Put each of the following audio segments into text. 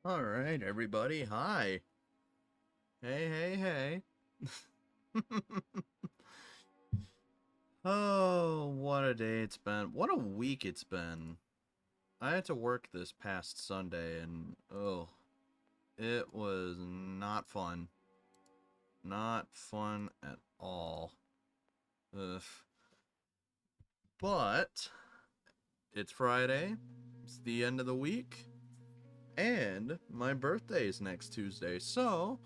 All right, everybody. Hi. Hey, hey, hey. Oh, what a day it's been. What a week it's been. I had to work this past Sunday and it was not fun. Not fun at all. Ugh. But it's Friday. It's the end of the week. And my birthday is next Tuesday. So,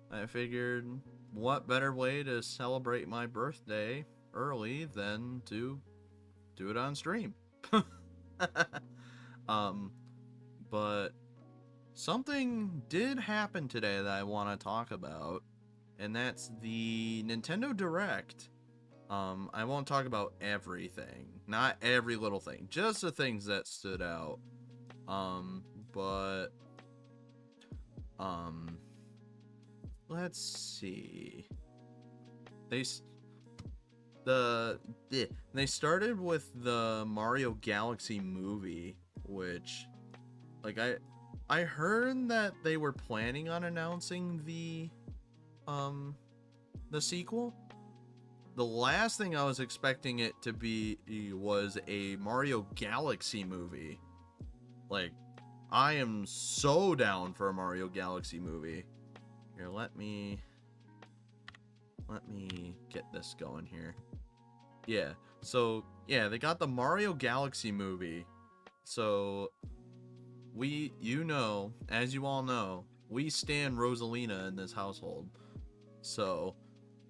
I figured what better way to celebrate my birthday early than to do it on stream. um, but something did happen today that I want to talk about, and that's the Nintendo Direct. I won't talk about everything, not every little thing, just the things that stood out. But um, let's see. They the they started with the Mario Galaxy movie, which like I heard that they were planning on announcing um the sequel. The last thing I was expecting it to be was a Mario Galaxy movie. Like, I am so down for a Mario Galaxy movie. Here, let me get this going here. Yeah. So, yeah, they got the Mario Galaxy movie. So, as you all know, we stand Rosalina in this household. So,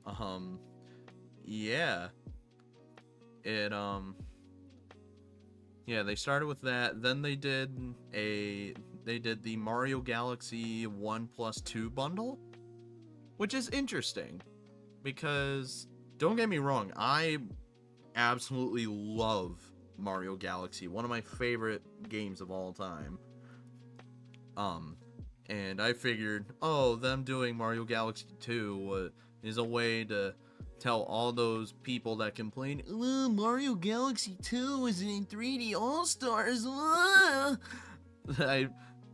um, yeah. It, yeah, they started with that. Then they did the Mario Galaxy 1 plus 2 bundle, which is interesting because don't get me wrong, I absolutely love Mario Galaxy, one of my favorite games of all time. Um, and I figured, oh, them doing Mario Galaxy 2 is a way to tell all those people that complain, Mario Galaxy 2 is in 3D All Stars. I,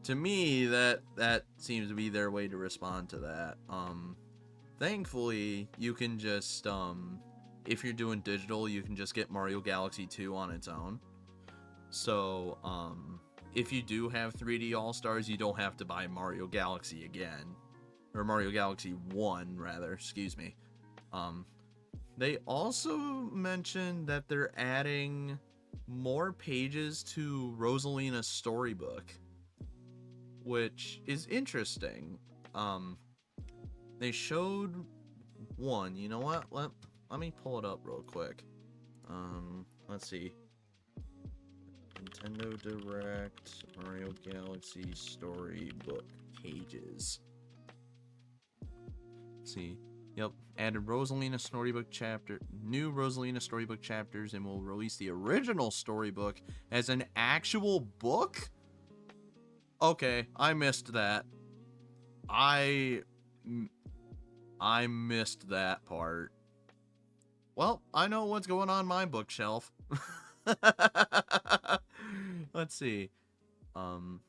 to me, that seems to be their way to respond to that. Thankfully, you can just if you're doing digital, you can just get Mario Galaxy 2 on its own. So, if you do have 3D All Stars, you don't have to buy Mario Galaxy again. Or Mario Galaxy 1, rather, excuse me. Um, they also mentioned that they're adding more pages to Rosalina's storybook, which is interesting. Um, they showed one. You know what? Let me pull it up real quick. Let's see. Nintendo Direct Mario Galaxy Storybook pages. Let's see. Yep. Added Rosalina Storybook chapter, new Rosalina Storybook chapters, and will release the original storybook as an actual book? Okay, I missed that. I I missed that part. Well, I know what's going on my bookshelf. Let's see. Um,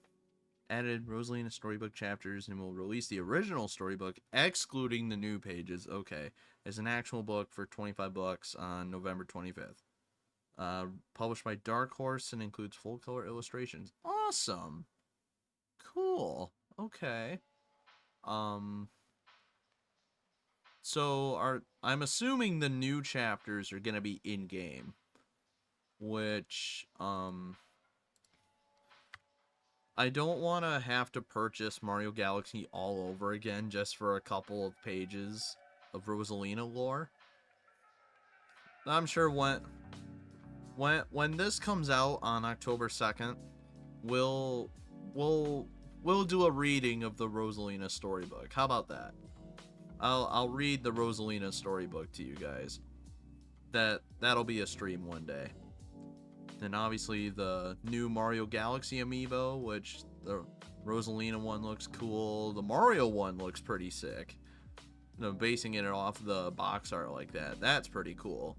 Added Rosalina storybook chapters and will release the original storybook, excluding the new pages. Okay, as an actual book for $25 on November 25th. Published by Dark Horse and includes full color illustrations. Awesome. Cool. Okay. Um. I'm assuming the new chapters are gonna be in game, which I don't want to have to purchase Mario Galaxy all over again just for a couple of pages of Rosalina lore. I'm sure when this comes out on October 2nd, we'll we'll we'll do a reading of the Rosalina storybook. How about that? I'll read the Rosalina storybook to you guys. That'll be a stream one day. And obviously the new Mario Galaxy amiibo, which the Rosalina one looks cool. The Mario one looks pretty sick. You know, basing it off the box art like that, that's pretty cool.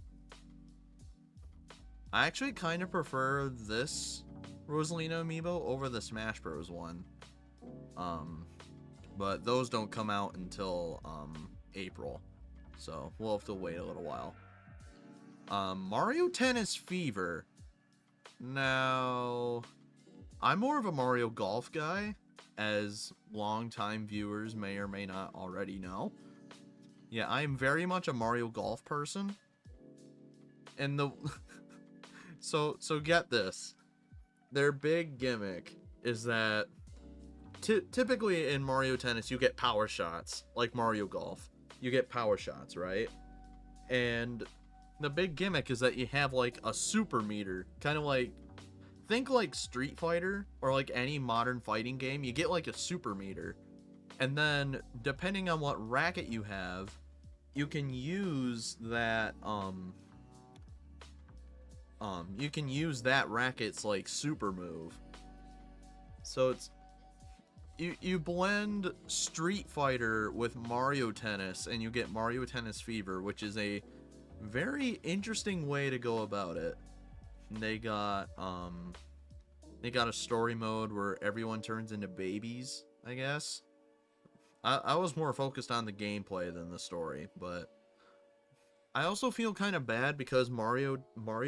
I actually kind of prefer this Rosalina amiibo over the Smash Bros. One. Um, but those don't come out until April, so we'll have to wait a little while. Mario Tennis Fever. Now, I'm more of a Mario Golf guy, as longtime viewers may or may not already know. Yeah, I'm very much a Mario Golf person. And the so get this. Their big gimmick is that typically in Mario Tennis you get power shots, like Mario Golf. You get power shots, right? And the big gimmick is that you have like a super meter, kind of like, think like Street Fighter or like any modern fighting game. You get like a super meter, and then depending on what racket you have, you can use that you can use that racket's like super move. So it's you blend Street Fighter with Mario Tennis and you get Mario Tennis Fever, which is a very interesting way to go about it. They got a story mode where everyone turns into babies, I guess. I was more focused on the gameplay than the story, but I also feel kind of bad because Mario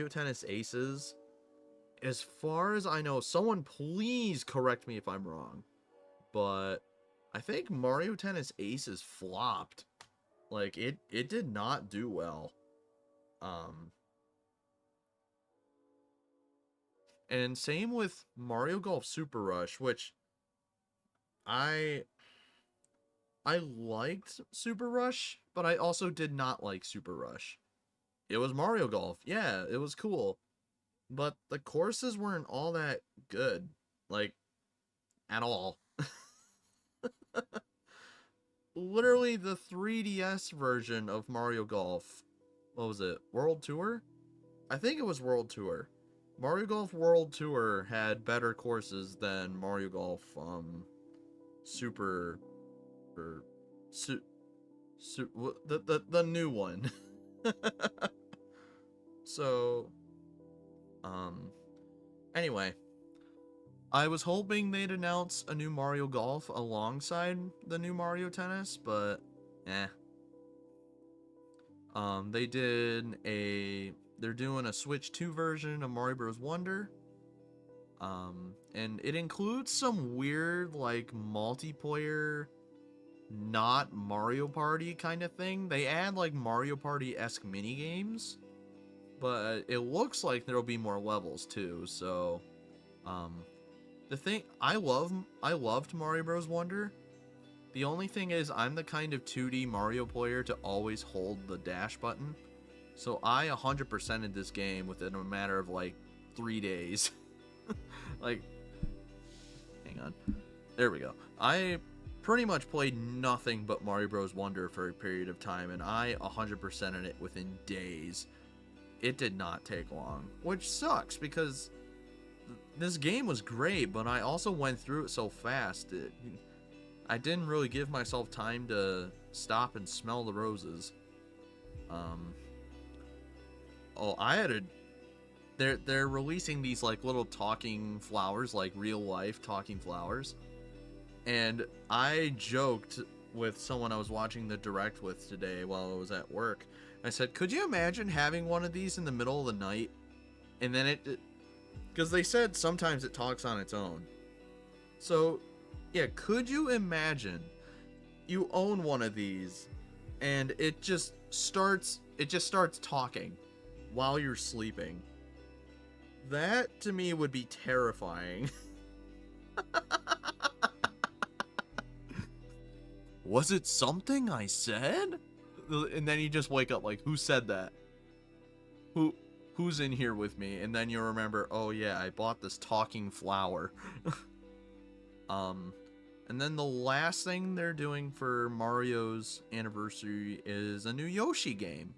Tennis Aces, as far as I know, someone please correct me if I'm wrong, but I think Mario Tennis Aces flopped. Like it did not do well. And same with Mario Golf Super Rush, which I liked Super Rush, but I also did not like Super Rush. It was Mario Golf. Yeah, it was cool. But the courses weren't all that good. Like, at all. Literally the 3DS version of Mario Golf. What was it? World Tour? I think it was World Tour. Mario Golf World Tour had better courses than Mario Golf Super or the new one. So anyway, I was hoping they'd announce a new Mario Golf alongside the new Mario Tennis, but eh. They're doing a Switch 2 version of Mario Bros. Wonder. And it includes some weird, like, multiplayer, not Mario Party kind of thing. They add, like, Mario Party-esque minigames, but it looks like there'll be more levels, too, so, the thing, I loved Mario Bros. Wonder. The only thing is, I'm the kind of 2D Mario player to always hold the dash button, so I 100%ed this game within a matter of, like, 3 days. Like, hang on. There we go. I pretty much played nothing but Mario Bros. Wonder for a period of time, and I 100%ed it within days. It did not take long, which sucks because this game was great, but I also went through it so fast. I didn't really give myself time to stop and smell the roses. Oh, they're releasing these like little talking flowers, like real life talking flowers. And I joked with someone I was watching the direct with today while I was at work. I said, could you imagine having one of these in the middle of the night? And then because they said sometimes it talks on its own. So, yeah, could you imagine you own one of these and it just starts talking while you're sleeping? That to me would be terrifying. Was it something I said? And then you just wake up like, who said that? Who's in here with me? And then you remember, oh yeah, I bought this talking flower. And then the last thing they're doing for Mario's anniversary is a new Yoshi game,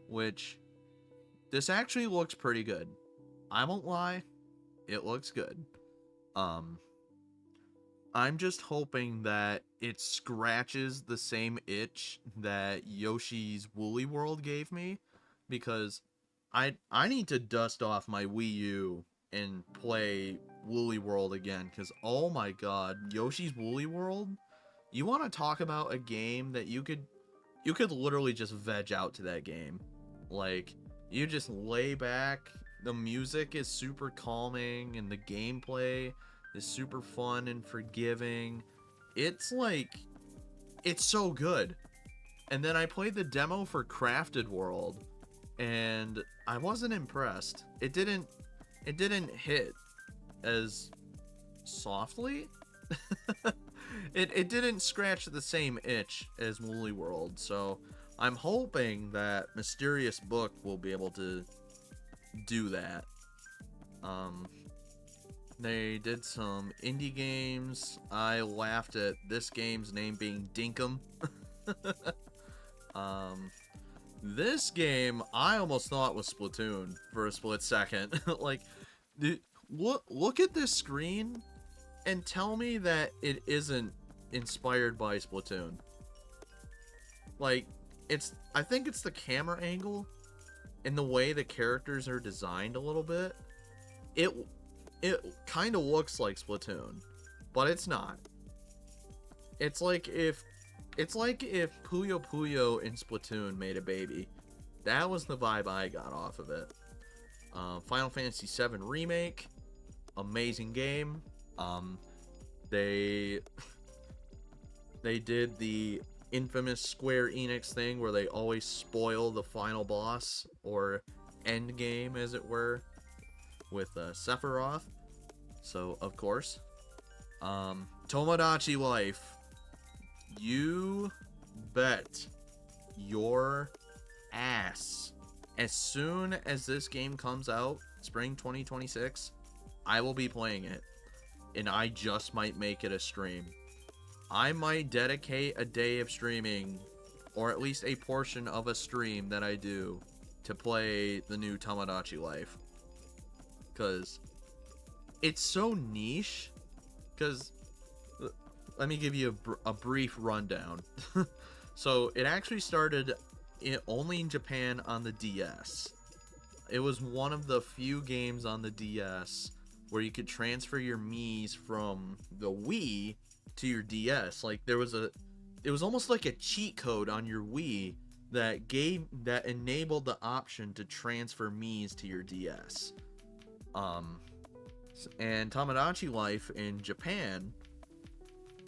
which this actually looks pretty good. I won't lie, it looks good. I'm just hoping that it scratches the same itch that Yoshi's Woolly World gave me, because I need to dust off my Wii U and play Woolly World again, because oh my god, Yoshi's Woolly World. You want to talk about a game that you could literally just veg out to that game. Like, you just lay back, the music is super calming, and the gameplay is super fun and forgiving. It's like, it's so good. And then I played the demo for Crafted World, and I wasn't impressed. It didn't hit as softly. It didn't scratch the same itch as Woolly World, so I'm hoping that Mysterious Book will be able to do that. They did some indie games. I laughed at this game's name being Dinkum. This game I almost thought was Splatoon for a split second. Like, dude, look at this screen and tell me that it isn't inspired by Splatoon. Like, I think it's the camera angle and the way the characters are designed a little bit. It kind of looks like Splatoon, but it's not. It's like if Puyo Puyo in Splatoon made a baby. That was the vibe I got off of it. Final Fantasy VII Remake, amazing game. They did the infamous Square Enix thing where they always spoil the final boss, or end game as it were, with Sephiroth. So of course, Tomodachi Life, you bet your ass, as soon as this game comes out, spring 2026, I will be playing it, and I just might make it a stream. I might dedicate a day of streaming, or at least a portion of a stream that I do, to play the new Tomodachi Life. Because it's so niche. Because, let me give you a brief rundown. So, it actually started only in Japan on the DS. It was one of the few games on the DS where you could transfer your Miis from the Wii to your DS. Like, it was almost like a cheat code on your Wii that enabled the option to transfer Miis to your DS. And Tomodachi Life in Japan,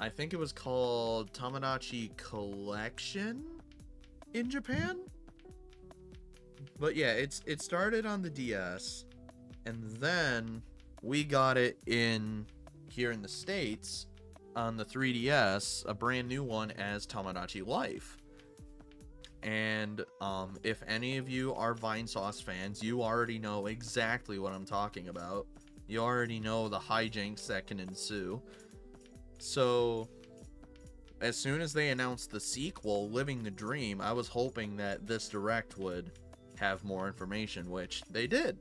I think it was called Tomodachi Collection in Japan. But yeah, it started on the DS, and then we got it here in the States on the 3DS, a brand new one as Tomodachi Life. And if any of you are Vinesauce fans, you already know exactly what I'm talking about. You already know the hijinks that can ensue. So, as soon as they announced the sequel, Living the Dream, I was hoping that this direct would have more information, which they did.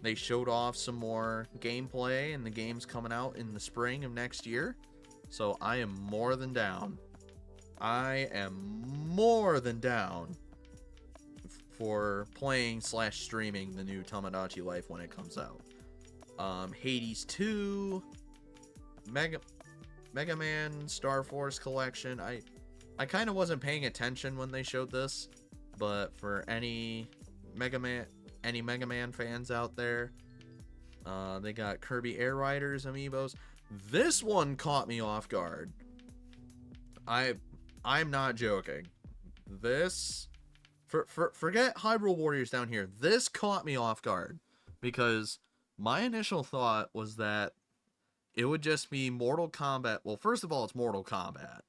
They showed off some more gameplay, and the game's coming out in the spring of next year. So I am more than down. I am more than down for playing / streaming the new Tomodachi Life when it comes out. Hades 2, Mega Man Star Force Collection. I kind of wasn't paying attention when they showed this, but for any Mega Man fans out there, they got Kirby Air Riders amiibos. This one caught me off guard. I'm not joking. This, forget Hyrule Warriors down here. This caught me off guard because my initial thought was that it would just be Mortal Kombat. Well, first of all, it's Mortal Kombat.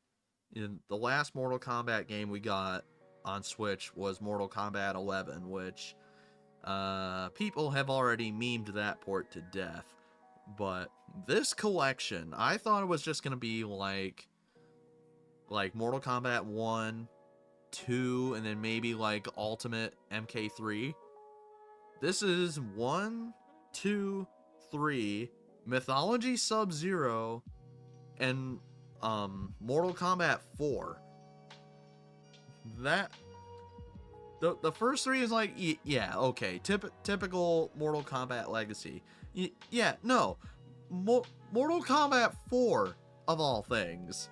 In the last Mortal Kombat game we got on Switch was Mortal Kombat 11, which people have already memed that port to death. But this collection, I thought it was just gonna be like Mortal Kombat 1, 2, and then maybe like Ultimate MK3. This is 1, 2, 3, Mythology Sub-Zero, and Mortal Kombat 4. The first three is like, yeah, okay, typical Mortal Kombat legacy. Yeah, no, Mortal Kombat 4 of all things,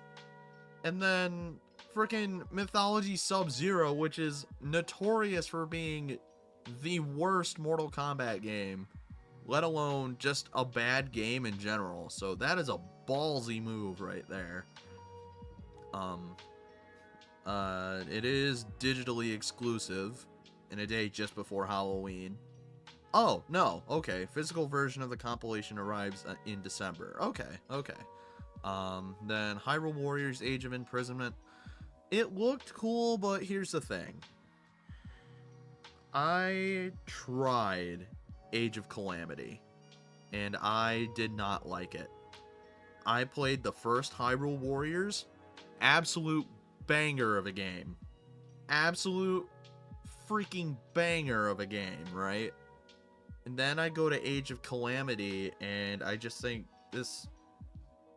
and then freaking Mythology Sub-Zero, which is notorious for being the worst Mortal Kombat game, let alone just a bad game in general. So that is a ballsy move right there. It is digitally exclusive in a day just before Halloween. Oh, no, okay. Physical version of the compilation arrives in December. Okay. Then Hyrule Warriors Age of Imprisonment. It looked cool, but here's the thing. I tried Age of Calamity, and I did not like it. I played the first Hyrule Warriors. Absolute banger of a game. Absolute freaking banger of a game, right? And then I go to Age of Calamity, and I just think this...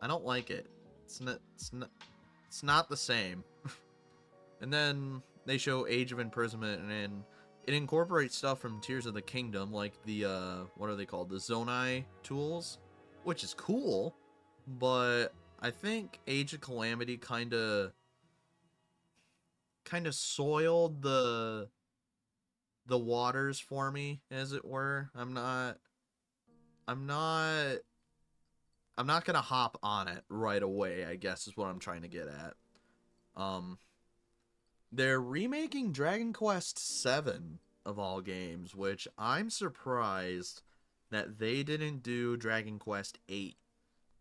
I don't like it. It's not the same. And then they show Age of Imprisonment, and it incorporates stuff from Tears of the Kingdom, like the, what are they called? The Zonai tools, which is cool, but I think Age of Calamity kind of soiled the waters for me, as it were. I'm not gonna hop on it right away, I guess is what I'm trying to get at. They're remaking Dragon Quest VII of all games, which I'm surprised that they didn't do Dragon Quest VIII.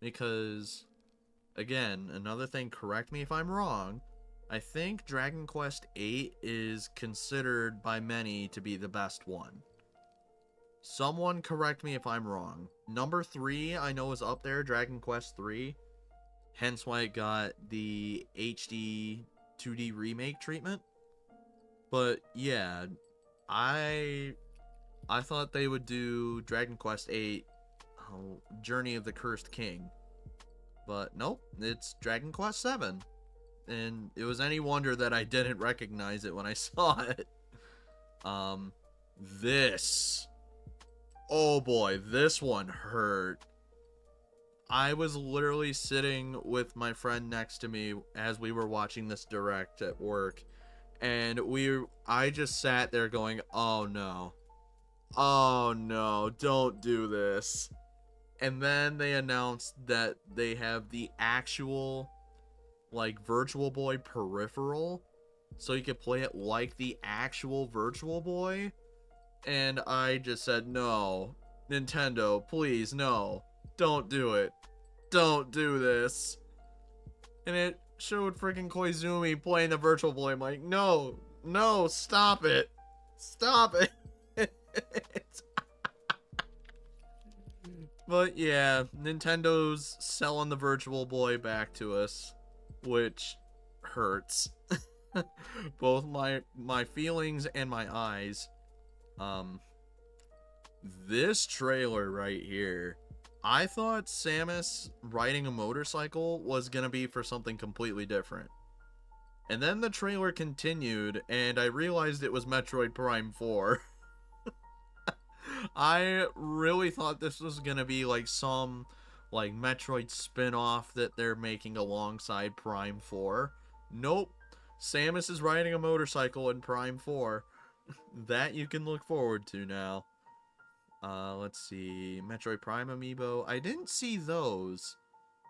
Because, again, another thing, correct me if I'm wrong, I think Dragon Quest VIII is considered by many to be the best one. Someone correct me if I'm wrong. Number 3 I know is up there, Dragon Quest III. Hence why it got the HD 2D remake treatment. But yeah, I thought they would do Dragon Quest VIII, Journey of the Cursed King. But nope, it's Dragon Quest VII. And it was any wonder that I didn't recognize it when I saw it. This. Oh boy, this one hurt. I was literally sitting with my friend next to me as we were watching this direct at work, and I just sat there going, oh no, don't do this. And then they announced that they have the actual, like, Virtual Boy peripheral, so you could play it like the actual Virtual Boy, and I just said, no, Nintendo, please, no. Don't do it. Don't do this. And it showed freaking Koizumi playing the Virtual Boy. I'm like, no, stop it. Stop it. But yeah, Nintendo's selling the Virtual Boy back to us, which hurts. Both my feelings and my eyes. This trailer right here, I thought Samus riding a motorcycle was gonna be for something completely different. And then the trailer continued, and I realized it was Metroid Prime 4. I really thought this was gonna be like some, like, Metroid spin-off that they're making alongside Prime 4. Nope. Samus is riding a motorcycle in Prime 4. That you can look forward to now. Let's see. Metroid Prime amiibo. I didn't see those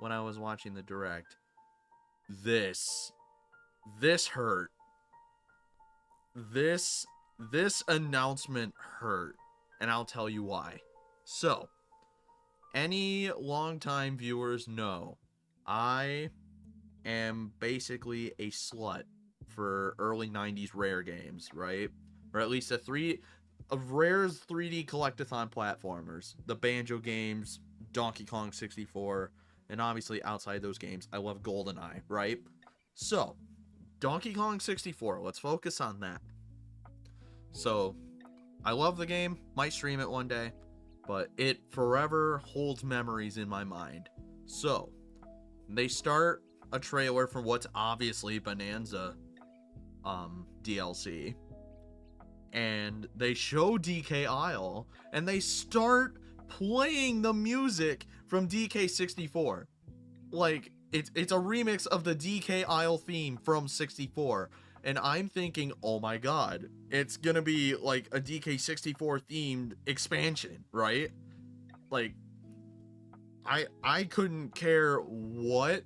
when I was watching the direct. This hurt. This announcement hurt. And I'll tell you why. So, any longtime viewers know I am basically a slut for early 90s Rare games, right? Or at least of Rare's 3D collectathon platformers. The Banjo games, Donkey Kong 64, and obviously outside those games, I love GoldenEye, right? So, Donkey Kong 64, let's focus on that. So, I love the game, might stream it one day, but it forever holds memories in my mind. So, they start a trailer for what's obviously Bonanza DLC. and they show DK Isle, and they start playing the music from DK64. Like, it's a remix of the DK Isle theme from 64. And I'm thinking, oh my god, it's gonna be like a DK64 themed expansion, right? Like, I couldn't care what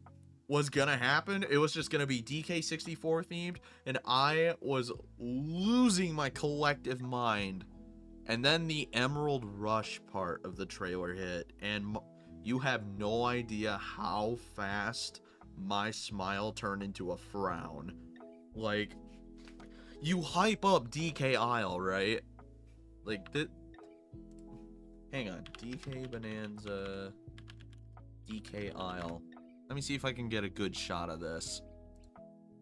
was gonna happen. It was just gonna be DK64 themed, and I was losing my collective mind. And then the Emerald Rush part of the trailer hit, and you have no idea how fast my smile turned into a frown. Like, you hype up DK Isle, right? Like, hang on. DK Bonanza, DK Isle. Let me see if I can get a good shot of this.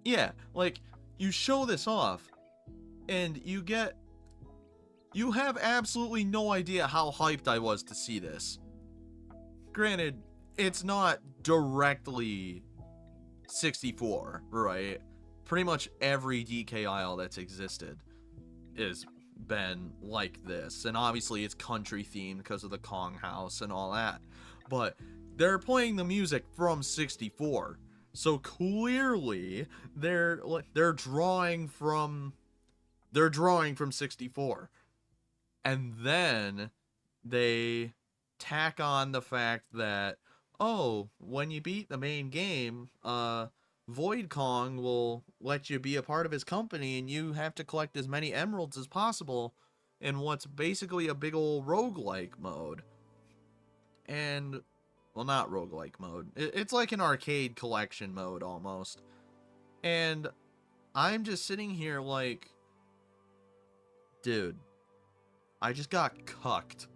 Yeah, like, you show this off, and you have absolutely no idea how hyped I was to see this. Granted, it's not directly 64, right? Pretty much every DK Isle that's existed has been like this. And obviously it's country themed because of the Kong House and all that. But they're playing the music from 64. So clearly they're drawing from 64. And then they tack on the fact that, oh, when you beat the main game, Void Kong will let you be a part of his company, and you have to collect as many emeralds as possible in what's basically a big old roguelike mode. And, well, not roguelike mode. It's like an arcade collection mode, almost. And I'm just sitting here like, dude, I just got cucked.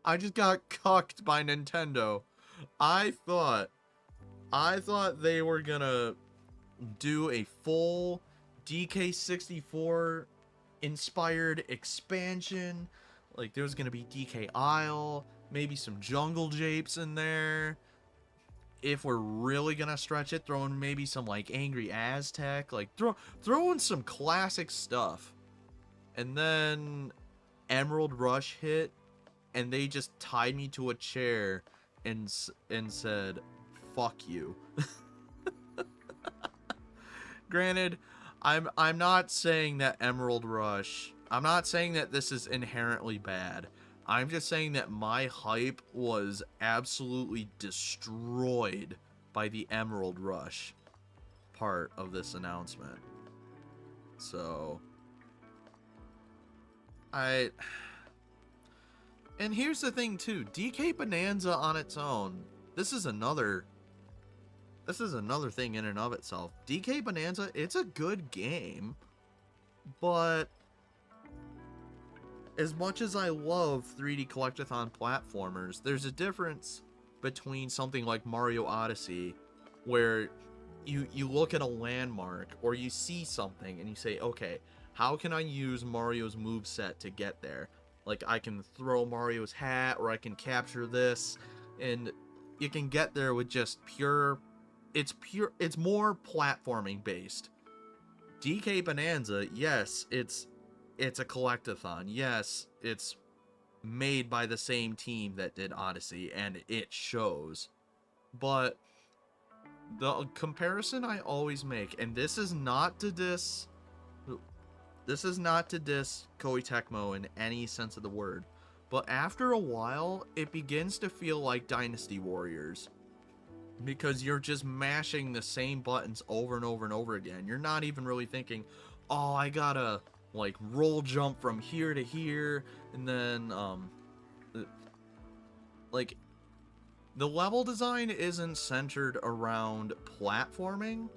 I just got cucked by Nintendo. I thought they were gonna do a full DK64 inspired expansion. Like, there's gonna be DK Isle, maybe some jungle japes in there. If we're really gonna stretch it, throwing maybe some like Angry Aztec, like throwing some classic stuff. And then Emerald Rush hit, and they just tied me to a chair and said, "Fuck you." Granted, I'm not saying that Emerald Rush, I'm not saying that this is inherently bad. I'm just saying that my hype was absolutely destroyed by the Emerald Rush part of this announcement. So, and here's the thing too, DK Bonanza on its own, this is another thing in and of itself. DK Bonanza, it's a good game, but as much as I love 3D Collectathon platformers, there's a difference between something like Mario Odyssey, where you look at a landmark or you see something and you say, okay, how can I use Mario's moveset to get there? Like, I can throw Mario's hat, or I can capture this, and you can get there with just it's more platforming based. DK Bonanza, yes, it's a collectathon. Yes, it's made by the same team that did Odyssey, and it shows. But the comparison I always make, and this is not to diss Koei Tecmo in any sense of the word, but after a while, it begins to feel like Dynasty Warriors. Because you're just mashing the same buttons over and over and over again. You're not even really thinking, oh, I gotta, like, roll jump from here to here, and then, like, the level design isn't centered around platforming.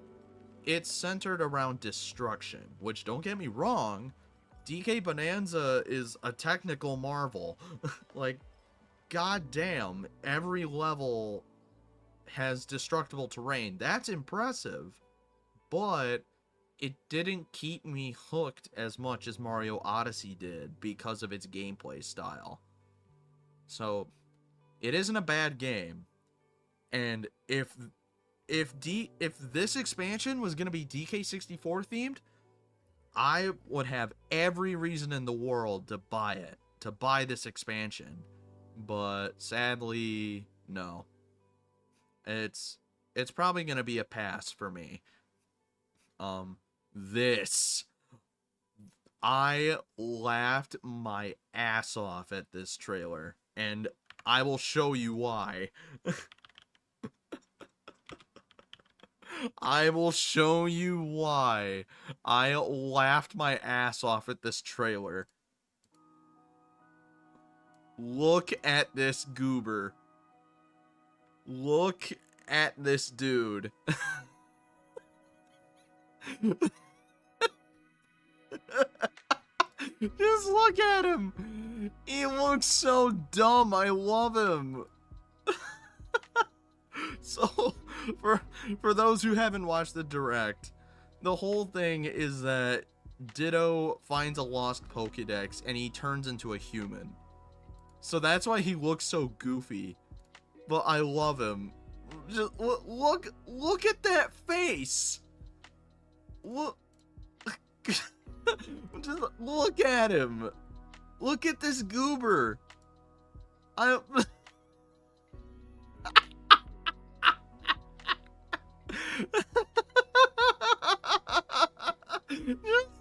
It's centered around destruction, which, don't get me wrong, DK Bonanza is a technical marvel. Like, goddamn, every level has destructible terrain. That's impressive, but it didn't keep me hooked as much as Mario Odyssey did because of its gameplay style. So, it isn't a bad game. And if this expansion was going to be DK64 themed, I would have every reason in the world to buy it, to buy this expansion, but sadly, no. It's it's probably gonna be a pass for me. Um, this I laughed my ass off at this trailer, and I will show you why. I will show you why I laughed my ass off at this trailer. Look at this goober. Look at this dude. Just look at him. He looks so dumb. I love him. So, for those who haven't watched the direct, the whole thing is that Ditto finds a lost Pokédex and he turns into a human. So that's why he looks so goofy. But I love him. Just look at that face. Look. Just look at him. Look at this goober. Just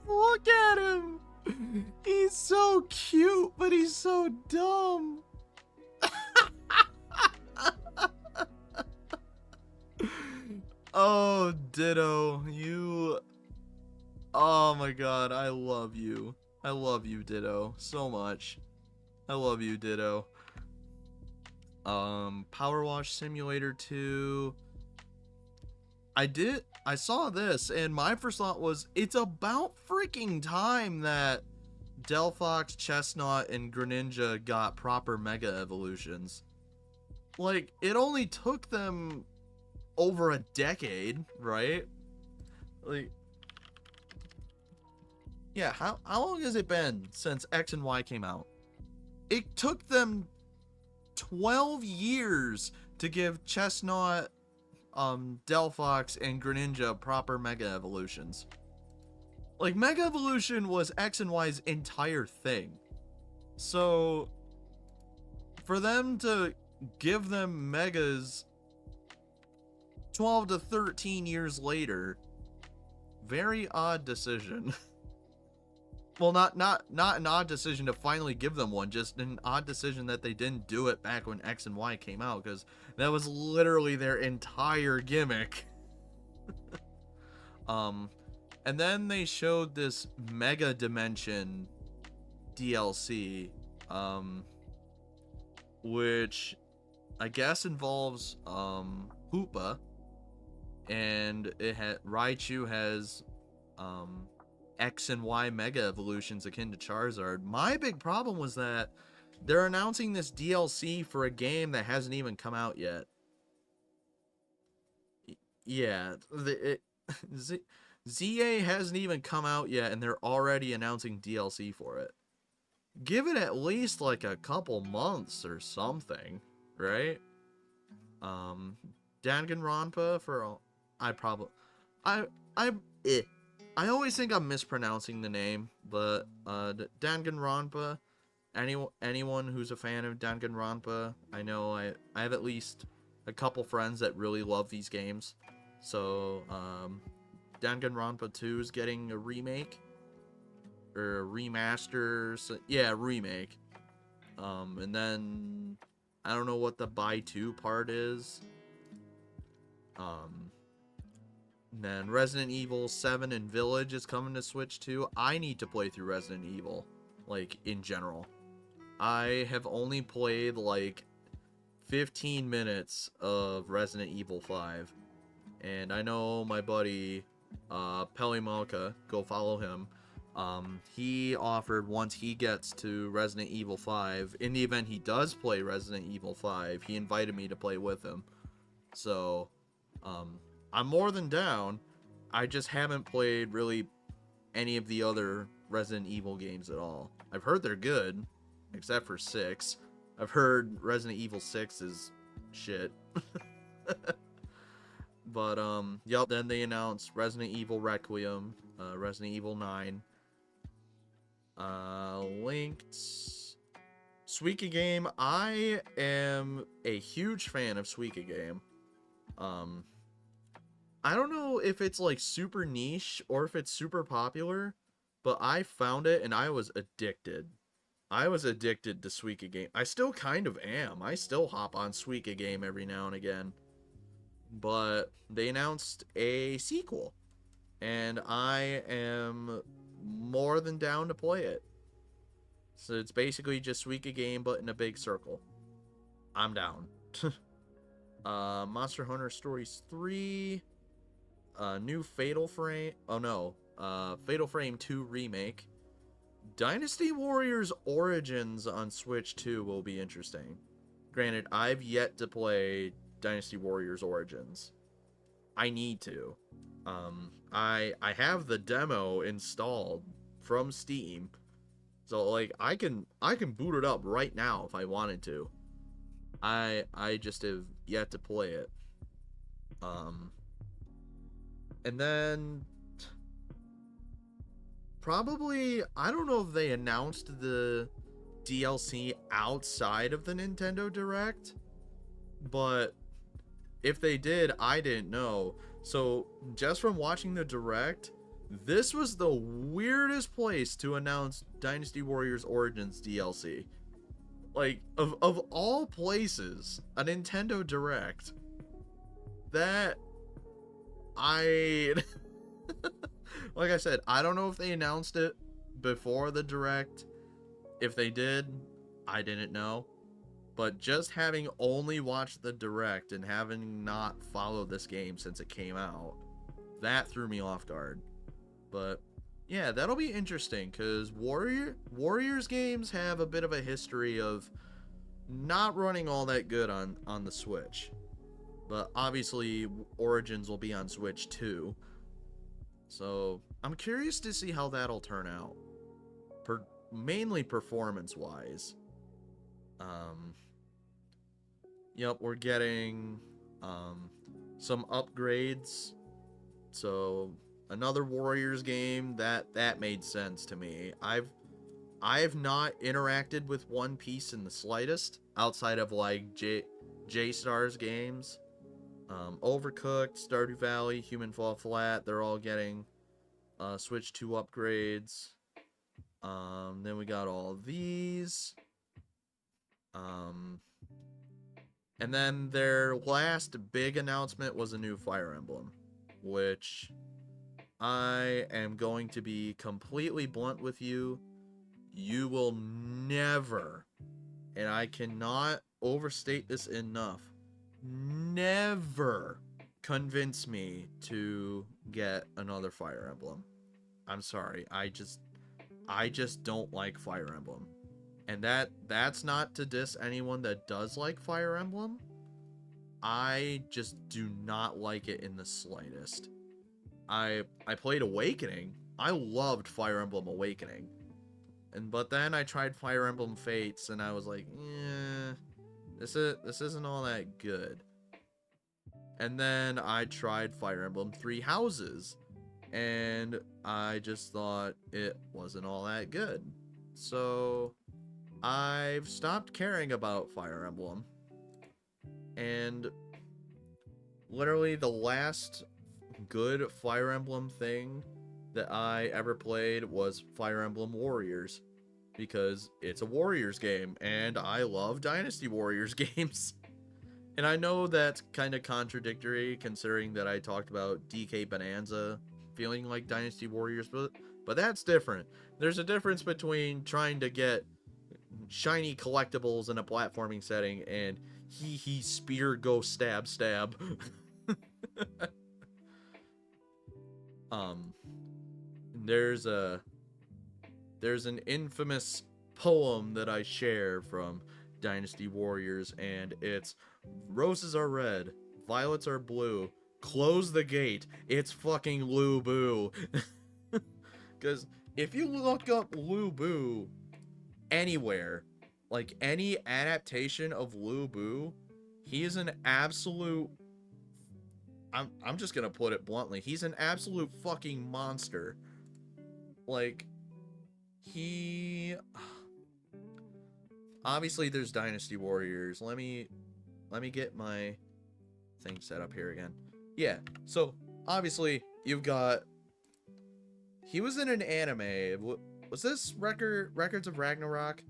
look at him. He's so cute, but he's so dumb. Oh, Ditto, you... Oh my god, I love you. I love you, Ditto, so much. I love you, Ditto. Power Wash Simulator 2. I saw this, and my first thought was, it's about freaking time that Delphox, Chestnut, and Greninja got proper Mega Evolutions. Like, it only took them over a decade, right? Like, yeah, how long has it been since X and Y came out? It took them 12 years to give Chestnut, Delphox, and Greninja proper Mega Evolutions. Like, Mega Evolution was X and Y's entire thing. So, for them to give them Megas 12 to 13 years later, very odd decision. Well, not an odd decision to finally give them one, just an odd decision that they didn't do it back when X and Y came out, because that was literally their entire gimmick. And then they showed this Mega Dimension DLC, which I guess involves Hoopa, and Raichu has X and Y Mega Evolutions akin to Charizard. My big problem was that they're announcing this DLC for a game that hasn't even come out yet. Yeah, ZA hasn't even come out yet, and they're already announcing DLC for it. Give it at least like a couple months or something, right? Danganronpa for I always think I'm mispronouncing the name, but Danganronpa. Anyone who's a fan of Danganronpa, I know I have at least a couple friends that really love these games. So Danganronpa 2 is getting a remake or a remaster. So, yeah, remake. And then I don't know what the buy 2 part is. Then Resident Evil 7 and Village is coming to Switch 2. I need to play through Resident Evil, like, in general. I have only played, like, 15 minutes of Resident Evil 5. And I know my buddy, Pelimalka, go follow him. He offered, once he gets to Resident Evil 5, in the event he does play Resident Evil 5, he invited me to play with him. So, I'm more than down. I just haven't played really any of the other Resident Evil games at all. I've heard they're good, except for 6. I've heard Resident Evil 6 is shit. But yep. Then they announced Resident Evil Requiem, Resident Evil 9, Linked, Suika Game. I am a huge fan of Suika Game. Um, I don't know if it's like super niche or if it's super popular, but I found it and I was addicted. I was addicted to Suika Game. I still kind of am. I still hop on Suika Game every now and again. But they announced a sequel, and I am more than down to play it. So it's basically just Suika Game, but in a big circle. I'm down. Monster Hunter Stories 3, new Fatal Frame. Oh no, Fatal Frame 2 remake. Dynasty Warriors Origins on Switch 2 will be interesting. Granted, I've yet to play Dynasty Warriors Origins. I need to. I have the demo installed from Steam, so like I can boot it up right now if I wanted to. I just have yet to play it. And then probably, I don't know if they announced the DLC outside of the Nintendo Direct, but if they did, I didn't know. So just from watching the Direct, this was the weirdest place to announce Dynasty Warriors Origins DLC. Like, of all places, a Nintendo Direct. That, I... like I said, I don't know if they announced it before the Direct. If they did, I didn't know. But just having only watched the Direct and having not followed this game since it came out, that threw me off guard. But yeah, that'll be interesting because Warriors games have a bit of a history of not running all that good on the Switch. But obviously, Origins will be on Switch too. So I'm curious to see how that'll turn out. Mainly performance-wise. Yep, we're getting some upgrades. So another Warriors game, that made sense to me. I've not interacted with One Piece in the slightest outside of like J-Stars games. Overcooked, Stardew Valley, Human Fall Flat, they're all getting Switch 2 upgrades. Then we got all these. And then their last big announcement was a new Fire Emblem, which I am going to be completely blunt with you. You will never, and I cannot overstate this enough, never convince me to get another Fire Emblem. I'm sorry. I just don't like Fire Emblem. And that's not to diss anyone that does like Fire Emblem. I just do not like it in the slightest. I played Awakening. I loved Fire Emblem Awakening. But then I tried Fire Emblem Fates and I was like, this isn't all that good. And then I tried Fire Emblem Three Houses and I just thought it wasn't all that good. So I've stopped caring about Fire Emblem. And literally the last good Fire Emblem thing that I ever played was Fire Emblem Warriors. Because it's a Warriors game, and I love Dynasty Warriors games. And I know that's kind of contradictory, considering that I talked about DK Bonanza feeling like Dynasty Warriors, but that's different. There's a difference between trying to get shiny collectibles in a platforming setting and he spear go stab there's an infamous poem that I share from Dynasty Warriors, and it's roses are red, violets are blue, close the gate, it's fucking Lu Bu. Because if you look up Lu Bu anywhere, like any adaptation of Lu Bu, he is an absolute I'm just gonna put it bluntly. He's an absolute fucking monster. Like, he obviously there's Dynasty Warriors. Let me get my thing set up here again. Yeah. So obviously you've got. He was in an anime. Was this Records of Ragnarok?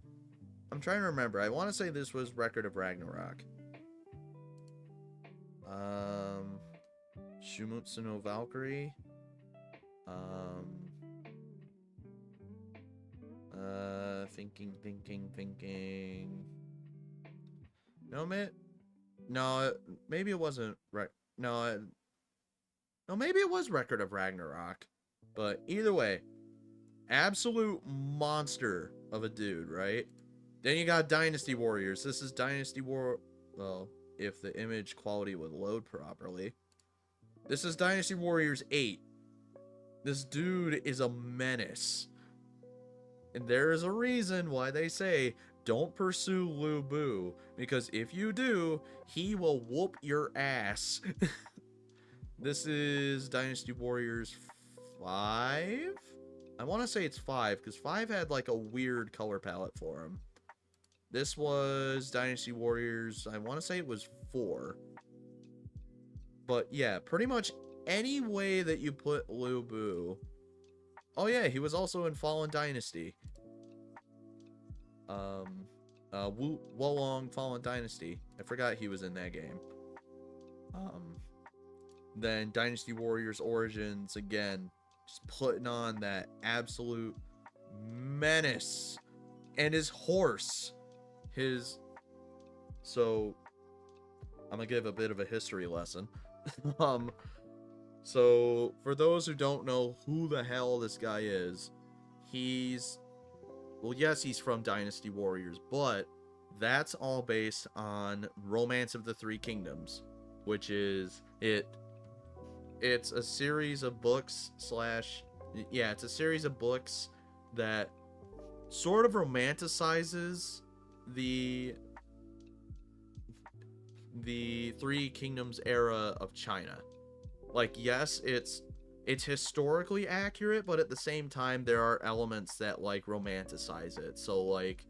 I'm trying to remember. I want to say this was Record of Ragnarok. Shumutsu no Valkyrie. Thinking. No, maybe it wasn't right. No, maybe it was Record of Ragnarok. But either way, absolute monster of a dude, right? Then you got Dynasty Warriors. This is Dynasty War. Well, if the image quality would load properly. This is Dynasty Warriors 8. This dude is a menace. And there is a reason why they say don't pursue Lu Bu. Because if you do, he will whoop your ass. This is Dynasty Warriors 5? I want to say it's 5, because 5 had like a weird color palette for him. This was Dynasty Warriors, I want to say it was 4. But yeah, pretty much any way that you put Lu Bu. Oh yeah, he was also in Fallen Dynasty. Wolong Fallen Dynasty. I forgot he was in that game. Then Dynasty Warriors Origins, again, just putting on that absolute menace. And his horse. So, I'm gonna give a bit of a history lesson. So, for those who don't know who the hell this guy is, well, yes, he's from Dynasty Warriors, but that's all based on Romance of the Three Kingdoms, which is, it's a series of books it's a series of books that sort of romanticizes the Three Kingdoms era of China. Like, yes, it's historically accurate, but at the same time there are elements that like romanticize it. So like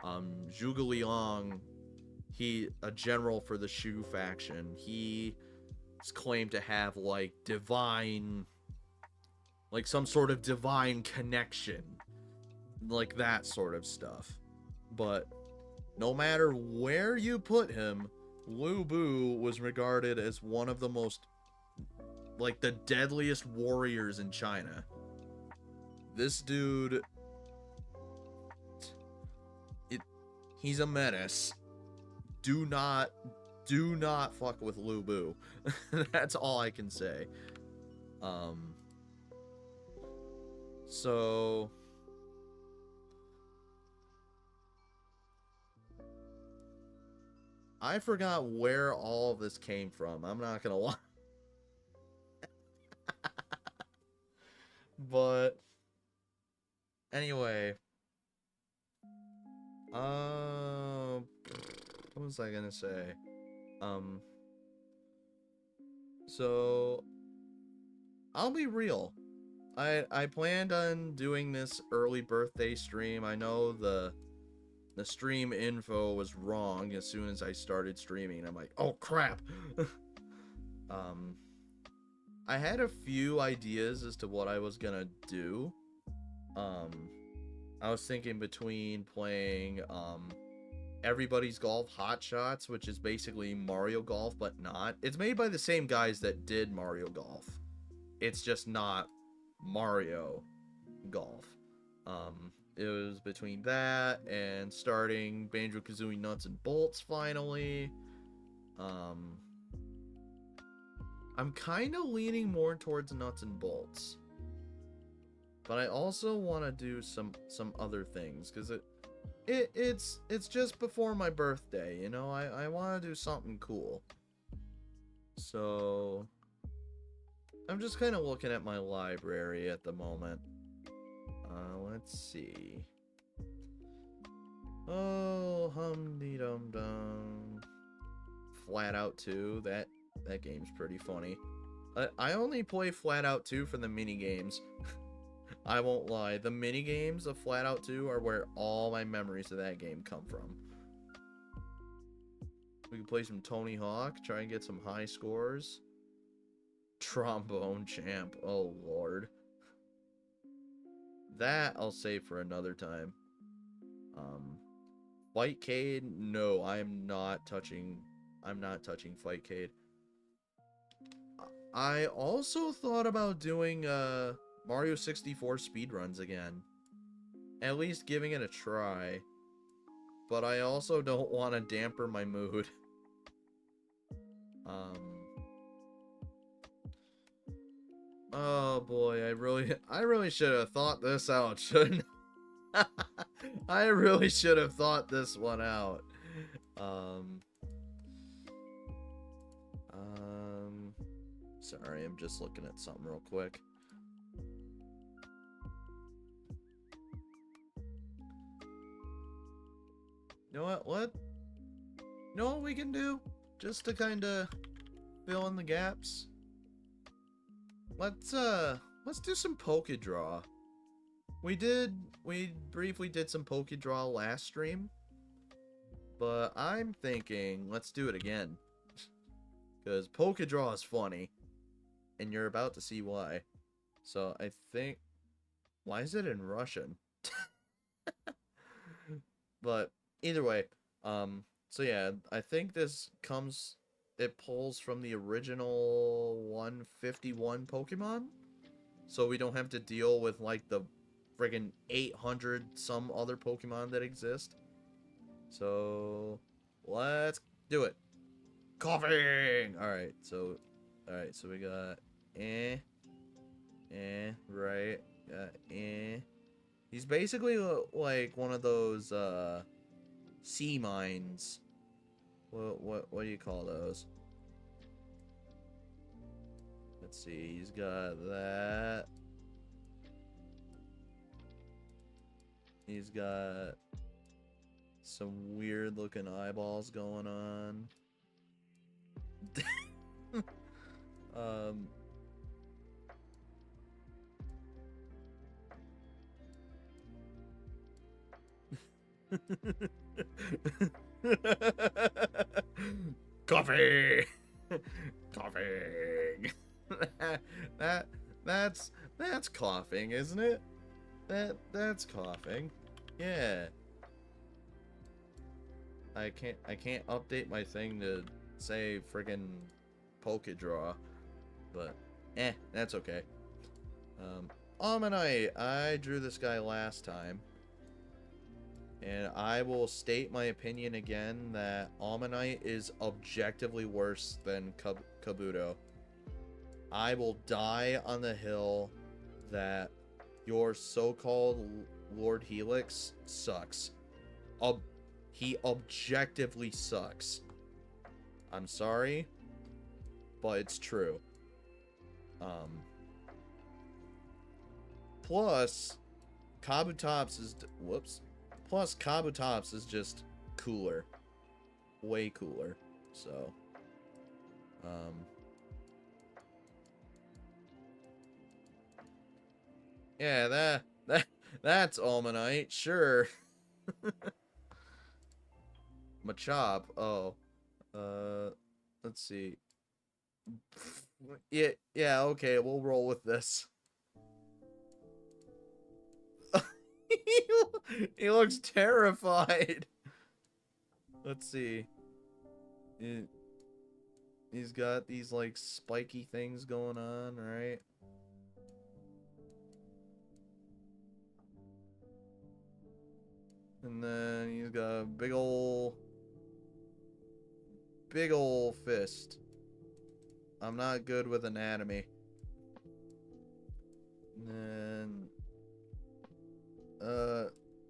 Zhuge Liang, he a general for the Shu faction, he is claimed to have like divine, like some sort of divine connection, like that sort of stuff. But no matter where you put him, Lu Bu was regarded as one of the most, like, the deadliest warriors in China. This dude, he's a menace. Do not fuck with Lu Bu. That's all I can say. So I forgot where all of this came from. I'm not gonna lie. But anyway, what was I gonna say? So I'll be real. I planned on doing this early birthday stream. I know the stream info was wrong as soon as I started streaming. I'm like, oh crap. I had a few ideas as to what I was gonna do. I was thinking between playing Everybody's Golf Hot Shots, which is basically Mario Golf but not. It's made by the same guys that did Mario Golf. It's just not Mario Golf. It was between that and starting Banjo-Kazooie Nuts and Bolts finally. I'm kind of leaning more towards Nuts and Bolts. But I also want to do some other things, because it's just before my birthday, you know? I want to do something cool. So I'm just kind of looking at my library at the moment. Let's see. Oh, Hum-dee-dum-dum. Flat Out 2. That game's pretty funny. I only play Flat Out 2 for the mini games. I won't lie. The mini games of Flat Out 2 are where all my memories of that game come from. We can play some Tony Hawk, try and get some high scores. Trombone Champ. Oh, Lord. That I'll save for another time. Fightcade? No, I'm not touching Fightcade. I also thought about doing Mario 64 speedruns again. At least giving it a try. But I also don't want to damper my mood. Oh boy, I really should have thought this out, shouldn't I? I really should have thought this one out. Sorry, I'm just looking at something real quick. You know what? You know what we can do? Just to kind of fill in the gaps? Let's do some Pokédraw. We briefly did some Pokédraw last stream. But I'm thinking, let's do it again. Because Pokédraw is funny. And you're about to see why. So I think... Why is it in Russian? But either way, so yeah, I think this comes... It pulls from the original 151 Pokemon. So we don't have to deal with, like, the friggin' 800 some other Pokemon that exist. So, let's do it. Coughing! Alright, so we got right, He's basically like one of those, sea mines. What do you call those? Let's see, he's got that. He's got some weird looking eyeballs going on. Coffee! Coughing! That's coughing, isn't it? That's coughing. Yeah. I can't update my thing to say friggin' Pokédraw, but that's okay. Almanite, I drew this guy last time, and I will state my opinion again that Almanite is objectively worse than Kabuto. I will die on the hill that your so-called Lord Helix sucks. He objectively sucks. I'm sorry, but it's true. Plus, Kabutops is just cooler. Way cooler. So, yeah, that's Almanite, sure. Machop, oh. Let's see. Yeah, okay, we'll roll with this. He looks terrified. Let's see. He's got these, like, spiky things going on, right? And then he's got a big ol' fist. I'm not good with anatomy. And then,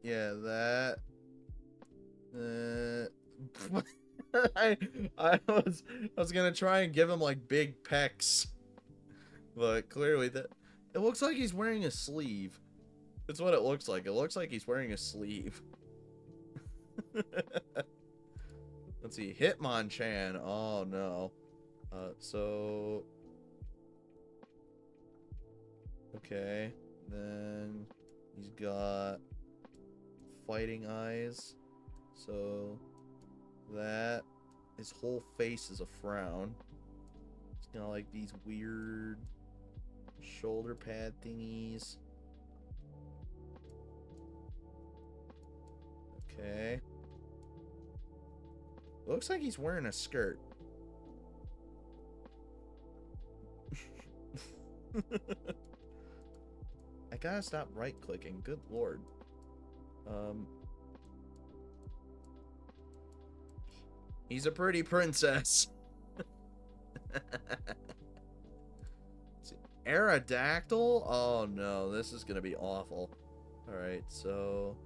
yeah, that. I was gonna try and give him like big pecs, but clearly it looks like he's wearing a sleeve. That's what it looks like. It looks like he's wearing a sleeve. Let's see, Hitmonchan. Oh no. So okay, then he's got fighting eyes. So that his whole face is a frown. He's got like these weird shoulder pad thingies. Okay. Looks like he's wearing a skirt. I gotta stop right clicking. Good lord. He's a pretty princess. Aerodactyl? Oh no, this is gonna be awful. Alright, so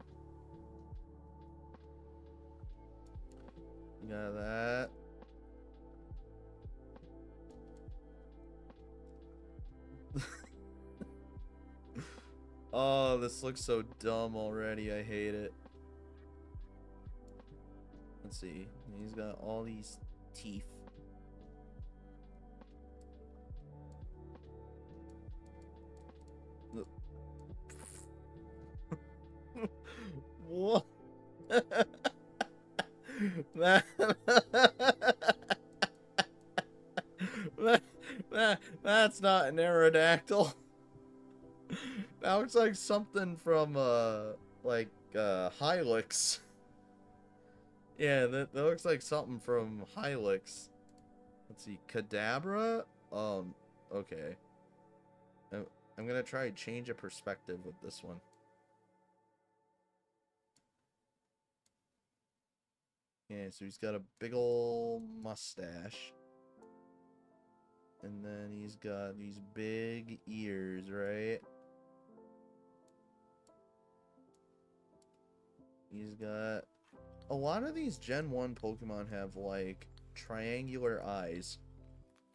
you got that. Oh, this looks so dumb already. I hate it. Let's see. He's got all these teeth. What? That's not an Aerodactyl. That looks like something from Hylix. Yeah, that looks like something from Hylix. Let's see, Kadabra? Okay. I'm gonna try change a perspective with this one. Yeah, so he's got a big ol' mustache. And then he's got these big ears, right? He's got... A lot of these Gen 1 Pokemon have, like, triangular eyes.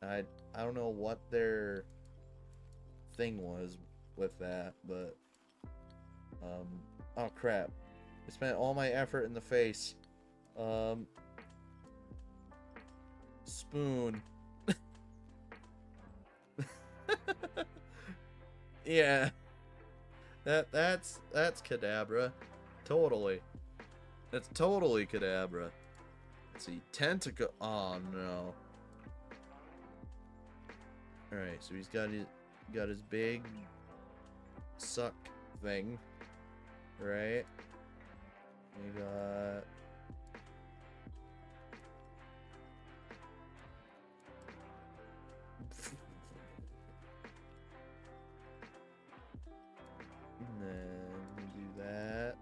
I don't know what their thing was with that, but... Oh, crap. I spent all my effort in the face. Spoon. Yeah. That's Kadabra. Totally. That's totally Kadabra. Let's see. Tentacle. Oh no. Alright, so he's got his big suck thing. Right? We got and then we do that.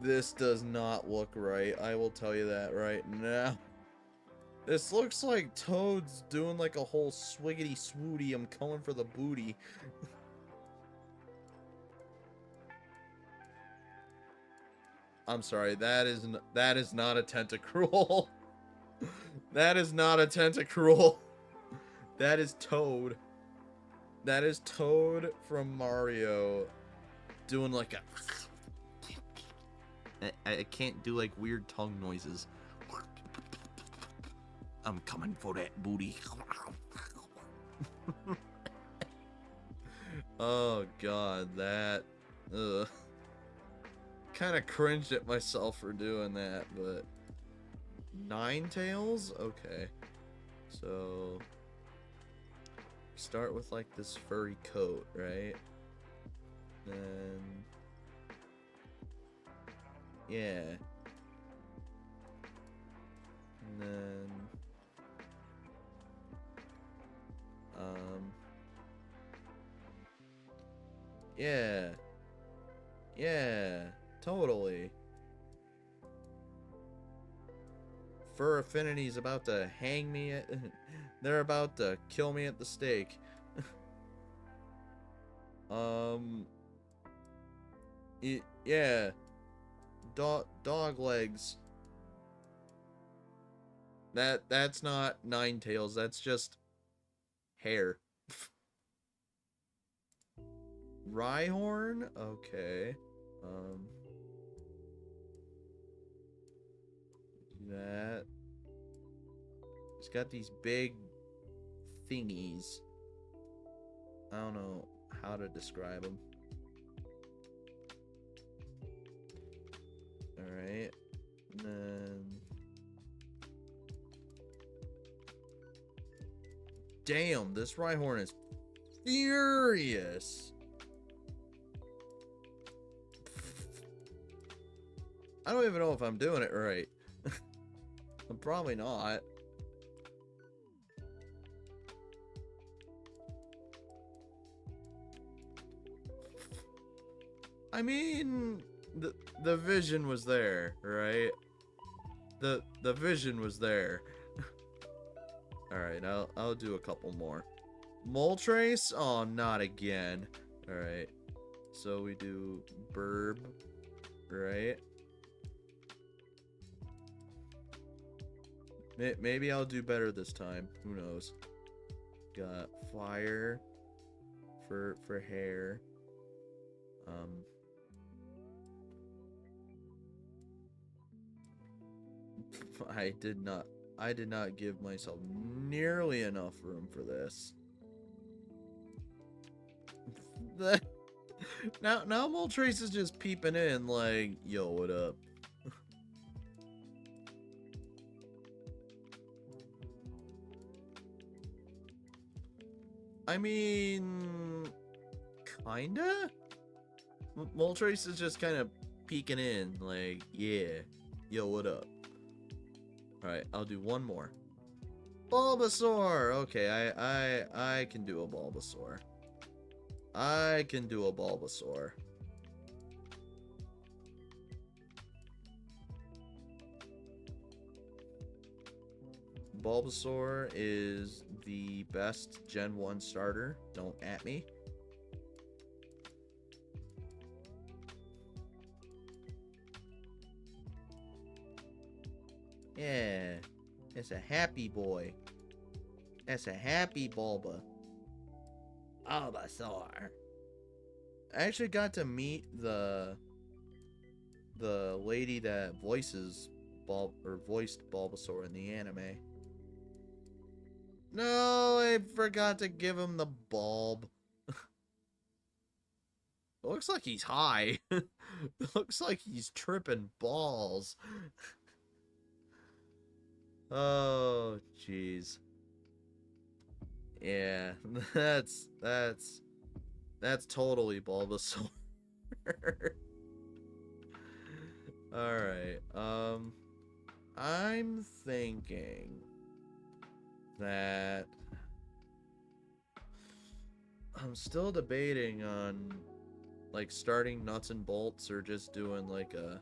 This does not look right. I will tell you that right now. This looks like Toad's doing like a whole swiggity swooty. I'm coming for the booty. I'm sorry. That is not a Tentacruel. That is not a Tentacruel. That is Toad. That is Toad from Mario doing like a... I can't do like weird tongue noises. I'm coming for that booty. Oh god, that... Ugh. Kind of cringed at myself for doing that, but... Ninetales? Okay. So... Start with like this furry coat, right? Then... Yeah. And then... Yeah. Yeah. Totally. Fur Affinity's about to hang me at... They're about to kill me at the stake. Yeah. Dog legs. That's not Ninetales. That's just hair. Rhyhorn? Okay. that. It's got these big thingies. I don't know how to describe them. Alright. And then... Damn, this Rhyhorn is furious. I don't even know if I'm doing it right. I'm probably not. I mean, the vision was there, right? The vision was there. All right, I'll do a couple more. Moltres? Oh, not again. All right. So we do Burb, right? Maybe I'll do better this time. Who knows? Got Fire for hair. I did not give myself nearly enough room for this. now Moltres is just peeping in like, yo, what up? I mean, kinda? Moltres is just kind of peeking in like, yeah, yo, what up? Alright, I'll do one more. Bulbasaur! Okay, I can do a Bulbasaur. I can do a Bulbasaur. Bulbasaur is the best Gen 1 starter. Don't at me. Yeah, it's a happy boy. That's a happy Bulba. Bulbasaur. I actually got to meet the lady that voiced Bulbasaur in the anime. No, I forgot to give him the bulb. It looks like he's high. It looks like he's tripping balls. Oh, jeez. Yeah, that's totally Bulbasaur. Alright, I'm thinking that I'm still debating on like starting nuts and bolts or just doing like a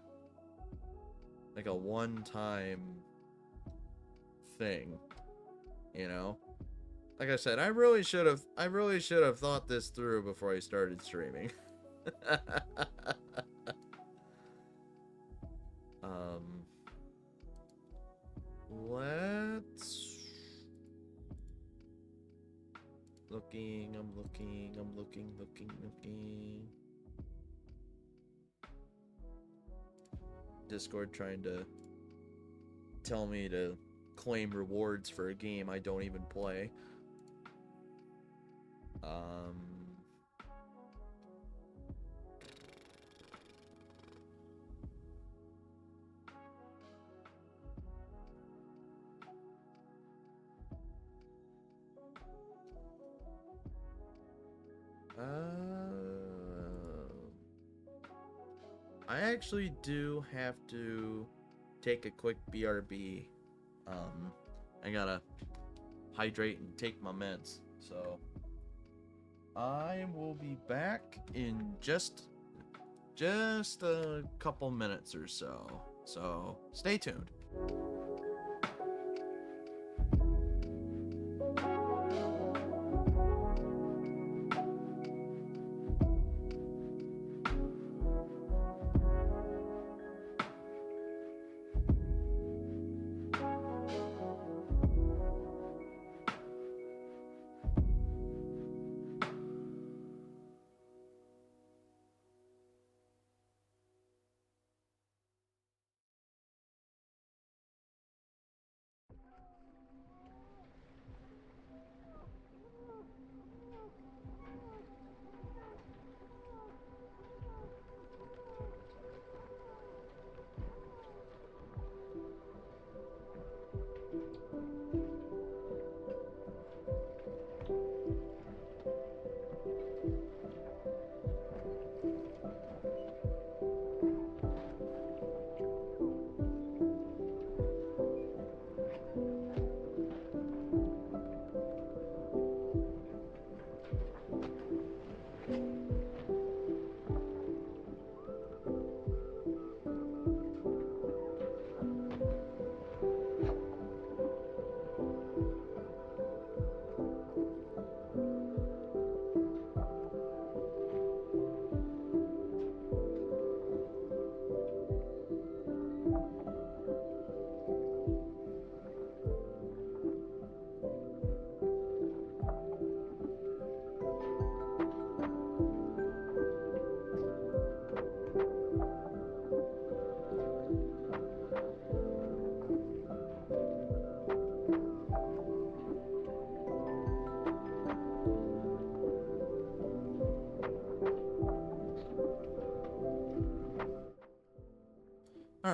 one-time thing, you know? Like I said, I really should have thought this through before I started streaming. Let's I'm looking. Discord trying to tell me to claim rewards for a game I don't even play. I actually do have to take a quick BRB. I gotta hydrate and take my meds. So I will be back in just a couple minutes or so. So stay tuned.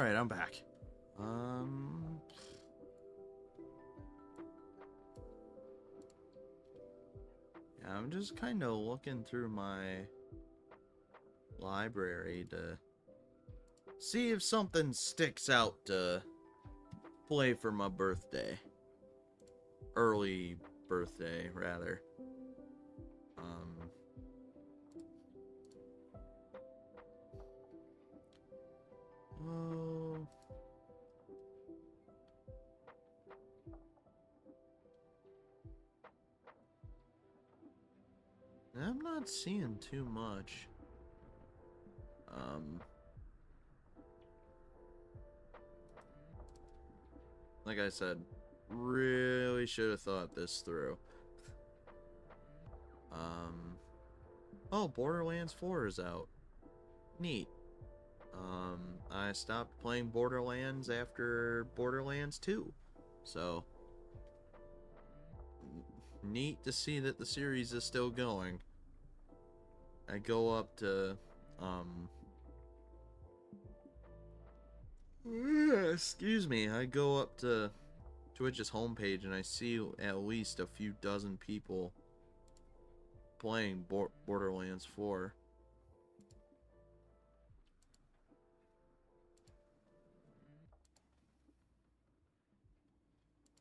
Alright, I'm back. Yeah, I'm just kind of looking through my library to see if something sticks out to play for my birthday. Early birthday, rather. Oh. I'm not seeing too much. Like I said, really should have thought this through. Oh, Borderlands 4 is out. Neat. I stopped playing Borderlands after Borderlands 2. So, neat to see that the series is still going. I go up to, excuse me, I go up to Twitch's homepage and I see at least a few dozen people playing Borderlands 4.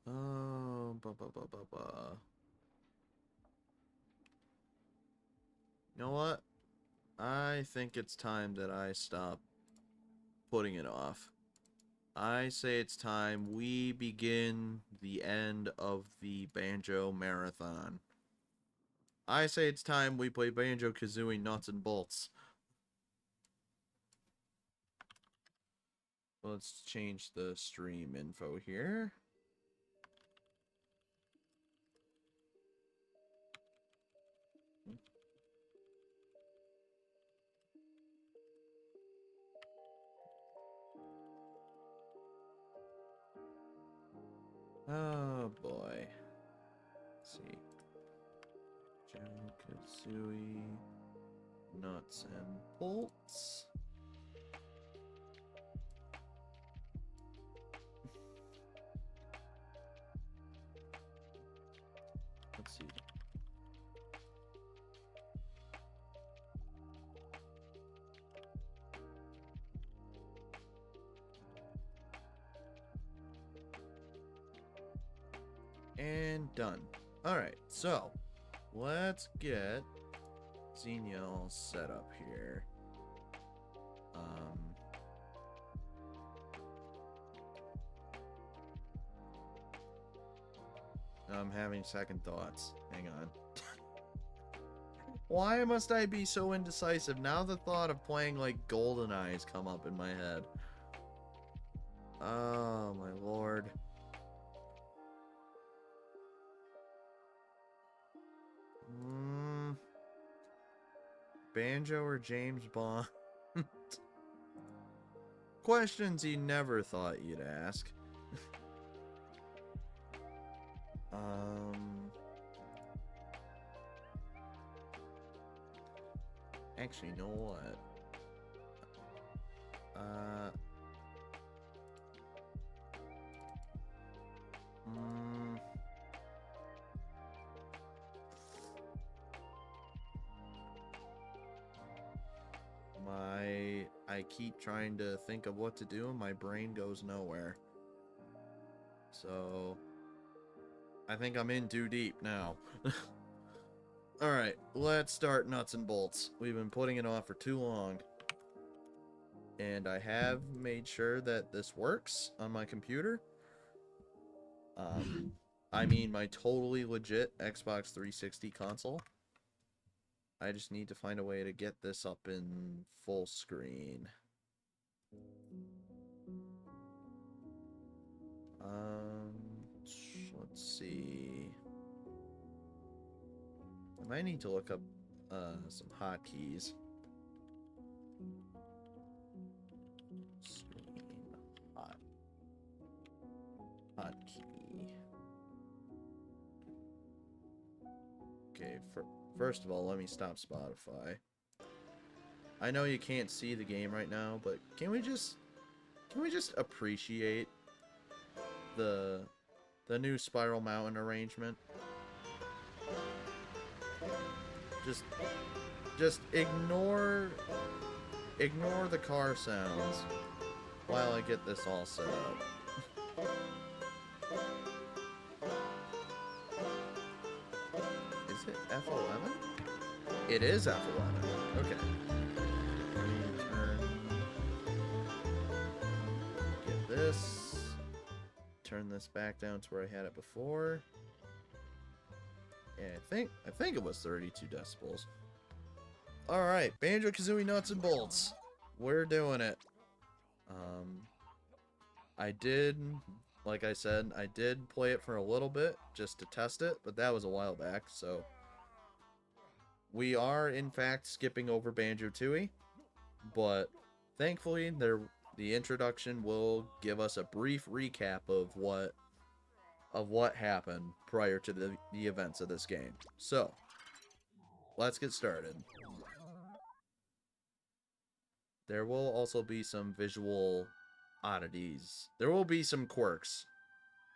Oh, You know what? I think it's time that I stop putting it off. I say it's time we begin the end of the Banjo Marathon. I say it's time we play Banjo-Kazooie Nuts and Bolts. Let's change the stream info here. Oh boy. Let's see. Banjo-Kazooie Nuts and Bolts. Let's see. And done. Alright, so let's get Xenia all set up here. I'm having second thoughts. Hang on. Why must I be so indecisive? Now the thought of playing like GoldenEye has come up in my head. Oh my lord. Banjo or James Bond? Questions you never thought you'd ask. Actually, you know what? I keep trying to think of what to do and my brain goes nowhere. So, I think I'm in too deep now. Alright, let's start Nuts and Bolts. We've been putting it off for too long. And I have made sure that this works on my computer. I mean my totally legit Xbox 360 console. I just need to find a way to get this up in full screen. Let's see. I might need to look up some hotkeys. Screen hotkey. Okay, first of all, let me stop Spotify. I know you can't see the game right now, but can we just Can we just appreciate the new Spiral Mountain arrangement? Just ignore the car sounds while I get this all set up. Is it F11? It is F11. Okay. Get this. Turn this back down to where I had it before. And I think it was 32 decibels. Alright, Banjo-Kazooie nuts and bolts. We're doing it. Like I said, I did play it for a little bit just to test it, but that was a while back, so we are in fact skipping over Banjo-Tooie, but thankfully the introduction will give us a brief recap of what happened prior to the events of this game. So, let's get started. There will also be some visual oddities. There will be some quirks.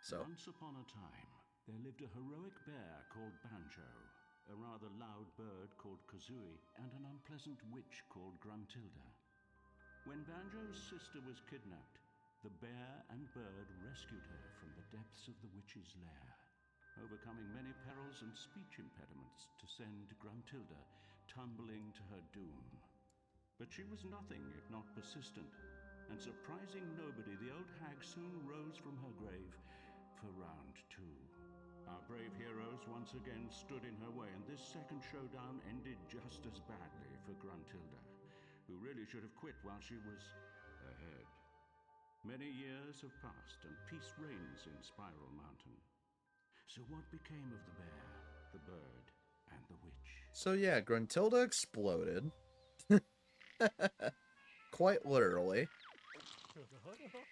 So. Once upon a time, there lived a heroic bear called Banjo, a rather loud bird called Kazooie, and an unpleasant witch called Gruntilda. When Banjo's sister was kidnapped, the bear and bird rescued her from the depths of the witch's lair, overcoming many perils and speech impediments to send Gruntilda tumbling to her doom. But she was nothing if not persistent, and surprising nobody, the old hag soon rose from her grave for round 2. Our brave heroes once again stood in her way, and this second showdown ended just as badly for Gruntilda, who really should have quit while she was ahead. Many years have passed, and peace reigns in Spiral Mountain. So what became of the bear, the bird, and the witch? So yeah, Gruntilda exploded. Quite literally.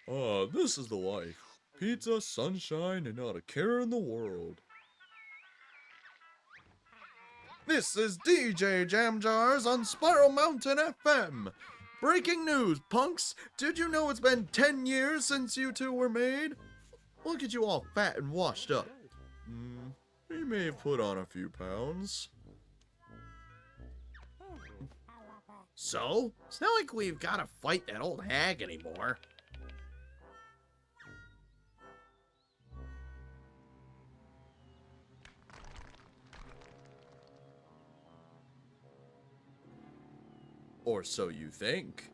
This is the life. Pizza, sunshine, and not a care in the world. This is DJ Jam Jars on Spiral Mountain FM. Breaking news, punks! Did you know it's been 10 years since you two were made? Look at you all fat and washed up. You may have put on a few pounds. So? It's not like we've got to fight that old hag anymore. Or so you think.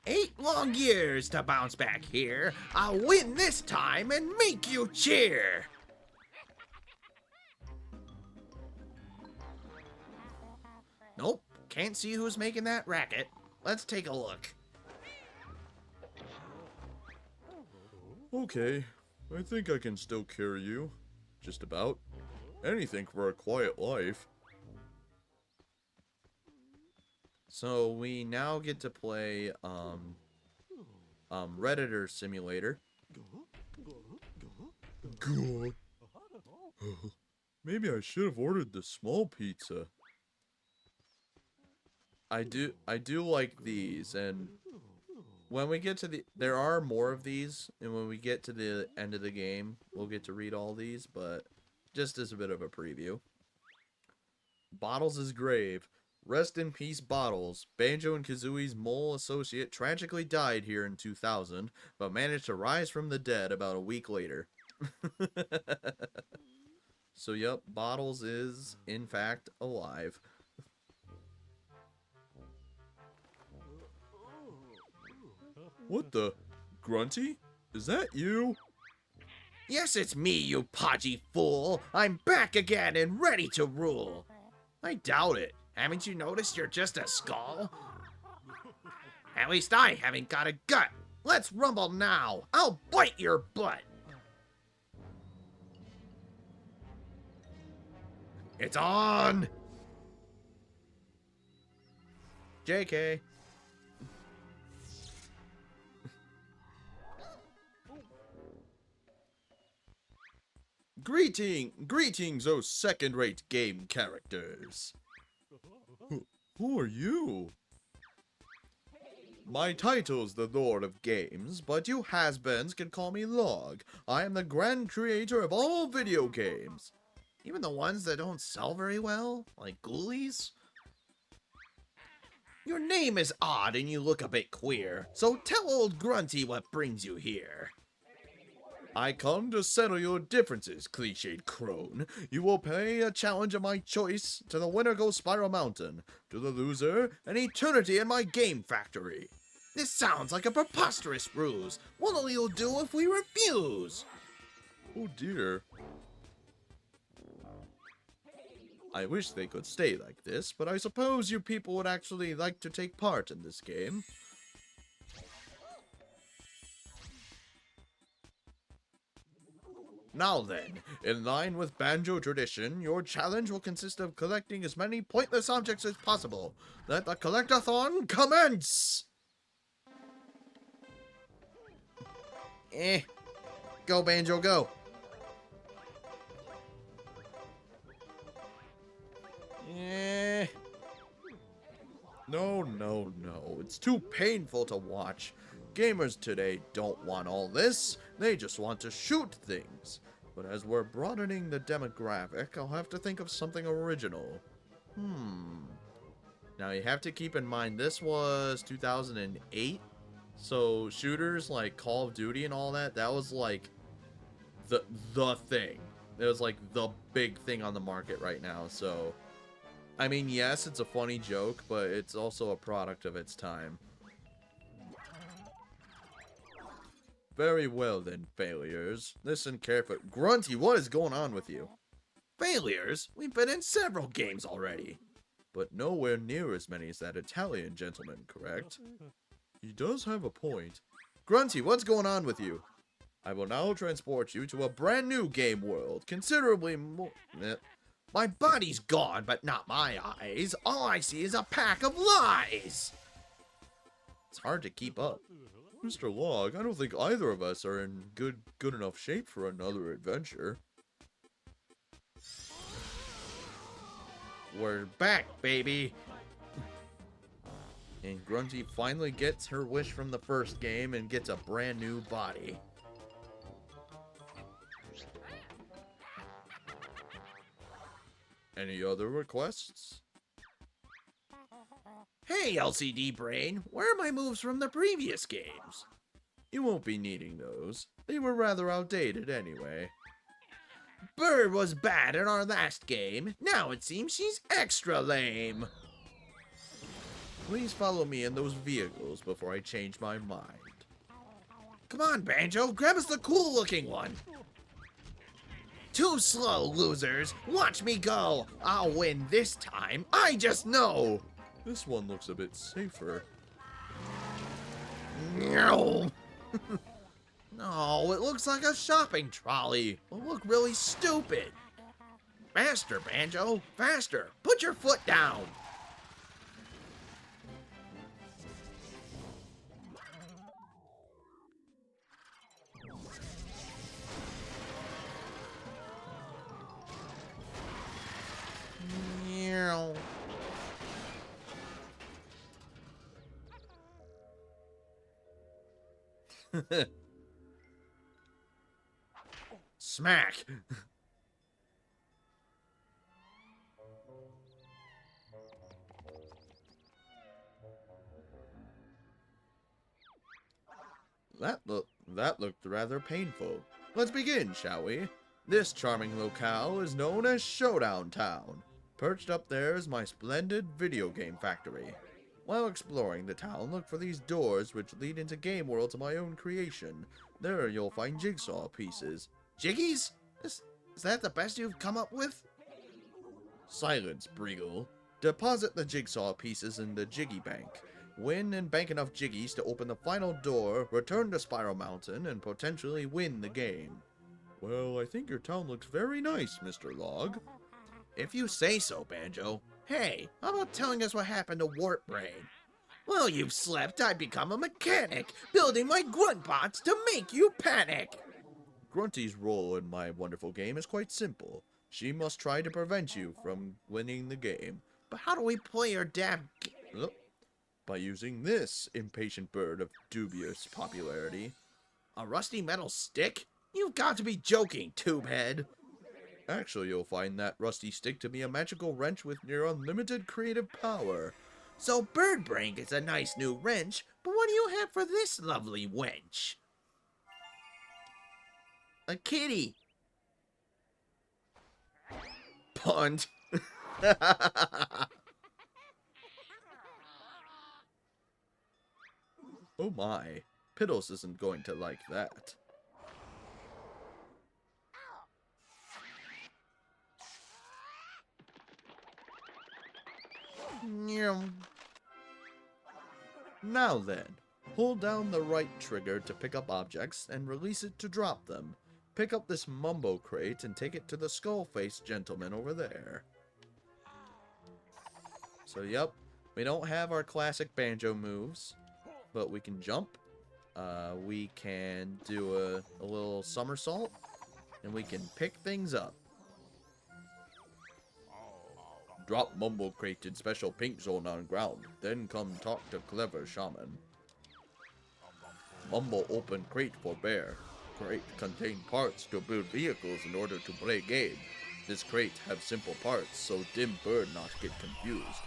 8 long years to bounce back here. I'll win this time and make you cheer. Nope, can't see who's making that racket. Let's take a look. Okay, I think I can still carry you. Just about. Anything for a quiet life. So we now get to play Redditor Simulator. Maybe I should have ordered the small pizza. I do like these, and when we get to there are more of these, and when we get to the end of the game, we'll get to read all these, but just as a bit of a preview. Bottles' grave. Rest in peace, Bottles. Banjo and Kazooie's mole associate tragically died here in 2000, but managed to rise from the dead about a week later. So, yep, Bottles is, in fact, alive. What the? Grunty? Is that you? Yes, it's me, you podgy fool. I'm back again and ready to rule. I doubt it. Haven't you noticed you're just a skull? At least I haven't got a gut. Let's rumble now. I'll bite your butt. It's on. JK. Greetings, oh second-rate game characters. Who are you? My title's the Lord of Games, but you has-beens can call me Log. I am the grand creator of all video games. Even the ones that don't sell very well, like Ghoulies? Your name is odd and you look a bit queer, so tell old Grunty what brings you here. I come to settle your differences, cliched crone. You will pay a challenge of my choice. To the winner goes Spiral Mountain. To the loser, an eternity in my game factory. This sounds like a preposterous ruse. What'll you do if we refuse? Oh dear. I wish they could stay like this, but I suppose you people would actually like to take part in this game. Now then, in line with Banjo tradition, your challenge will consist of collecting as many pointless objects as possible. Let the collectathon commence! Go Banjo, go! No, it's too painful to watch. Gamers today don't want all this, they just want to shoot things. But as we're broadening the demographic, I'll have to think of something original. Now you have to keep in mind this was 2008, so shooters like Call of Duty and all that, that was like the thing. It was like the big thing on the market right now, so... I mean, yes, it's a funny joke, but it's also a product of its time. Very well then, failures. Listen carefully. Grunty, what is going on with you? Failures? We've been in several games already. But nowhere near as many as that Italian gentleman, correct? He does have a point. Grunty, what's going on with you? I will now transport you to a brand new game world, considerably more... My body's gone, but not my eyes. All I see is a pack of lies. It's hard to keep up. Mr. Log, I don't think either of us are in good enough shape for another adventure. We're back, baby. And Grunty finally gets her wish from the first game and gets a brand new body. Any other requests? Hey, LCD Brain, where are my moves from the previous games? You won't be needing those. They were rather outdated anyway. Bird was bad in our last game. Now it seems she's extra lame. Please follow me in those vehicles before I change my mind. Come on, Banjo, grab us the cool-looking one. Too slow, losers. Watch me go. I'll win this time. I just know. This one looks a bit safer. No. No, it looks like a shopping trolley. It'll look really stupid. Faster, Banjo. Faster. Put your foot down. Smack. That looked rather painful. Let's begin, shall we? This charming locale is known as Showdown Town. Perched up there is my splendid video game factory. While exploring the town, look for these doors which lead into game worlds of my own creation. There you'll find jigsaw pieces. Jiggies? Is that the best you've come up with? Silence, Breagle. Deposit the jigsaw pieces in the Jiggy Bank. Win and bank enough Jiggies to open the final door, return to Spiral Mountain, and potentially win the game. Well, I think your town looks very nice, Mr. Log. If you say so, Banjo. Hey, how about telling us what happened to Warp Brain? While you've slept, I've become a mechanic, building my grunt bots to make you panic. Grunty's role in my wonderful game is quite simple. She must try to prevent you from winning the game. But how do we play her By using this, impatient bird of dubious popularity. A rusty metal stick? You've got to be joking, tubehead. Actually, you'll find that rusty stick to be a magical wrench with near unlimited creative power. So Bird Brain gets a nice new wrench, but what do you have for this lovely wench? A kitty. Punt. Oh my, Piddles isn't going to like that. Now then, hold down the right trigger to pick up objects and release it to drop them. Pick up this Mumbo crate and take it to the skull-faced gentleman over there. So yep, we don't have our classic banjo moves, but we can jump. We can do a little somersault, and we can pick things up. Drop Mumbo crate in special pink zone on ground, then come talk to clever shaman. Mumbo open crate for bear. Crate contain parts to build vehicles in order to play game. This crate have simple parts, so dim bird not get confused.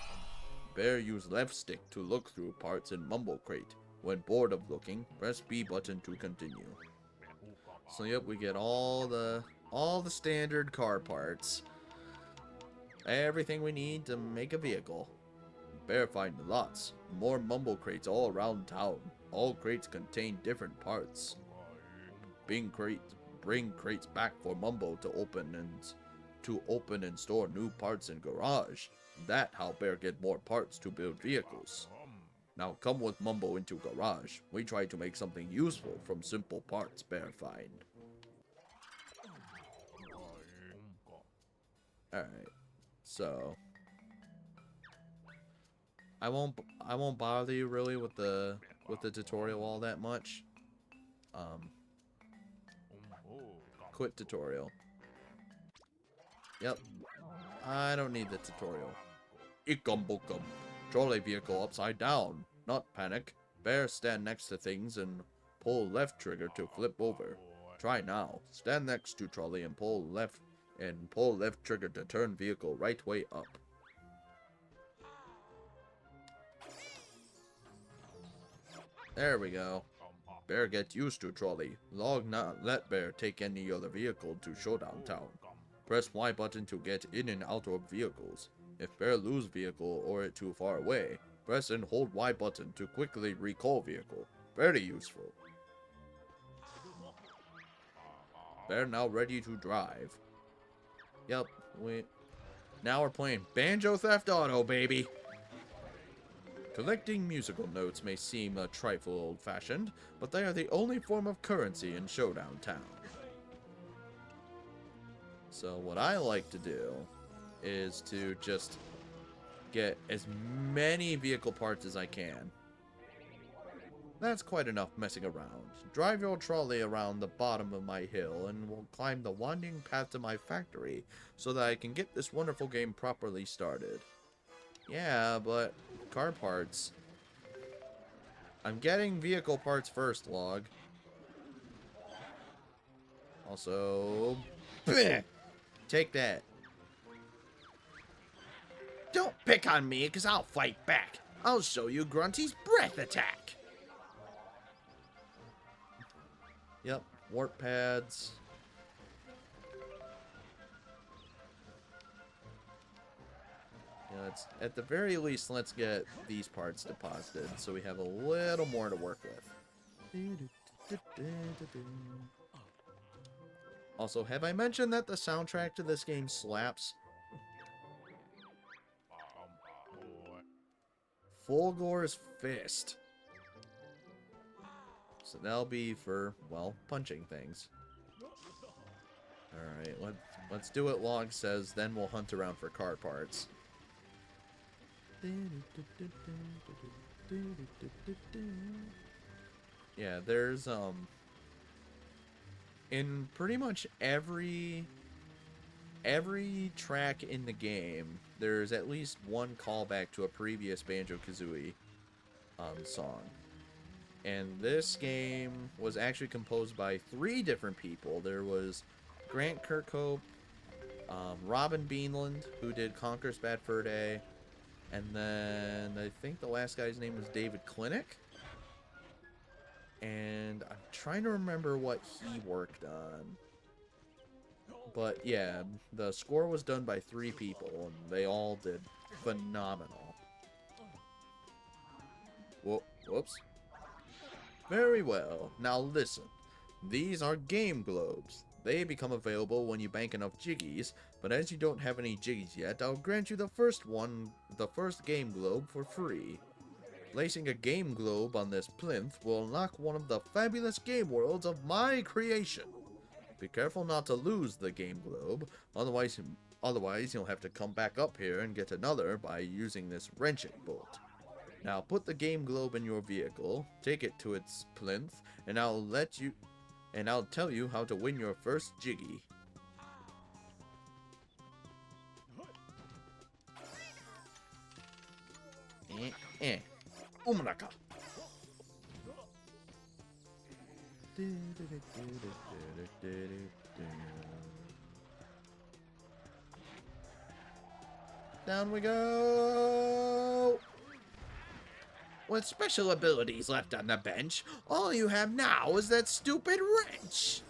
Bear use left stick to look through parts in Mumbo crate. When bored of looking, press B button to continue. So yep, we get all the standard car parts. Everything we need to make a vehicle. Bear find lots. More Mumbo crates all around town. All crates contain different parts. Bring crates back for Mumbo to open and store new parts in garage. That how Bear get more parts to build vehicles. Now come with Mumbo into garage. We try to make something useful from simple parts Bear find. Alright. So I won't bother you really with the tutorial all that much. Quit tutorial. Yep. I don't need the tutorial. Ikum bokum. Trolley vehicle upside down. Not panic. Bear stand next to things and pull left trigger to flip over. Try now. Stand next to trolley and pull left trigger to turn vehicle right way up. There we go. Bear get used to trolley. Log not let Bear take any other vehicle to showdown town. Press Y button to get in and out of vehicles. If Bear lose vehicle or it too far away, press and hold Y button to quickly recall vehicle. Very useful. Bear now ready to drive. Yep, now we're playing Banjo Theft Auto, baby! Collecting musical notes may seem a trifle old-fashioned, but they are the only form of currency in Showdown Town. So what I like to do is to just get as many vehicle parts as I can. That's quite enough messing around. Drive your trolley around the bottom of my hill and we'll climb the winding path to my factory so that I can get this wonderful game properly started. Yeah, but car parts. I'm getting vehicle parts first, log. Also, bleh, take that. Don't pick on me, because I'll fight back. I'll show you Grunty's breath attack. Yep, warp pads. Yeah, at the very least, let's get these parts deposited so we have a little more to work with. Also, have I mentioned that the soundtrack to this game slaps? Fulgor's Fist. So that'll be for, well, punching things. Alright, let's do what Log says, then we'll hunt around for car parts. Yeah, there's, in pretty much every track in the game, there's at least one callback to a previous Banjo-Kazooie. song. And this game was actually composed by 3 different people. There was Grant Kirkhope, Robin Beanland, who did Conquer's Bad Fur Day, and then I think the last guy's name was David Klinick. And I'm trying to remember what he worked on. But yeah, the score was done by 3 people, and they all did phenomenal. Whoops. Very well. Now listen. These are game globes. They become available when you bank enough jiggies, but as you don't have any jiggies yet, I'll grant you the first game globe for free. Placing a game globe on this plinth will unlock one of the fabulous game worlds of my creation. Be careful not to lose the game globe, otherwise you'll have to come back up here and get another by using this wrenching bolt. Now put the game globe in your vehicle, take it to its plinth, and I'll tell you how to win your first jiggy. Umanaka. Down we go! With special abilities left on the bench, all you have now is that stupid wrench.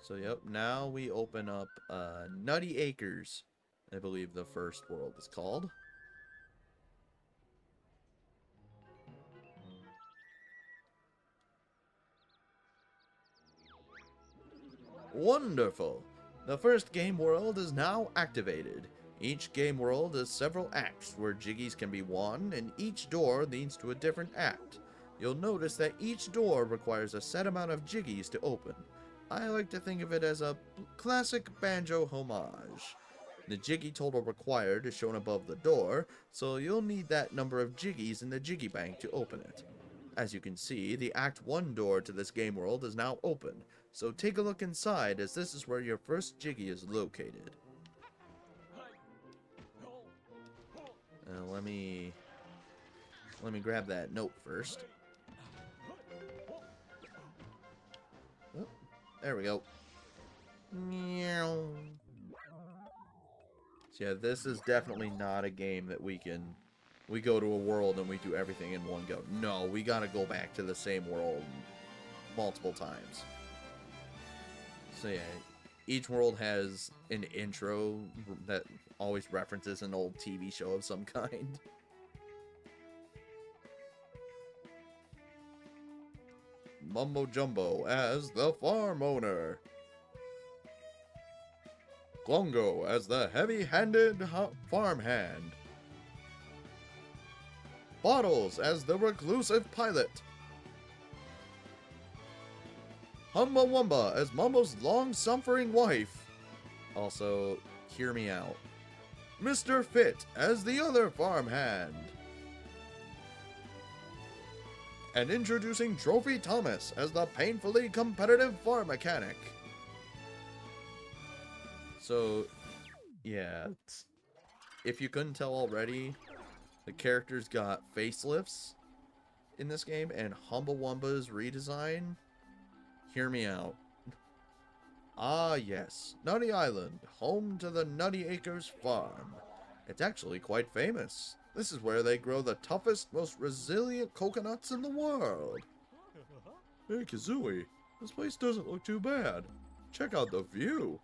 So yep, now we open up Nutty Acres, I believe the first world is called. Wonderful! The first game world is now activated. Each game world has several acts where jiggies can be won, and each door leads to a different act. You'll notice that each door requires a set amount of jiggies to open. I like to think of it as a classic banjo homage. The jiggy total required is shown above the door, so you'll need that number of jiggies in the jiggy bank to open it. As you can see, the Act 1 door to this game world is now open, so take a look inside as this is where your first jiggy is located. Let me grab that note first. Oh, there we go. So yeah, this is definitely not a game that we go to a world and we do everything in one go. No, we gotta go back to the same world multiple times. So yeah, each world has an intro that always references an old TV show of some kind. Mumbo Jumbo as the farm owner. Klongo as the heavy-handed farmhand. Bottles as the reclusive pilot. Humba Wumba as Mumbo's long-suffering wife. Also, hear me out. Mr. Fit as the other farmhand. And introducing Trophy Thomas as the painfully competitive farm mechanic. So, yeah, if you couldn't tell already, the characters got facelifts in this game, and Humba Wumba's redesign, hear me out. Ah yes, Nutty Island, home to the Nutty Acres farm. It's actually quite famous. This is where they grow the toughest, most resilient coconuts in the world. Hey Kazooie, this place doesn't look too bad. Check out the view.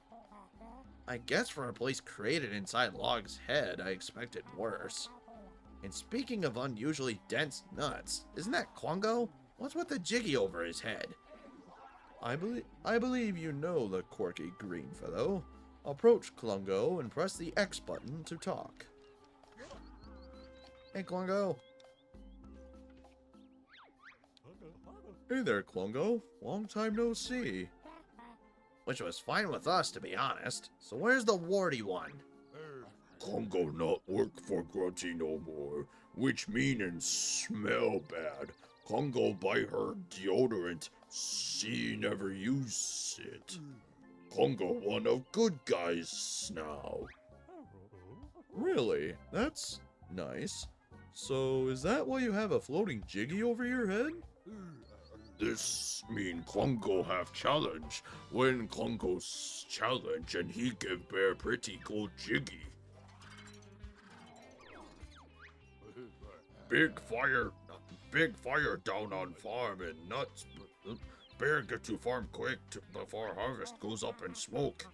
I guess for a place created inside Log's head, I expected worse. And speaking of unusually dense nuts, isn't that Klongo? What's with the jiggy over his head? I believe you know the quirky green fellow. Approach Klongo and press the X button to talk. Hey Klongo. Hey there Klongo. Long time no see. Which was fine with us, to be honest. So where's the warty one? Congo not work for Grunty no more, which mean and smell bad. Congo buy her deodorant. She never use it. Congo one of good guys now. Really? That's nice. So, is that why you have a floating jiggy over your head? This mean Congo have challenge. When Congo's challenge and he give Bear pretty good jiggy. Big fire down on farm and nuts. Bear get to farm quick before harvest goes up in smoke.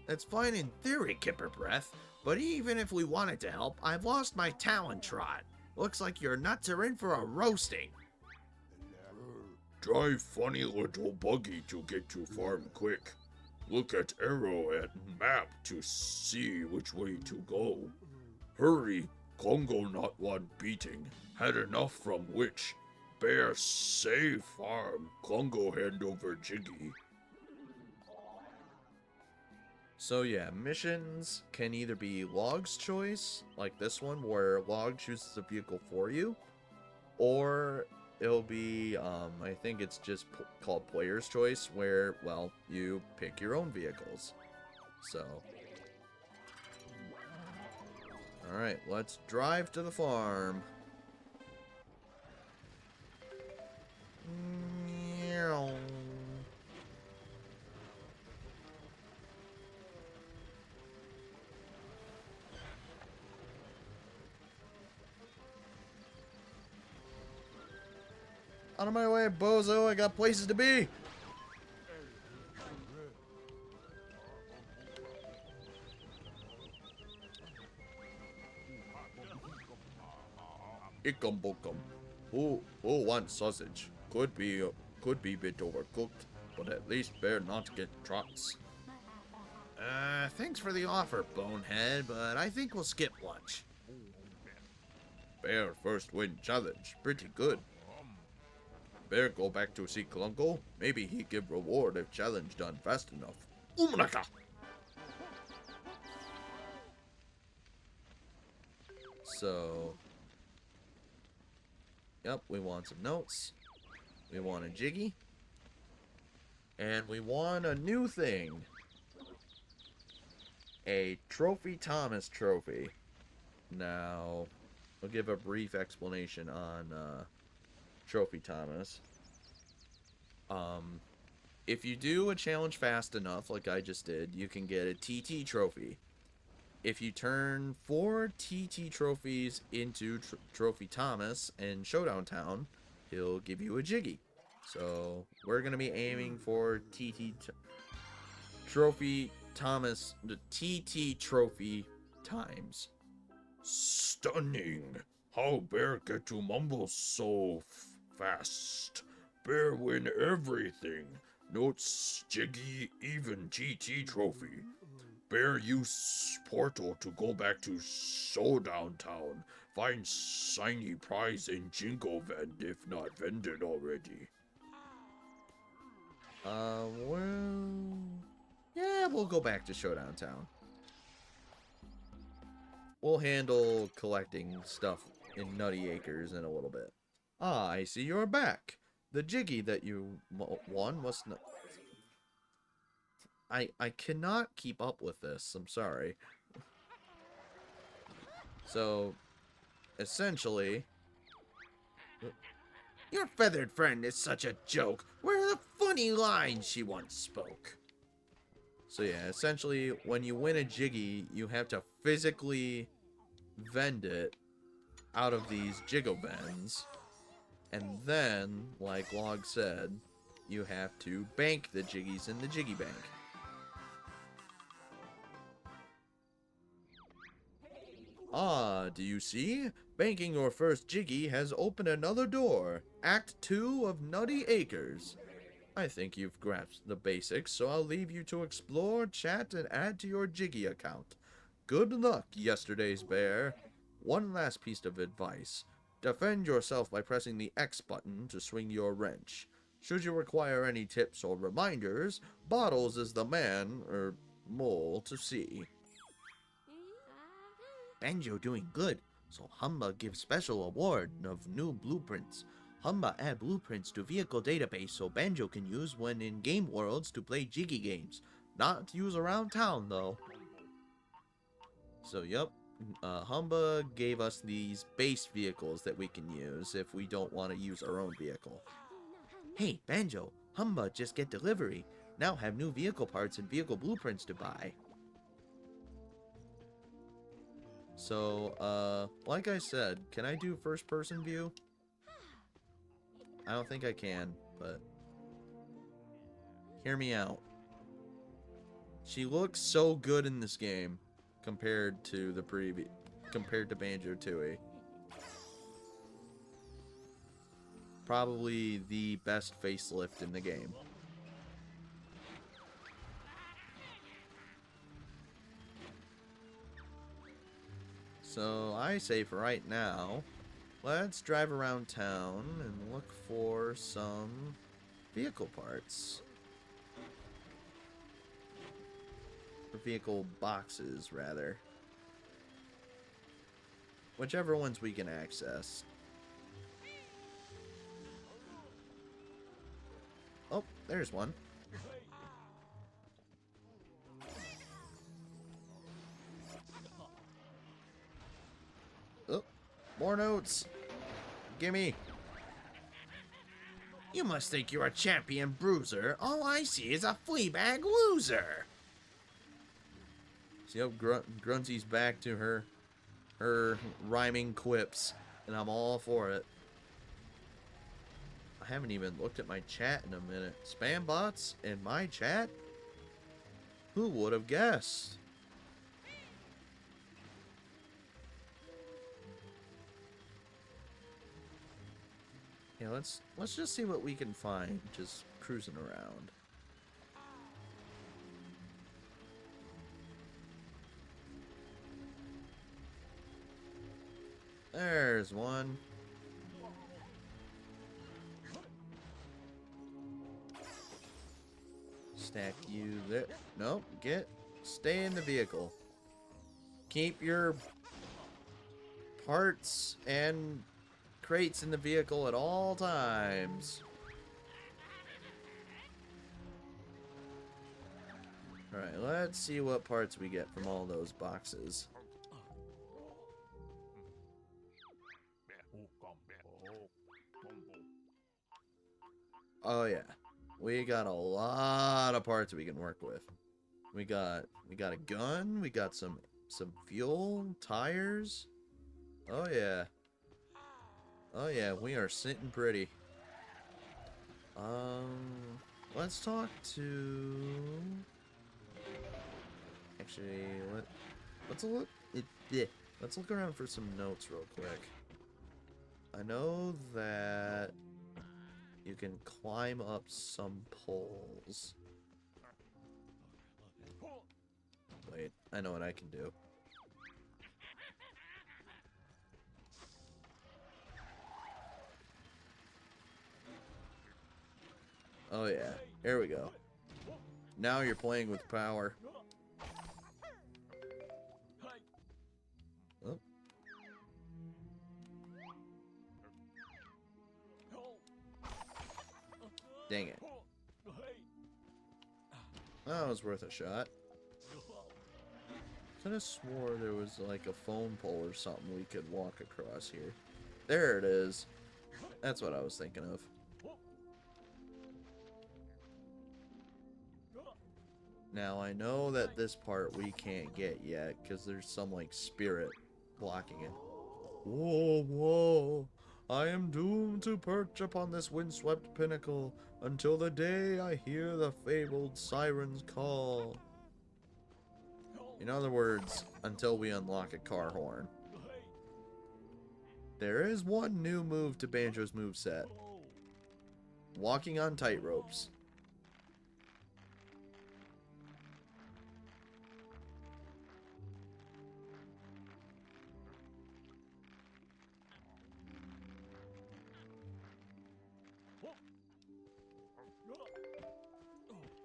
That's fine in theory, Kipper Breath, but even if we wanted to help, I've lost my talon trot. Looks like your nuts are in for a roasting. Drive funny little buggy to get to farm quick. Look at arrow at map to see which way to go. Hurry, Congo not one beating. Had enough from which. Bear save farm. Congo hand over jiggy. So yeah, missions can either be Log's choice, like this one, where Log chooses a vehicle for you, or it'll be, I think it's just called Player's Choice, where, well, you pick your own vehicles. So, alright, let's drive to the farm. Meow. Out of my way, bozo. I got places to be. Ickum bookum. Who wants sausage? Could be bit overcooked, but at least better not get trots. Thanks for the offer, bonehead, but I think we'll skip lunch. Bear first win challenge. Pretty good. Bear go back to see Clunko. Maybe he give reward if challenge done fast enough. Umraka! So, yep, we want some notes. We want a jiggy. And we want a new thing. A Trophy Thomas trophy. Now, I'll give a brief explanation on Trophy Thomas. If you do a challenge fast enough, like I just did, you can get a TT trophy. If you turn 4 TT trophies into Trophy Thomas in Showdown Town, he'll give you a jiggy. So we're gonna be aiming for Trophy Thomas, the TT trophy times. Stunning! How Bear get to mumble so fast? Bear win everything. Notes, jiggy, even GT trophy. Bear use portal to go back to Showdown Town. Find shiny prize in Jingle Vend if not vended already. Well, yeah, we'll go back to Showdown Town. We'll handle collecting stuff in Nutty Acres in a little bit. Ah, I see you're back. The jiggy that you won must not... I cannot keep up with this. I'm sorry. So, essentially... Your feathered friend is such a joke. Where are the funny lines she once spoke? So yeah, essentially, when you win a jiggy, you have to physically vend it out of these jiggle vends. And then, like Log said, you have to bank the jiggies in the jiggy bank. Ah, do you see? Banking your first jiggy has opened another door. Act 2 of Nutty Acres. I think you've grasped the basics, so I'll leave you to explore, chat, and add to your jiggy account. Good luck, yesterday's bear. One last piece of advice. Defend yourself by pressing the X button to swing your wrench. Should you require any tips or reminders, Bottles is the man, or mole, to see. Banjo doing good, so Humbug gives special award of new blueprints. Humba add blueprints to vehicle database so Banjo can use when in game worlds to play jiggy games. Not to use around town though. So yep, Humba gave us these base vehicles that we can use if we don't want to use our own vehicle. Hey, Banjo, Humba just get delivery. Now have new vehicle parts and vehicle blueprints to buy. So, like I said, can I do first person view? I don't think I can, but hear me out. She looks so good in this game compared to the compared to Banjo-Tooie. Probably the best facelift in the game. So I say for right now, let's drive around town and look for some vehicle parts. Or vehicle boxes, rather. Whichever ones we can access. Oh, there's one. Oh, more notes. Gimme. You must think you're a champion bruiser. All I see is a flea bag loser. See, Grunty's back to her rhyming quips, and I'm all for it. I haven't even looked at my chat in a minute. Spam bots in my chat? Who would have guessed? Yeah, let's just see what we can find just cruising around. There's one. Stack you there. Nope, stay in the vehicle. Keep your parts and crates in the vehicle at all times. Alright, let's see what parts we get from all those boxes. Oh yeah, we got a lot of parts we can work with. We got a gun, we got some fuel, tires. Oh yeah. Oh yeah, we are sitting pretty. Let's talk to. Actually, let's look around for some notes real quick. I know that you can climb up some poles. Wait, I know what I can do. Oh yeah, here we go. Now you're playing with power. Oh. Dang it. That was worth a shot. Could have swore there was like a phone pole or something we could walk across here. There it is. That's what I was thinking of. Now I know that this part we can't get yet because there's some like spirit blocking it. Whoa, whoa. I am doomed to perch upon this windswept pinnacle until the day I hear the fabled siren's call. In other words, until we unlock a car horn. There is one new move to Banjo's moveset. Walking on tightropes.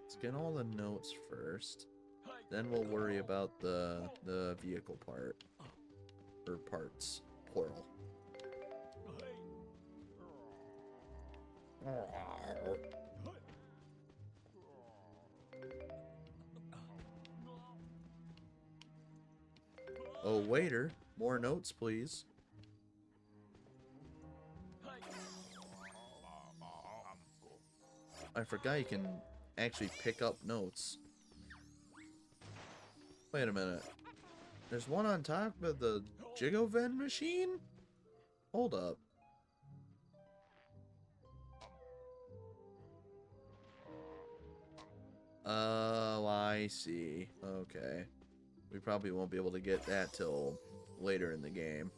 Let's get all the notes first. Then we'll worry about the vehicle part. Or parts. Plural. Oh, waiter, more notes, please. I forgot you can actually pick up notes. Wait a minute. There's one on top of the Jigoven machine? Hold up. Oh, I see. Okay. We probably won't be able to get that till later in the game.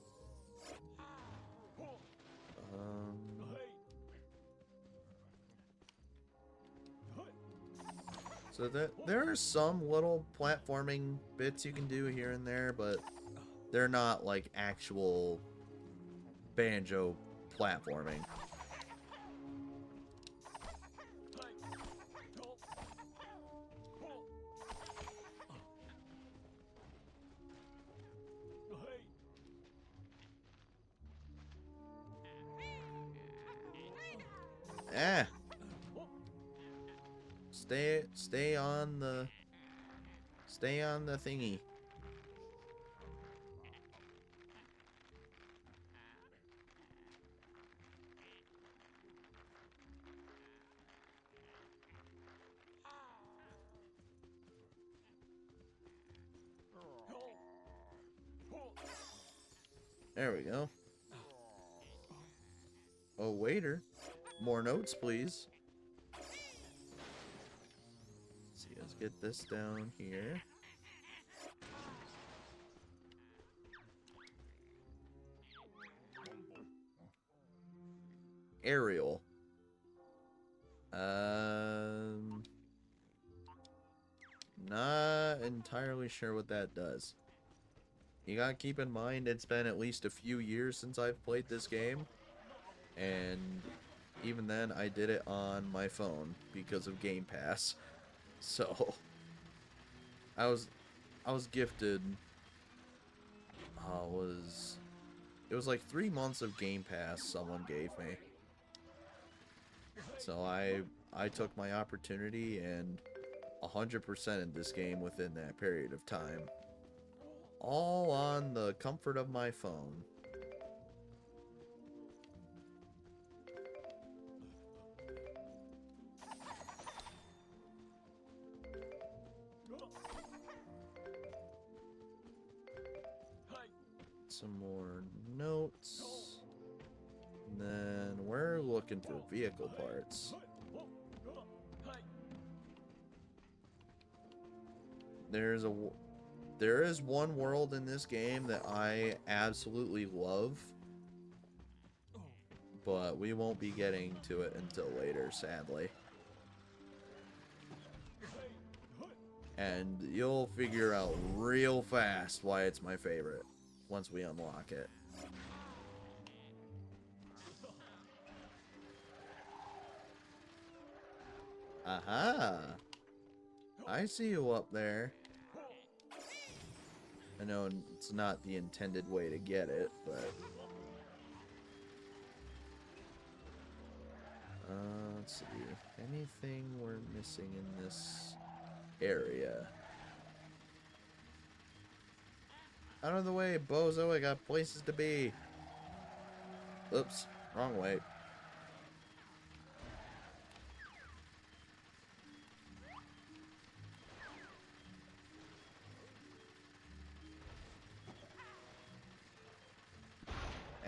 So there are some little platforming bits you can do here and there, but they're not like actual Banjo platforming. Ah. Stay on the thingy. There we go. Oh, waiter. More notes, please. Let's see, let's get this down here. Aerial. Not entirely sure what that does. You gotta keep in mind it's been at least a few years since I've played this game. And even then, I did it on my phone because of Game Pass. So, I was gifted. It was like 3 months of Game Pass someone gave me. So I took my opportunity and 100% in this game within that period of time. All on the comfort of my phone. Some more notes. And then we're looking for vehicle parts. There is one world in this game that I absolutely love, but we won't be getting to it until later, sadly. And you'll figure out real fast why it's my favorite once we unlock it. Aha! I see you up there. I know it's not the intended way to get it, but... let's see. Anything we're missing in this area? Out of the way, bozo, I got places to be. Oops, wrong way.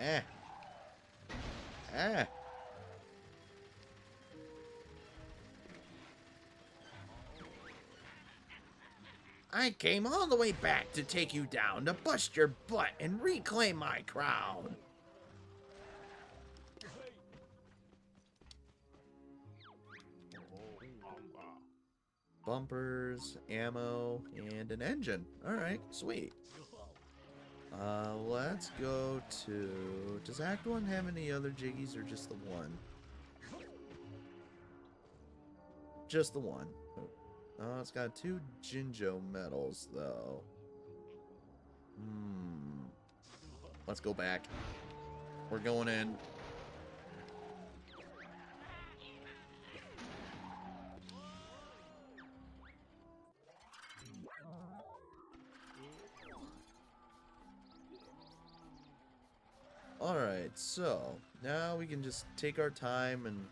Ah. Ah. I came all the way back to take you down, to bust your butt and reclaim my crown. Bumpers, ammo, and an engine. Alright, sweet. Let's go to... Does Act 1 have any other jiggies or just the one? Just the one. Oh, it's got 2 Jinjo medals, though. Let's go back. We're going in. Alright, so now we can just take our time and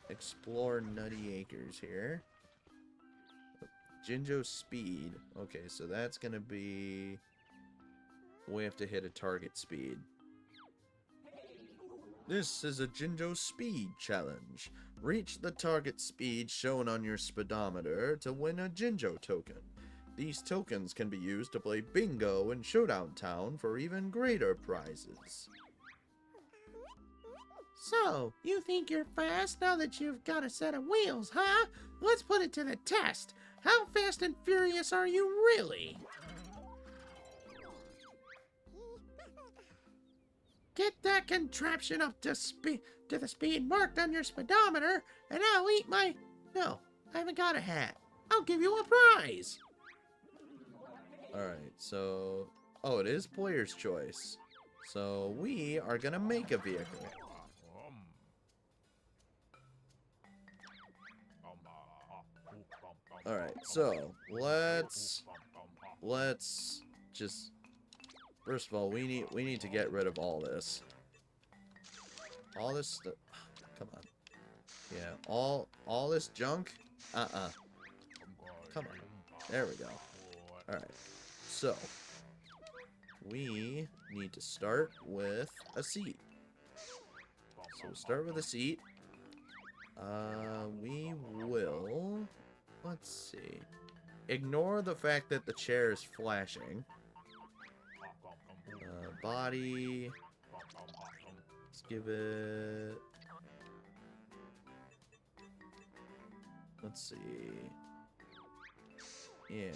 explore Nutty Acres here. Jinjo speed. Okay, so that's gonna be... We have to hit a target speed. This is a Jinjo speed challenge. Reach the target speed shown on your speedometer to win a Jinjo token. These tokens can be used to play bingo in Showdown Town for even greater prizes. So, you think you're fast now that you've got a set of wheels, huh? Let's put it to the test. How fast and furious are you really? Get that contraption up to the speed marked on your speedometer, and I'll eat my... No, I haven't got a hat. I'll give you a prize. Alright, so... Oh, it is player's choice. So, we are gonna make a vehicle. Alright, so, let's just... First of all, we need to get rid of all this. All this stuff... Come on. Yeah, all this junk? Come on. There we go. Alright, so... We need to start with a seat. So we'll start with a seat. We will... Let's see. Ignore the fact that the chair is flashing. Body. Let's give it... Let's see. Yeah,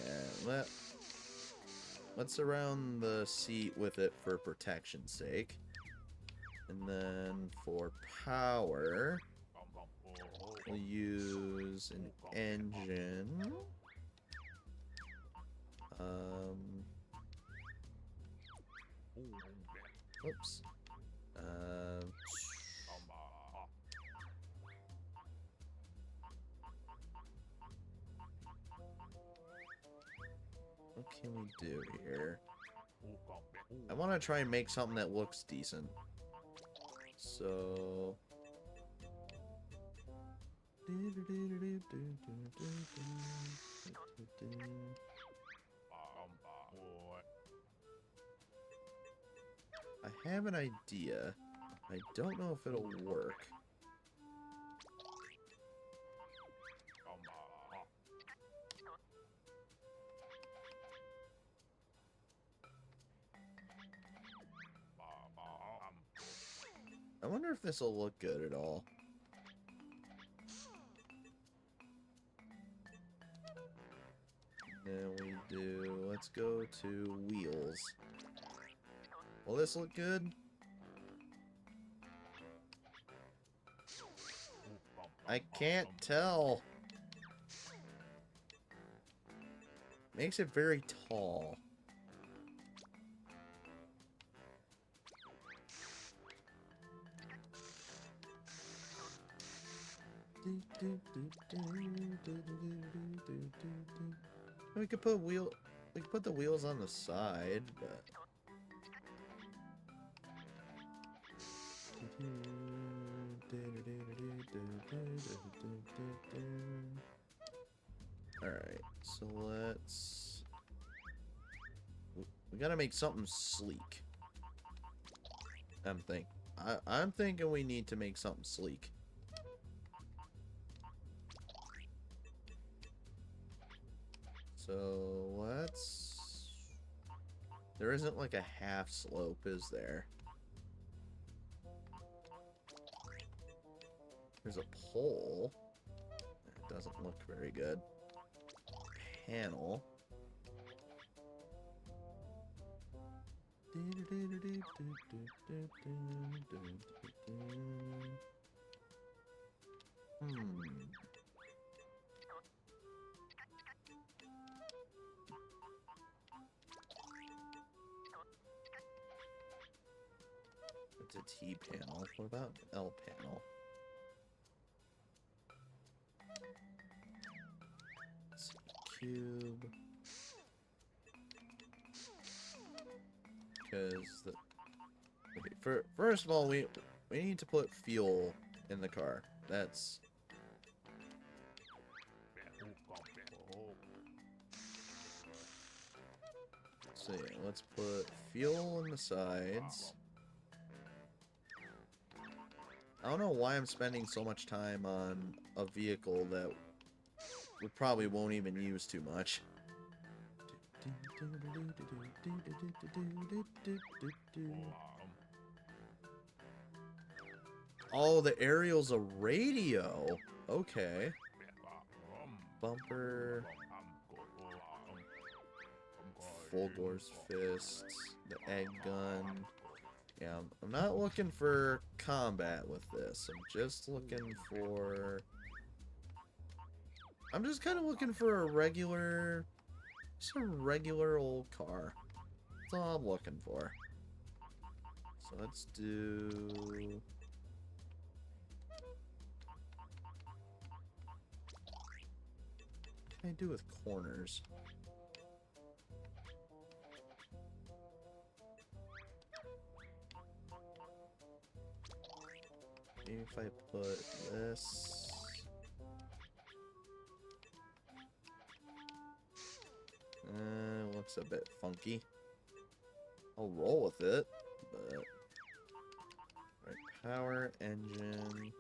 let's surround the seat with it for protection's sake. And then for power, we'll use an engine. Oops. What can we do here? I want to try and make something that looks decent. So... I have an idea. I don't know if it'll work. I wonder if this will look good at all. Then we do... Let's go to wheels. Will this look good? I can't tell. Makes it very tall. We could put the wheels on the side, but alright, so we gotta make something sleek. I'm thinking we need to make something sleek. So let's... There isn't like a half slope, is there? There's a pole. It doesn't look very good. Panel. It's a T panel. What about L panel? Let's see, cube. Because Okay, first of all, we need to put fuel in the car. That's... So yeah, let's put fuel in the sides. I don't know why I'm spending so much time on a vehicle that we probably won't even use too much. Oh, the aerial's a radio. Okay. Bumper. Fulgor's fists. The egg gun. Yeah, I'm not looking for combat with this. I'm just looking for... I'm just kind of looking for a regular... Just a regular old car. That's all I'm looking for. So let's do... What can I do with corners? Maybe if I put this... looks a bit funky. I'll roll with it, but... Right, power, engine...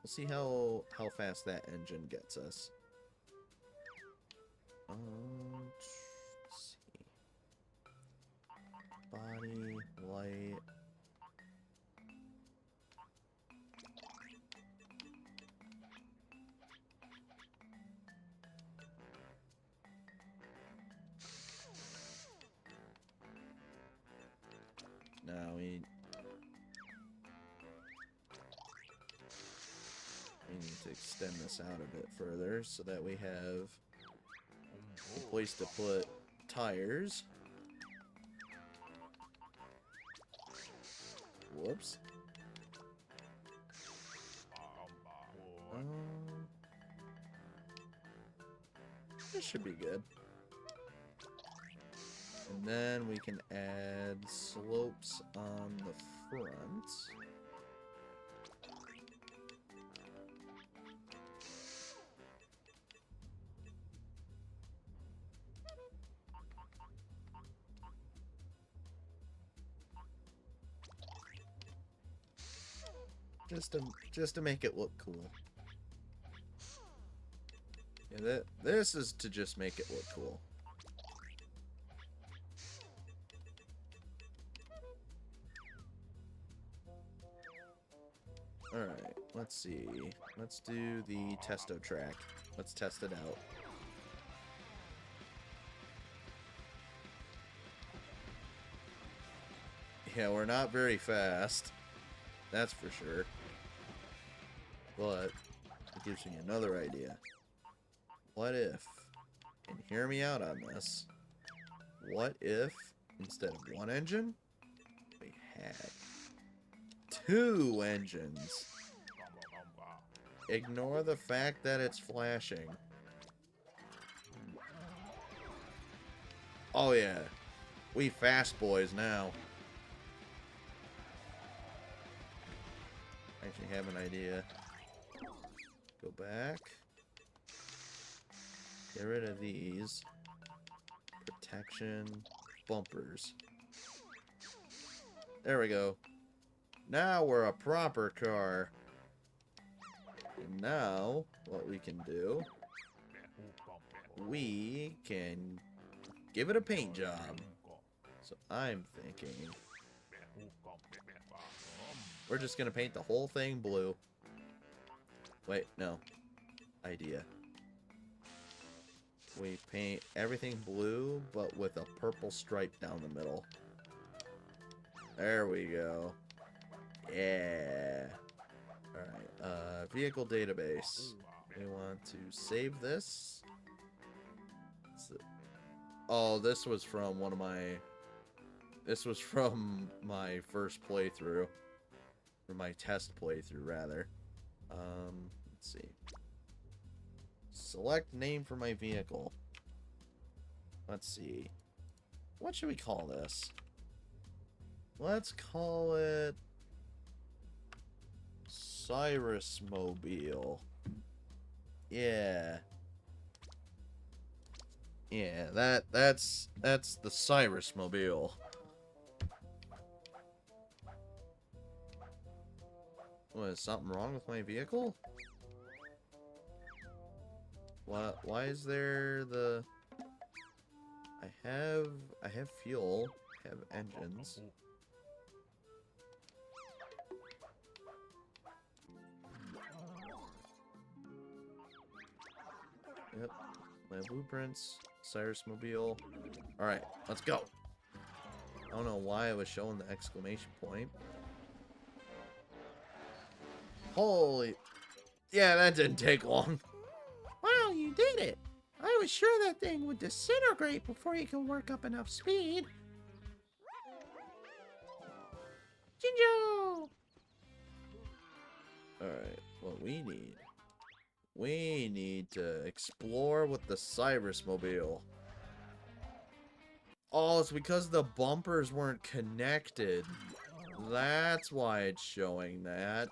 We'll see how fast that engine gets us. Let's see. Body, light... No, we need to extend this out a bit further so that we have a place to put tires. Whoops. This should be good. And then we can add slopes on the front. Just to make it look cool. Yeah, this is to just make it look cool. Alright, let's see. Let's do the testo track. Let's test it out. Yeah, we're not very fast. That's for sure. But it gives me another idea. What if, and hear me out on this, what if, instead of one engine, we had 2 engines? Ignore the fact that it's flashing. Oh yeah, we fast boys now. Actually have an idea. Go back. Get rid of these. Protection. Bumpers. There we go. Now we're a proper car. And now, what we can do, we can give it a paint job. So I'm thinking, we're just gonna paint the whole thing blue. Wait, no. Idea. We paint everything blue, but with a purple stripe down the middle. There we go. Yeah. Alright, vehicle database. We want to save this. Oh, this was from one of my... This was from my first playthrough. Or my test playthrough, rather. Let's see. Select name for my vehicle. Let's see. What should we call this? Let's call it Cyrus Mobile. Yeah. Yeah, that's the Cyrus Mobile. What, is something wrong with my vehicle? Why is there the... I have fuel, I have engines. Yep, my blueprints, Cyrus Mobile. Alright, let's go. I don't know why I was showing the exclamation point. Holy... Yeah, that didn't take long. Wow, you did it! I was sure that thing would disintegrate before you could work up enough speed. Jinjo! Alright, what we need to explore with the Cyrus Mobile. Oh, it's because the bumpers weren't connected. That's why it's showing that.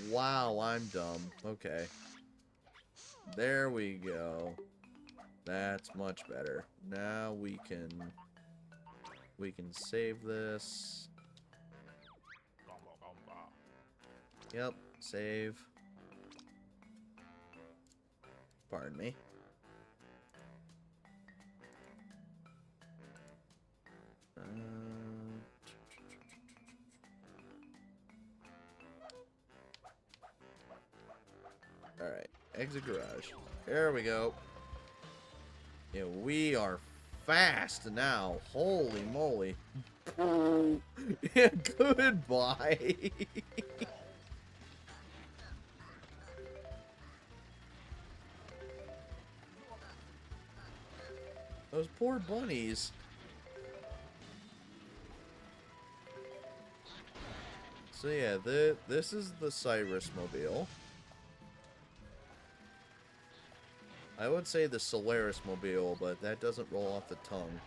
Wow, I'm dumb. Okay. There we go. That's much better. Now we can save this. Yep, save. Pardon me. Alright, exit garage. There we go. Yeah, we are fast now. Holy moly. Yeah, goodbye. Those poor bunnies. So yeah, this is the Cyrus Mobile. I would say the Solaris Mobile, but that doesn't roll off the tongue.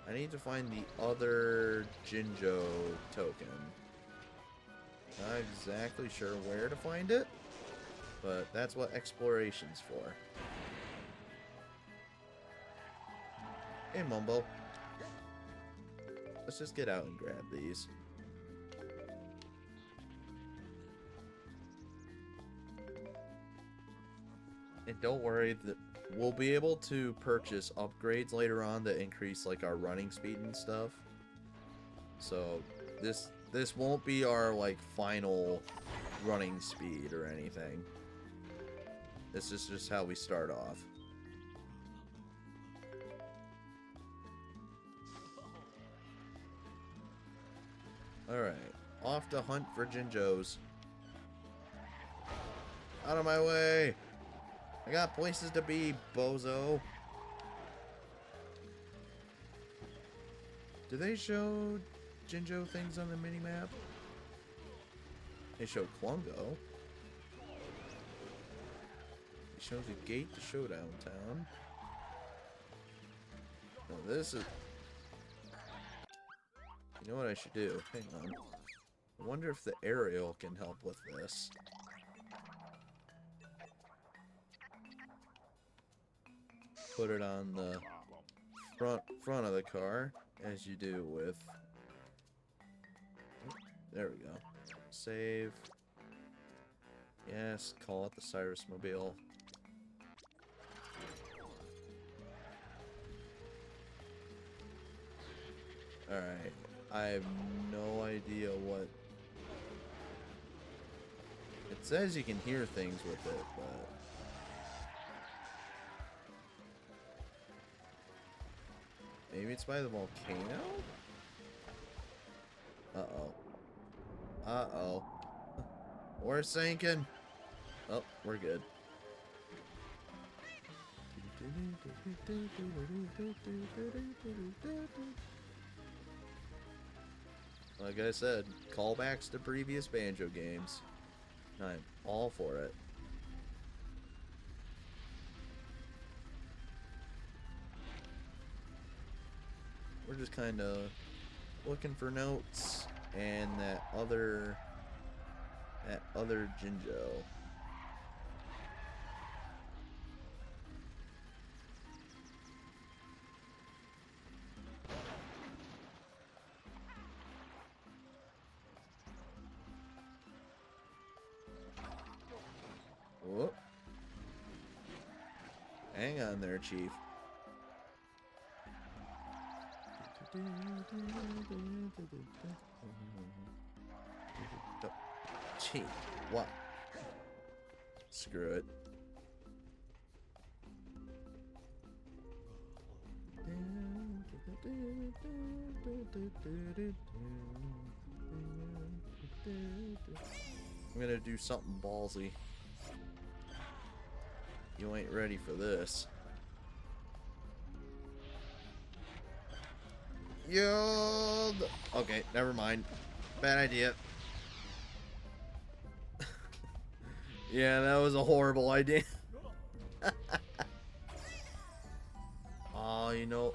I need to find the other Jinjo token. Not exactly sure where to find it, but that's what exploration's for. Hey, Mumbo. Let's just get out and grab these. And don't worry, that we'll be able to purchase upgrades later on that increase like our running speed and stuff. So this won't be our like final running speed or anything. This is just how we start off. Alright, off to hunt for Jinjos. Out of my way! I got places to be, bozo. Do they show Jinjo things on the minimap? They show Klungo. They show the gate to Showdown Town. Now this is... You know what I should do? Hang on. I wonder if the aerial can help with this. Put it on the front of the car, as you do with... There we go. Save. Yes, call it the Cyrus Mobile. Alright. I have no idea what... It says you can hear things with it, but... Maybe it's by the volcano? Uh-oh. Uh-oh. We're sinking. Oh, we're good. Like I said, callbacks to previous Banjo games. I'm all for it. just kind of looking for notes, and that other Jinjo. Whoop. Hang on there, Chief. Chief, what? Screw it. I'm gonna do something ballsy. You ain't ready for this. Yo. Okay, never mind. Bad idea. Yeah, that was a horrible idea. Oh, you know.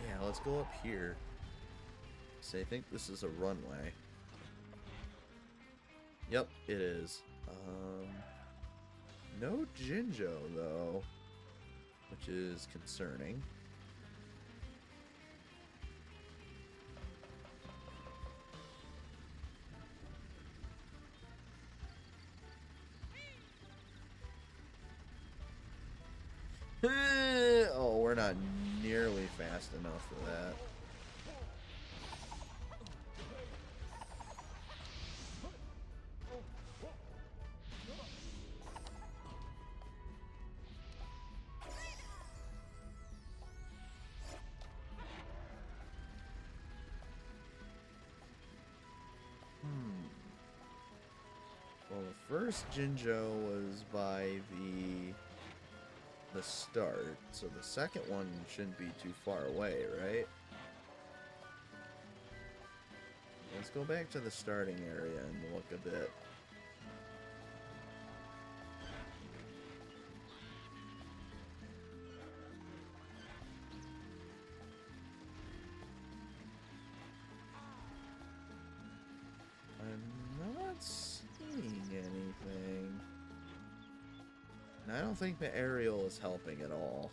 Yeah, let's go up here. So I think this is a runway. Yep, it is. No Jinjo though, which is concerning. Oh, we're not nearly fast enough for that. Well, the first Jinjo was by the start, so the second one shouldn't be too far away, right? Let's go back to the starting area and look a bit. I'm not seeing anything. And I don't think the aerial is helping at all.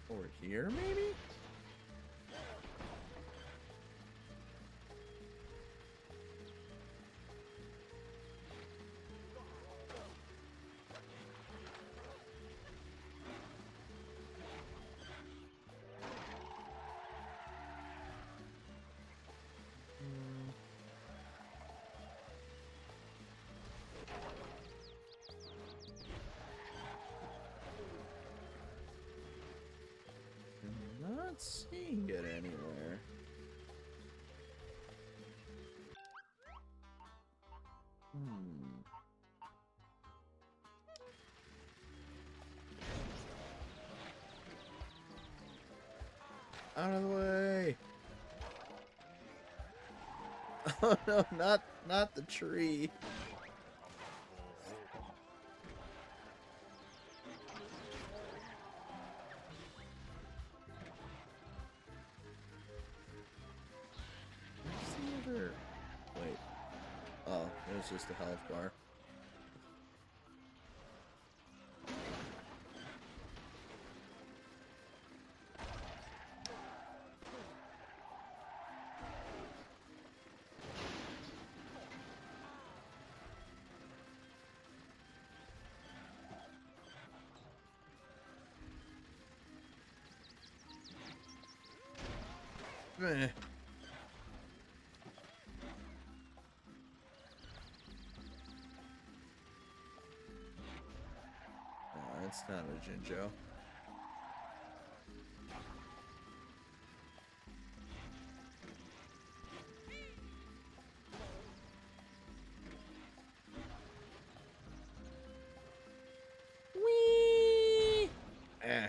Over here, maybe? I'm not seeing it anywhere. Out of the way! Oh no, not the tree. Where's the other? Wait. Oh, it was just a health bar. Meh. Oh, it's not a Jinjo. Whee! Eh.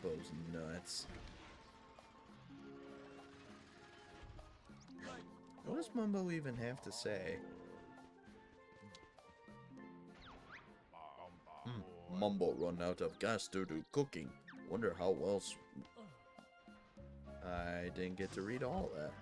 Mumbo's nuts. What does Mumbo even have to say? Mumbo run out of gas due to cooking. Wonder how else. I didn't get to read all of that.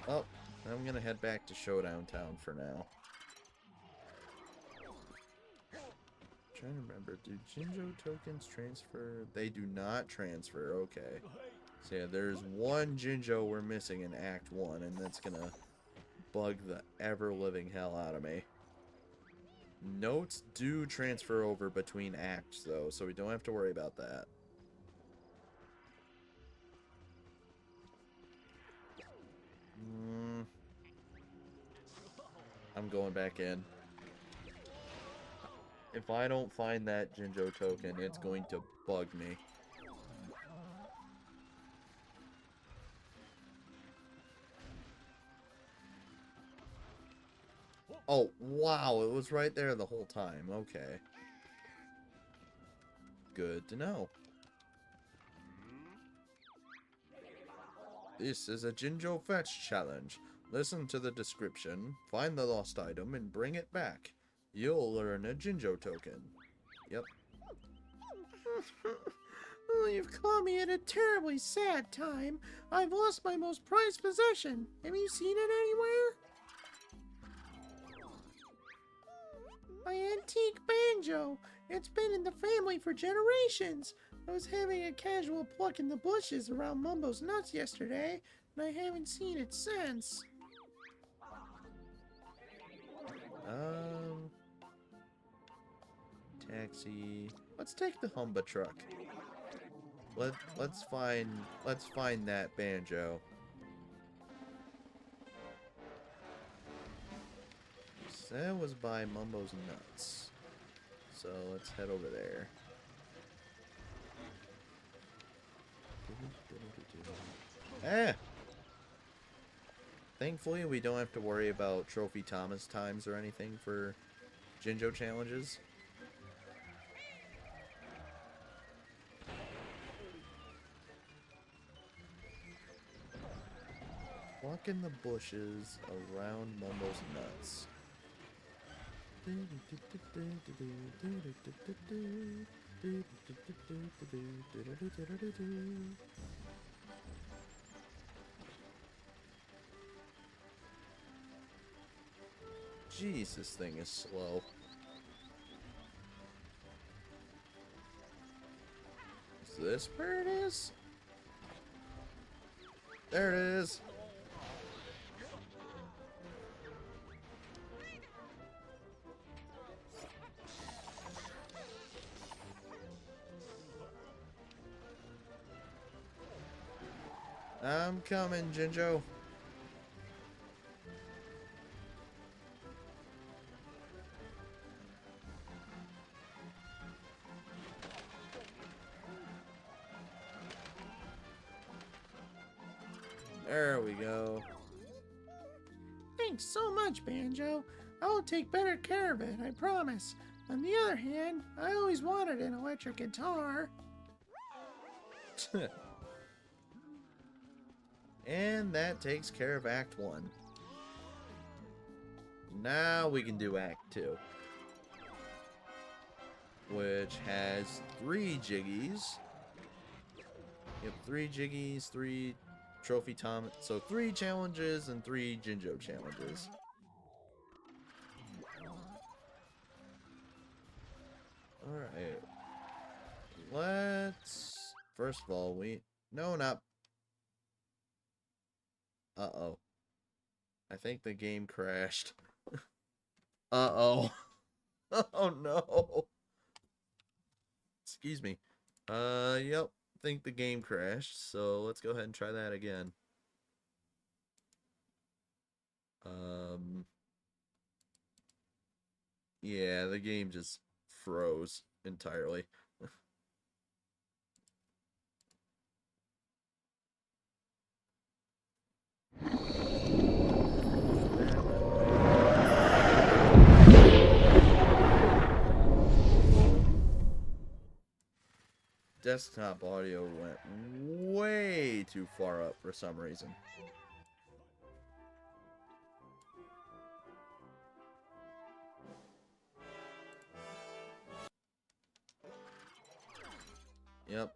Oh, I'm gonna head back to Showdown Town for now. Trying to remember, do Jinjo tokens transfer? They do not transfer, okay. So yeah, there's one Jinjo we're missing in Act 1, and that's gonna bug the ever-living hell out of me. Notes do transfer over between acts, though, so we don't have to worry about that. I'm going back in. If I don't find that Jinjo token, it's going to bug me. Oh, wow, it was right there the whole time. Okay. Good to know. This is a Jinjo Fetch challenge. Listen to the description, find the lost item, and bring it back. You'll earn a Jinjo token. Yep. Oh, you've caught me at a terribly sad time. I've lost my most prized possession. Have you seen it anywhere? My antique banjo. It's been in the family for generations. I was having a casual pluck in the bushes around Mumbo's nuts yesterday, and I haven't seen it since. Taxi. Let's take the Humba truck. Let's find that banjo. That was by Mumbo's nuts. So let's head over there. Ah! Thankfully, we don't have to worry about Trophy Thomas times or anything for Jinjo challenges. Walk in the bushes around Mumbo's nuts. Jeez, this thing is slow. Is this where it is? There it is. I'm coming, Jinjo. There we go. Thanks so much, Banjo. I will take better care of it, I promise. On the other hand, I always wanted an electric guitar. And that takes care of Act 1. Now we can do Act 2. Which has 3 Jiggies. Yep, 3 Jiggies, 3 Trophy Tom. So 3 challenges and 3 Jinjo challenges. Alright. Let's... First of all, No, not... Uh-oh. I think the game crashed. Uh-oh. Oh, no. Excuse me. Yep. I think the game crashed, so let's go ahead and try that again. Yeah, the game just froze entirely. Desktop audio went way too far up for some reason. Yep.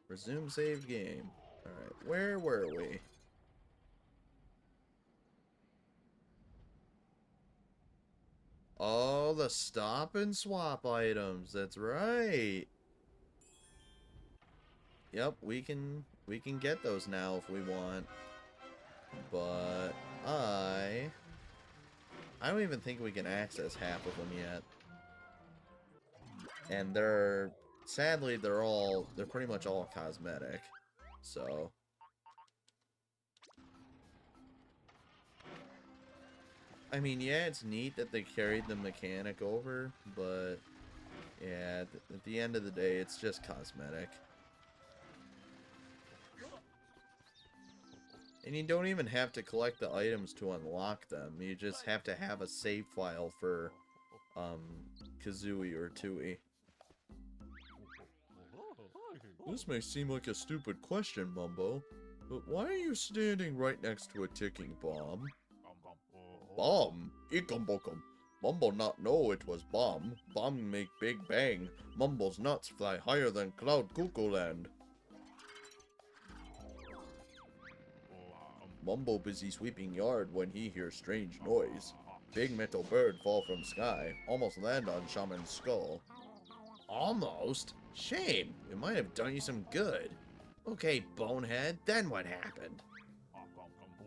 Resume save game. Alright, where were we? Oh, the stop and swap items. That's right. Yep, we can get those now if we want. But I don't even think we can access half of them yet. And sadly they're pretty much all cosmetic. So I mean, yeah, it's neat that they carried the mechanic over, but yeah, at the end of the day, it's just cosmetic. And you don't even have to collect the items to unlock them. You just have to have a save file for Kazooie or Tooie. This may seem like a stupid question, Mumbo, but why are you standing right next to a ticking bomb? Bomb? Ikumbokum. Mumbo not know it was bomb. Bomb make big bang. Mumbo's nuts fly higher than cloud cuckoo land. Mumbo busy sweeping yard when he hears strange noise. Big metal bird fall from sky. Almost land on Shaman's skull. Almost? Shame. It might have done you some good. Okay, bonehead, then what happened?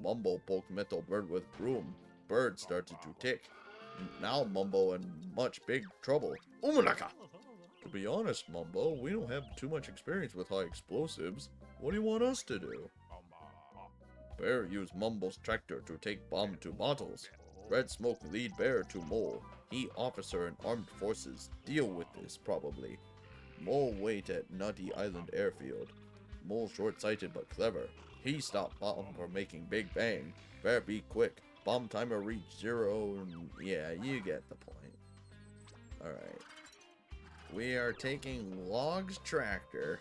Mumbo poked metal bird with broom. Bird started to tick. Now Mumbo in much big trouble. Umanaka! To be honest, Mumbo, we don't have too much experience with high explosives. What do you want us to do? Bear used Mumbo's tractor to take bomb to bottles. Red Smoke lead Bear to Mole. He officer in armed forces. Deal with this, probably. Mole wait at Nutty Island airfield. Mole short-sighted but clever. He stopped bomb from making big bang. Bear be quick. Bomb timer reach 0. Yeah, you get the point. Alright. We are taking Log's tractor.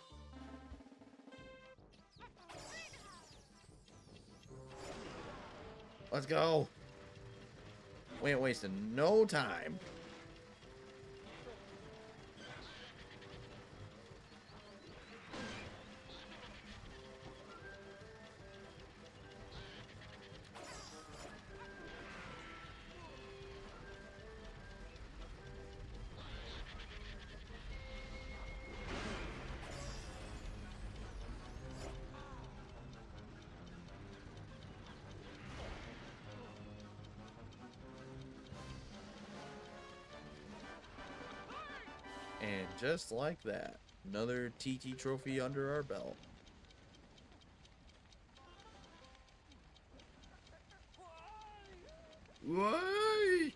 Let's go. We ain't wasting no time. And just like that, another TT trophy under our belt. Why?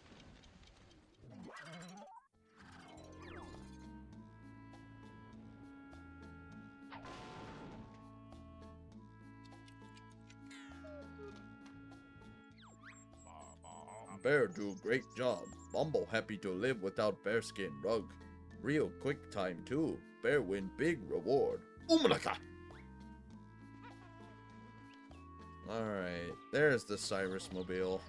Bear do great job. Bumble happy to live without bearskin rug. Real quick time too. Bear win big reward. Umanaka! Alright, there's the Cyrus Mobile.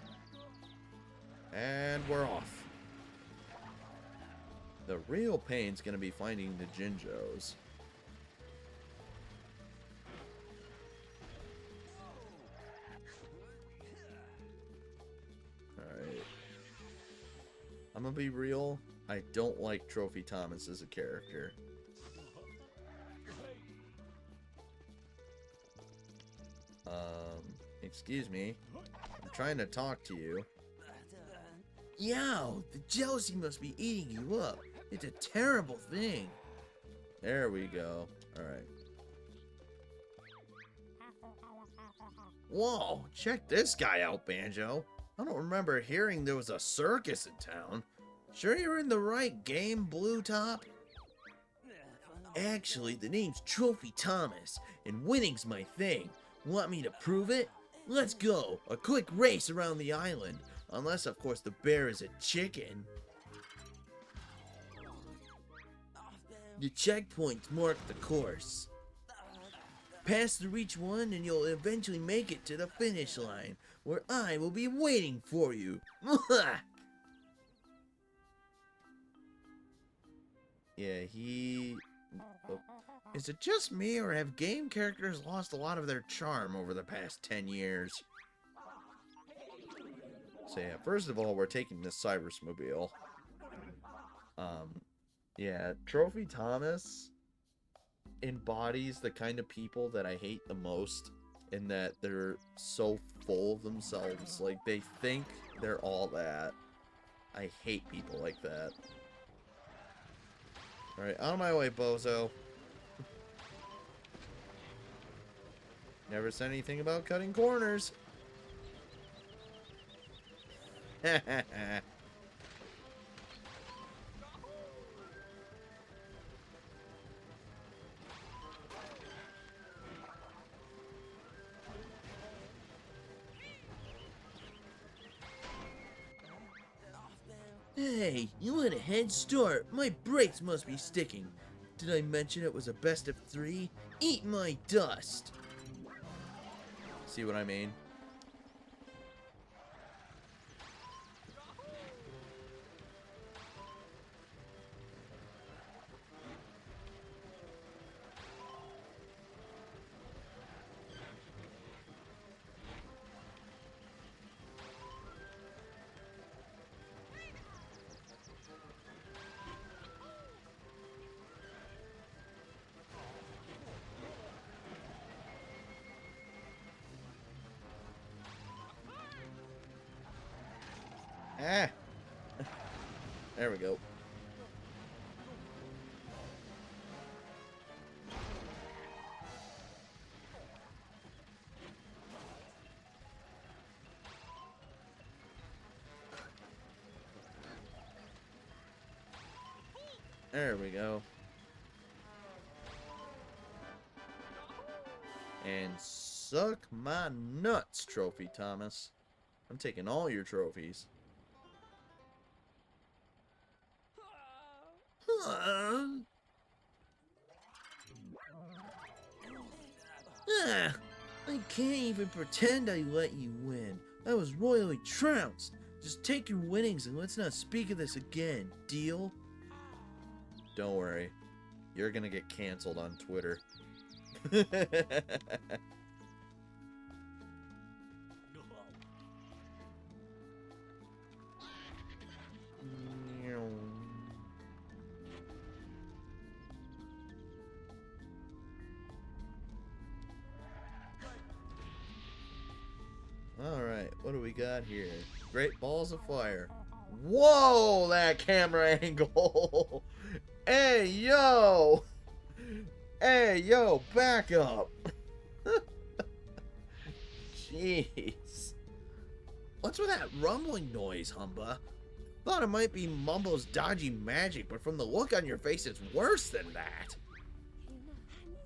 And we're off. The real pain's gonna be finding the Jinjos. Alright. I'm gonna be real. I don't like Trophy Thomas as a character. Excuse me. I'm trying to talk to you. Yo, the jealousy must be eating you up. It's a terrible thing. There we go. Alright. Whoa, check this guy out, Banjo. I don't remember hearing there was a circus in town. Sure you're in the right game, Blue Top? Actually, the name's Trophy Thomas, and winning's my thing. Want me to prove it? Let's go. A quick race around the island. Unless, of course, the bear is a chicken. The checkpoints mark the course. Pass through each one and you'll eventually make it to the finish line, where I will be waiting for you. Yeah, oh. Is it just me, or have game characters lost a lot of their charm over the past 10 years? So yeah, first of all, we're taking this Cyrusmobile. Yeah, Trophy Thomas embodies the kind of people that I hate the most, in that they're so full of themselves. Like, they think they're all that. I hate people like that. Alright, out of my way, bozo. Never said anything about cutting corners. Hey, you had a head start. My brakes must be sticking. Did I mention it was a best of 3? Eat my dust. See what I mean? Ah! There we go. There we go. And suck my nuts, Trophy Thomas. I'm taking all your trophies. I can't even pretend I let you win. I was royally trounced. Just take your winnings and let's not speak of this again. Deal? Don't worry. You're gonna get canceled on Twitter. Alright, what do we got here? Great balls of fire. Whoa, that camera angle! Hey, yo! Hey, yo, back up! Jeez. What's with that rumbling noise, Humba? Thought it might be Mumbo's dodgy magic, but from the look on your face, it's worse than that.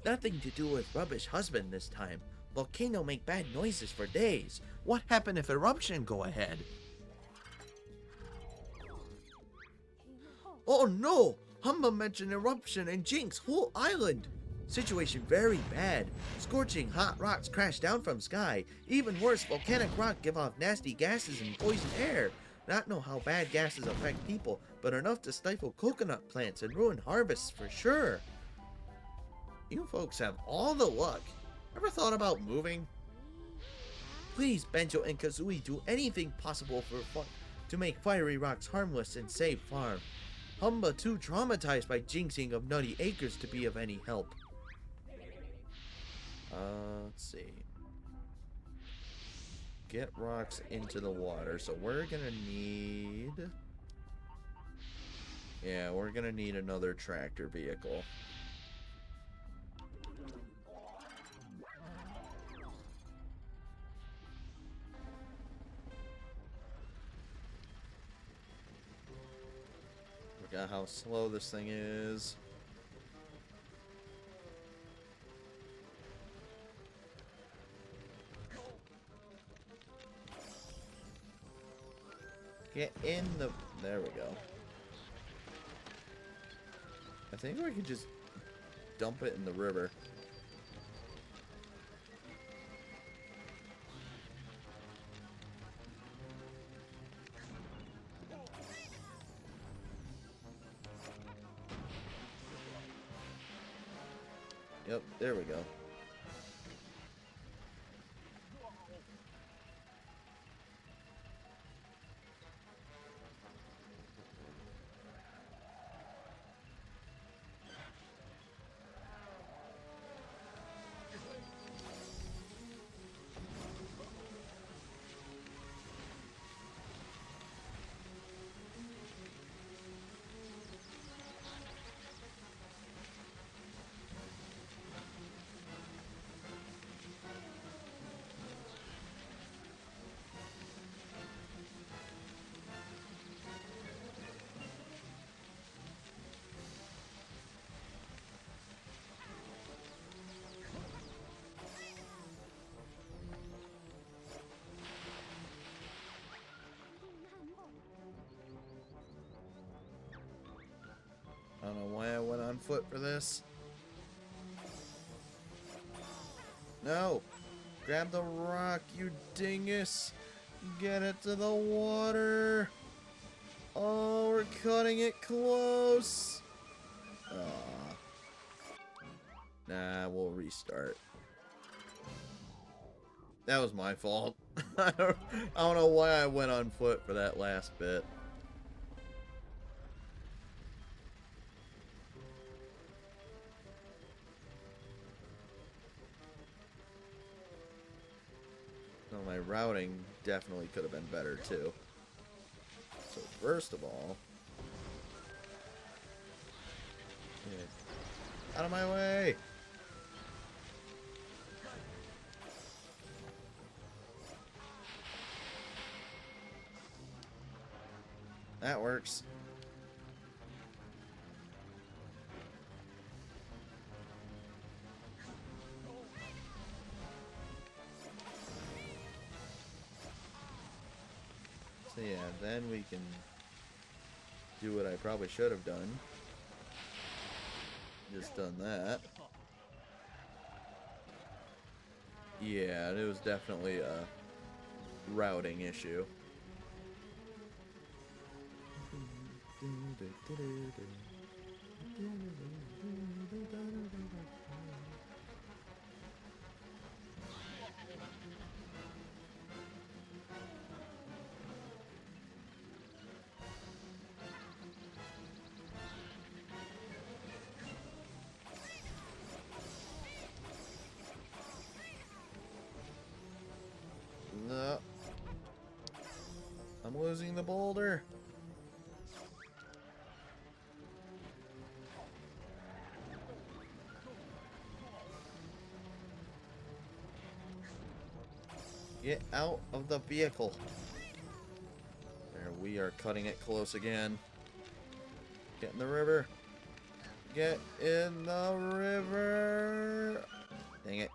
Nothing to do with rubbish husband this time. Volcano make bad noises for days. What happened if eruption go ahead? Oh no! Humba mentioned eruption and jinx whole island. Situation very bad. Scorching hot rocks crash down from sky. Even worse, volcanic rock give off nasty gases and poison air. Not know how bad gases affect people, but enough to stifle coconut plants and ruin harvests for sure. You folks have all the luck. Ever thought about moving? Please, Banjo and Kazooie, do anything possible to make fiery rocks harmless and save farm. Humba too traumatized by jinxing of Nutty Acres to be of any help. Let's see. Get rocks into the water. So we're gonna need... Yeah, we're gonna need another tractor vehicle. Forgot how slow this thing is. Get in the... There we go. I think we could just dump it in the river. Yep, there we go. I don't know why I went on foot for this. No! Grab the rock, you dingus! Get it to the water! Oh, we're cutting it close! Aw. Nah, we'll restart. That was my fault. I don't know why I went on foot for that last bit. So my routing definitely could have been better too. So first of all, yeah, out of my way! That works. So yeah, then we can do what I probably should have done. Just done that. Yeah, it was definitely a routing issue. No. I'm losing the boulder. Get out of the vehicle. There, we are cutting it close again. Get in the river. Get in the river. Dang it.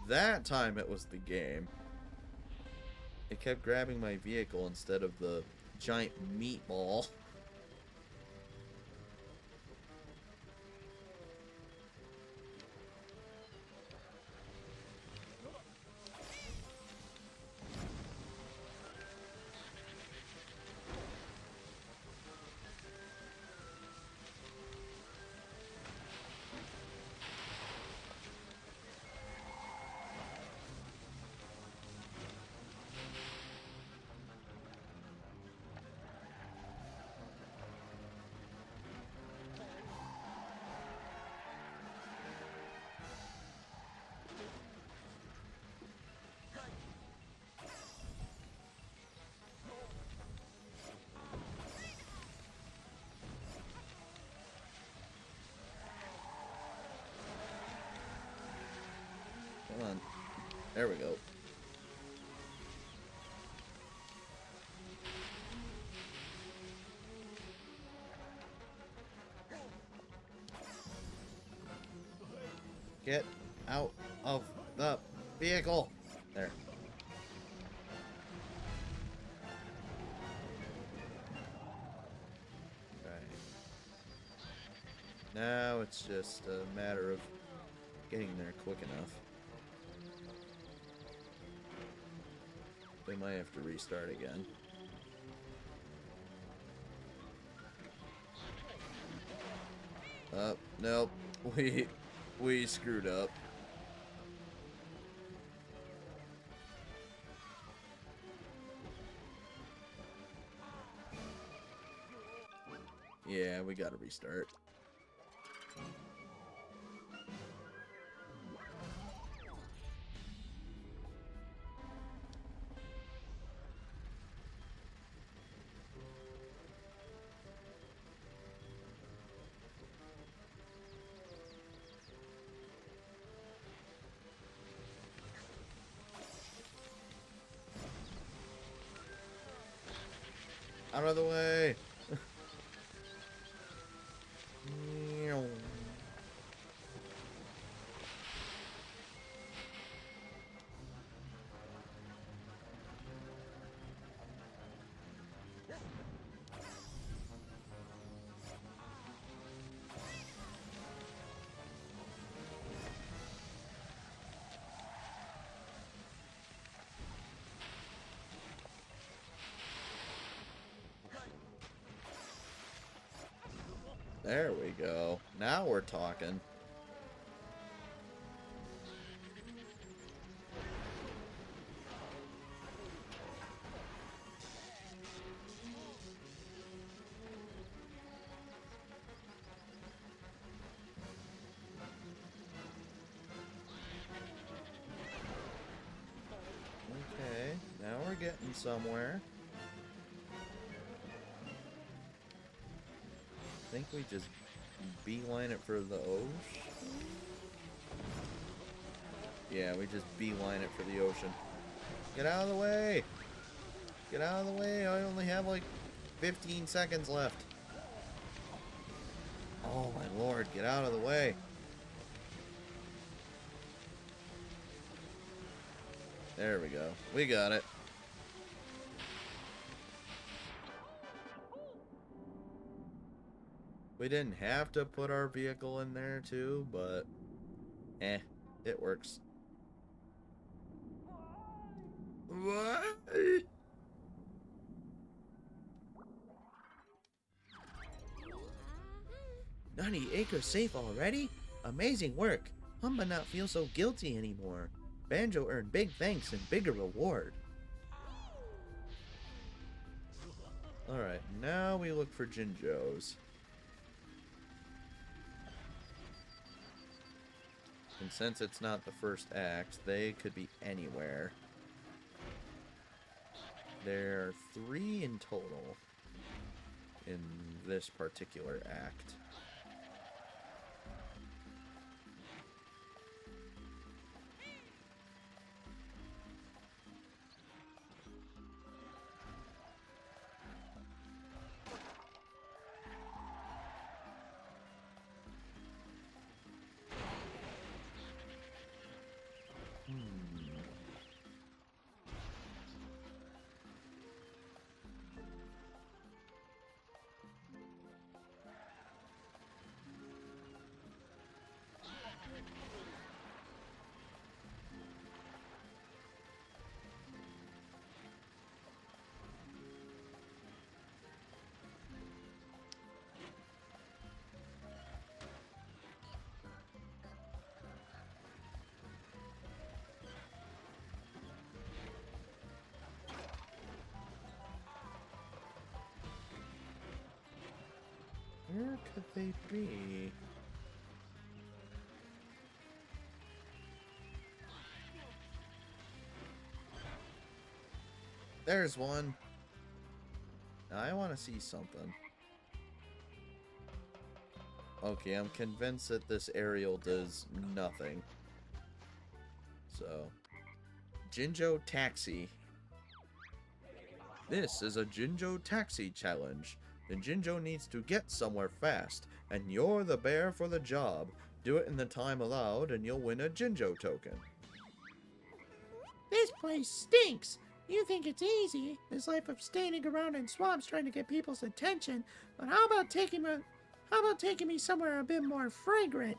That time it was the game. It kept grabbing my vehicle instead of the giant meatball. Come on. There we go. Get out of the vehicle. There. Right. Now it's just a matter of getting there quick enough. We might have to restart again. Nope. We screwed up. Yeah, we gotta restart. Out of the way! There we go. Now we're talking. Okay, now we're getting somewhere. I think we just beeline it for the ocean. Yeah, we just beeline it for the ocean. Get out of the way! Get out of the way! I only have like 15 seconds left. Oh my lord, get out of the way! There we go. We got it. We didn't have to put our vehicle in there too, but it works. What? 90 acres safe already? Amazing work. Humba not feel so guilty anymore. Banjo earned big thanks and bigger reward. Alright, now we look for Jinjos. And since it's not the first act, they could be anywhere. There are 3 in total in this particular act. Where could they be? There's one. Now I want to see something. Okay, I'm convinced that this aerial does nothing. So, Jinjo Taxi. This is a Jinjo Taxi challenge. The Jinjo needs to get somewhere fast, and you're the bear for the job. Do it in the time allowed, and you'll win a Jinjo token. This place stinks. You think it's easy, this life of standing around in swamps trying to get people's attention, but how about taking me somewhere a bit more fragrant?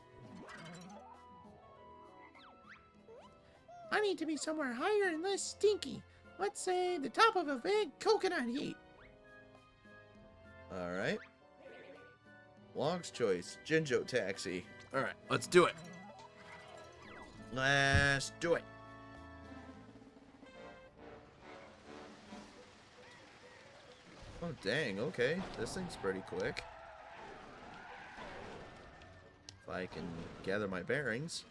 I need to be somewhere higher and less stinky. Let's say the top of a big coconut heap. Alright. Long's choice, Jinjo taxi. Alright, let's do it. Let's do it. Oh, dang, okay. This thing's pretty quick. If I can gather my bearings.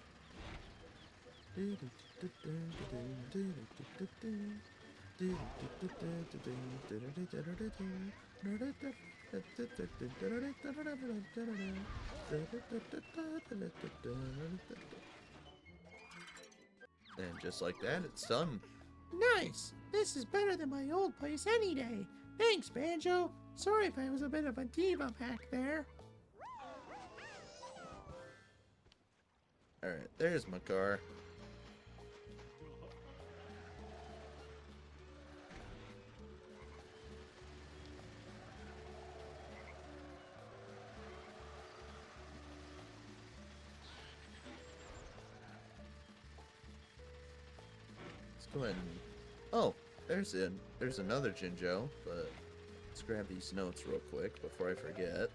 And just like that, it's done. Nice! This is better than my old place any day. Thanks, Banjo. Sorry if I was a bit of a diva back there. Alright, there's my car. Let's go ahead and... Oh, there's another Jinjo, but let's grab these notes real quick before I forget.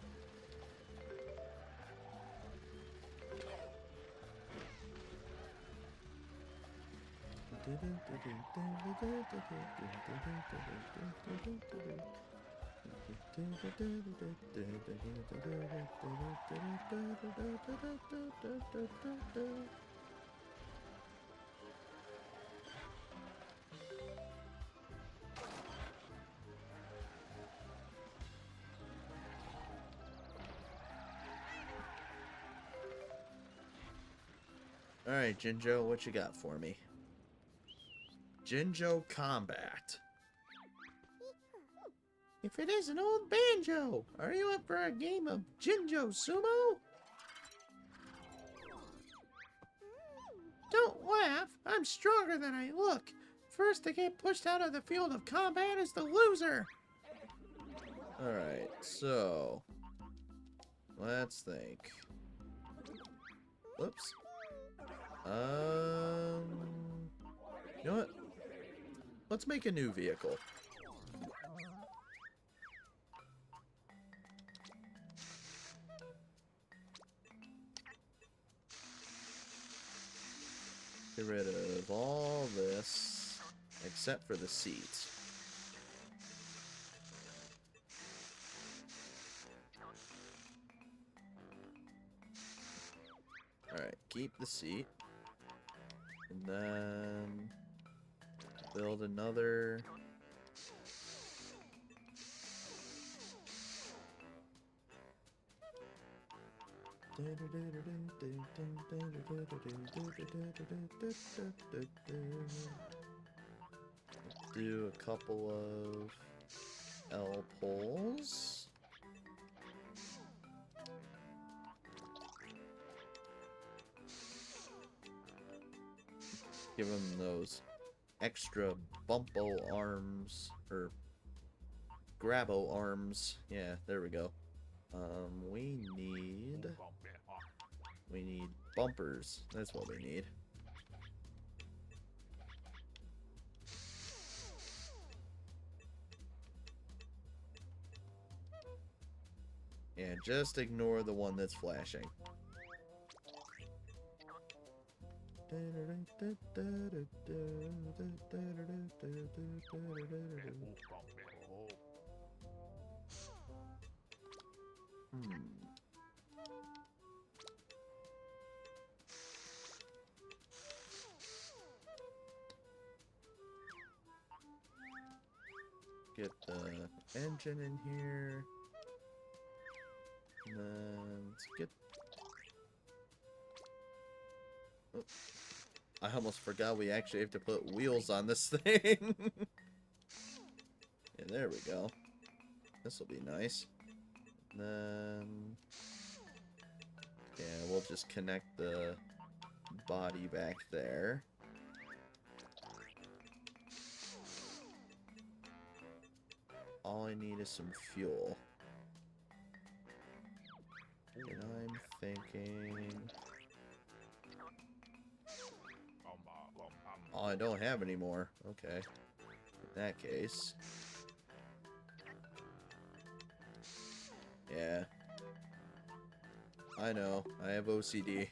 Alright, Jinjo, what you got for me? Jinjo Combat. If it isn't old Banjo, are you up for a game of Jinjo Sumo? Don't laugh, I'm stronger than I look. First to get pushed out of the field of combat is the loser. Alright, so... let's think. Whoops. You know what? Let's make a new vehicle. Get rid of all this, except for the seats. Alright, keep the seat. And then build another. Do a couple of L poles. Give them those extra bumpo arms, or grabo arms. Yeah, there we go. We need bumpers. That's what we need. And just ignore the one that's flashing. Get the engine in here. And then let's get... Oh. I almost forgot we actually have to put wheels on this thing. Yeah, there we go. This will be nice. And then Yeah, we'll just connect the body back there. All I need is some fuel. And I'm thinking... Oh, I don't have any more. Okay. In that case... Yeah. I know. I have OCD.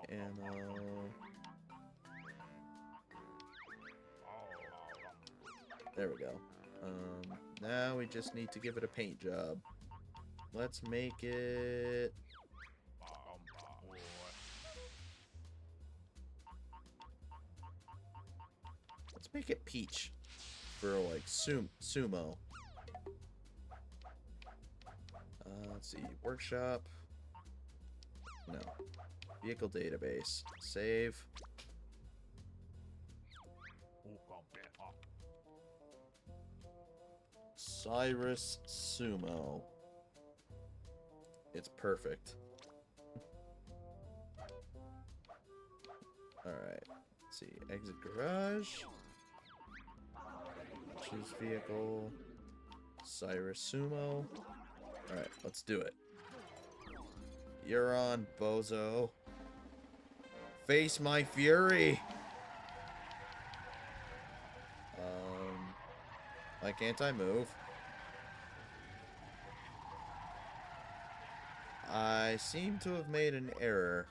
Ammo. There we go. Now we just need to give it a paint job. Let's make it... Let's make it peach. For, like, sumo. Let's see. Workshop. No. Vehicle database. Save. Cyrus Sumo. It's perfect. Alright. Let's see. Exit garage. Choose vehicle. Cyrus Sumo. Alright, let's do it. You're on, bozo. Face my fury! Why can't I move? I seem to have made an error.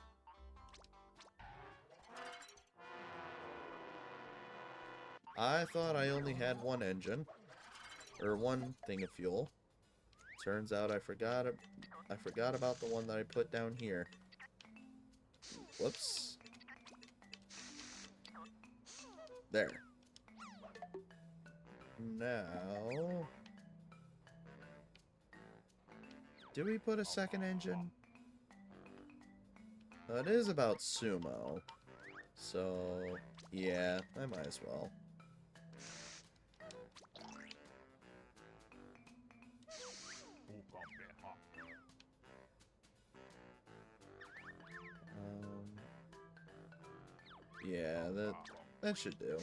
I thought I only had one engine. Or one thing of fuel. Turns out I forgot about the one that I put down here. Whoops. There. Now... Do we put a second engine? It is about sumo. So, yeah, I might as well. Yeah, that should do.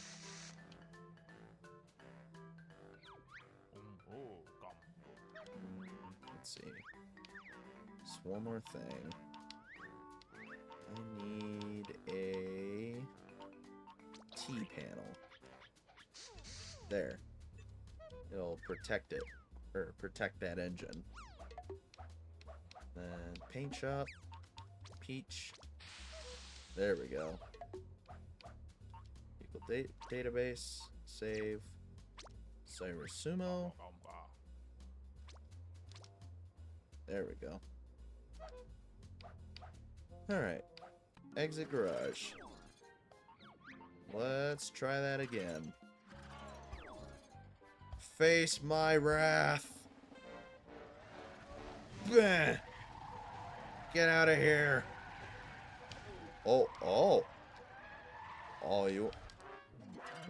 Let's see. Just one more thing. I need a T-panel. There. It'll protect it. Or protect that engine. Then paint shop. Peach. There we go. Equal database. Save. Cyrus Sumo. There we go. Alright. Exit garage. Let's try that again. Face my wrath. Bleh. Get out of here. Oh, oh. Oh, you...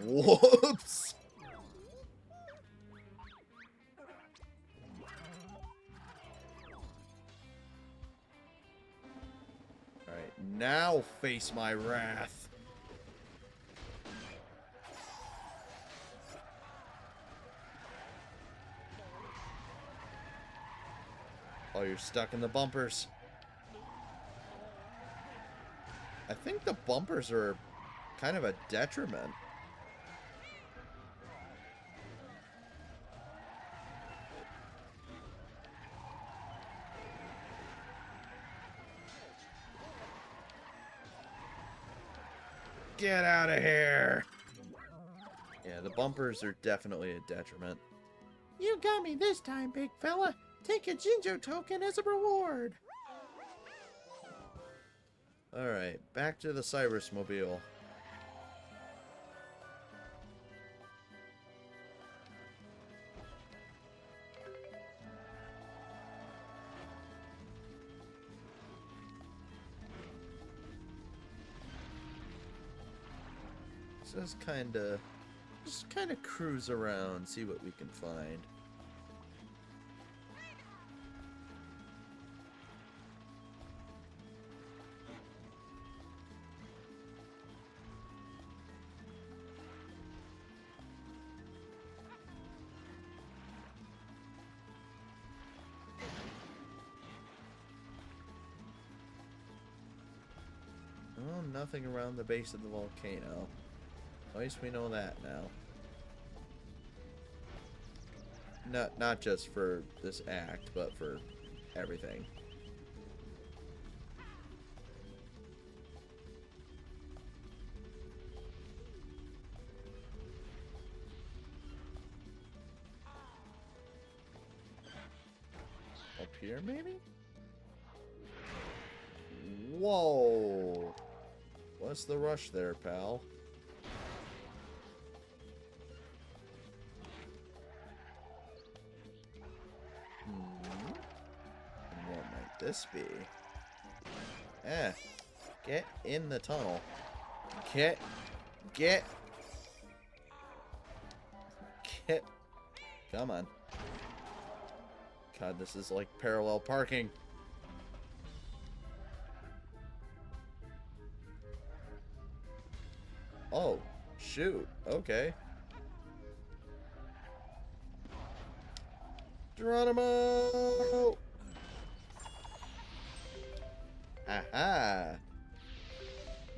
Whoops. Alright, now face my wrath. Oh, you're stuck in the bumpers. I think the bumpers are kind of a detriment. Get out of here. Yeah, the bumpers are definitely a detriment. You got me this time, big fella. Take a Jinjo token as a reward. Alright, back to the Cyrus Mobile. So just kind of cruise around, see what we can find. nothing around the base of the volcano. At least we know that now. Not just for this act, but for everything. Up here, maybe? Whoa! What's the rush there, pal? And what might this be? Get in the tunnel. Get. Come on. God, this is like parallel parking. Oh, shoot. Okay. Geronimo! Aha!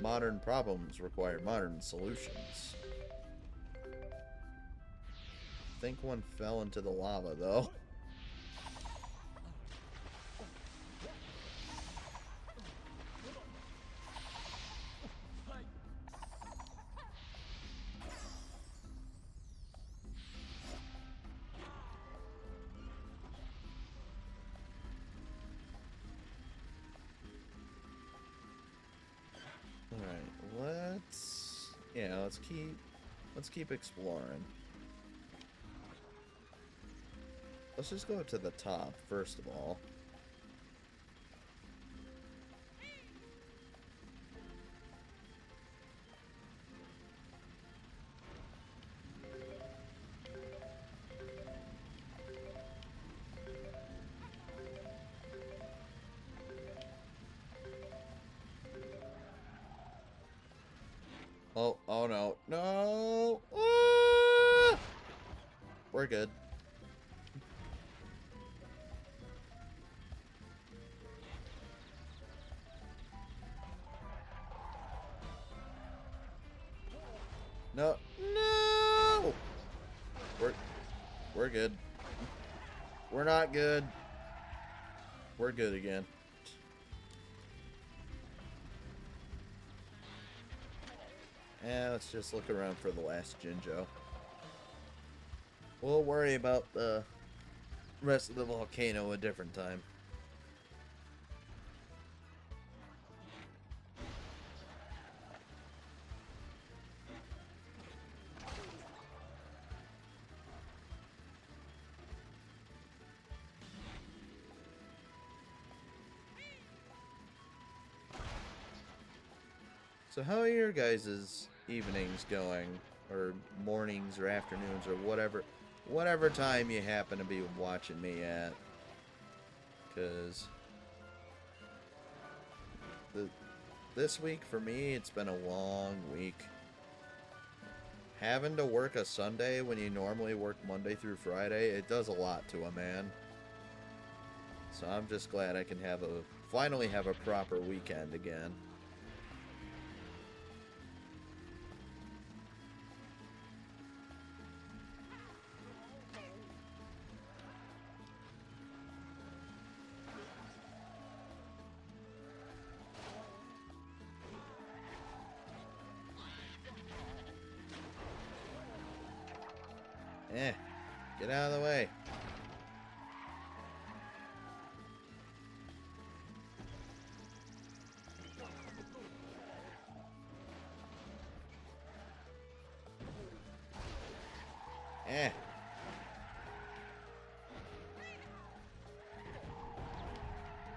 Modern problems require modern solutions. I think one fell into the lava, though. Alright, let's keep exploring. Let's just go to the top first of all. Oh no. No! Ah! We're good. No. No! We're good. We're not good. We're good again. Let's just look around for the last Jinjo. We'll worry about the rest of the volcano a different time. So how are your guys' evenings going? Or mornings or afternoons or whatever time you happen to be watching me at? Because this week for me, it's been a long week. Having to work a Sunday when you normally work Monday through Friday, it does a lot to a man. So I'm just glad I can finally have a proper weekend again. Get out of the way.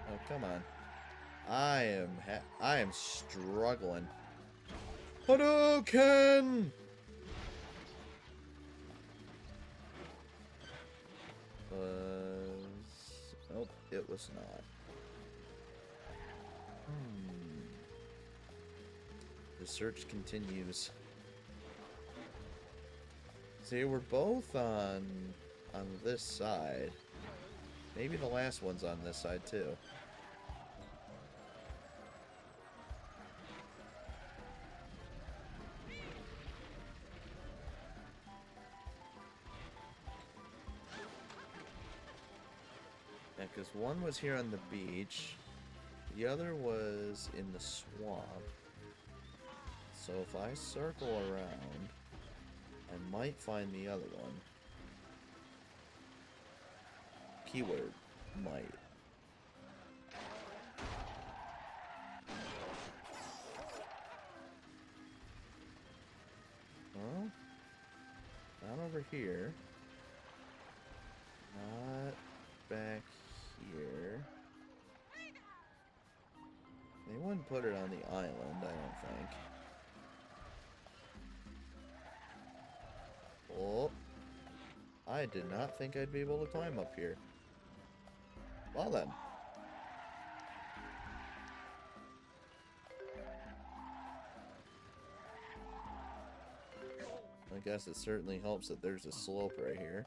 Oh, come on. I am struggling. Hadouken! Nope, it was not. The search continues. See, we're both on this side. Maybe the last one's on this side too. Yeah, because one was here on the beach. The other was in the swamp. So if I circle around, I might find the other one. Keyword, might. Well, not over here. Not back here. They wouldn't put it on the island, I don't think. Oh. I did not think I'd be able to climb up here. Well then. I guess it certainly helps that there's a slope right here.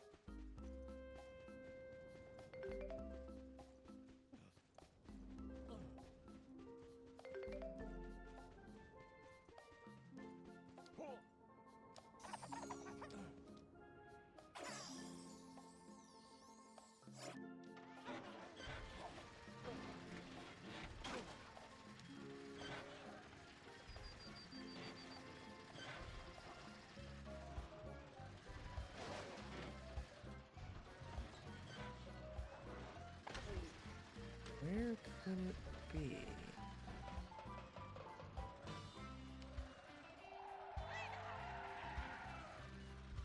Where could it be?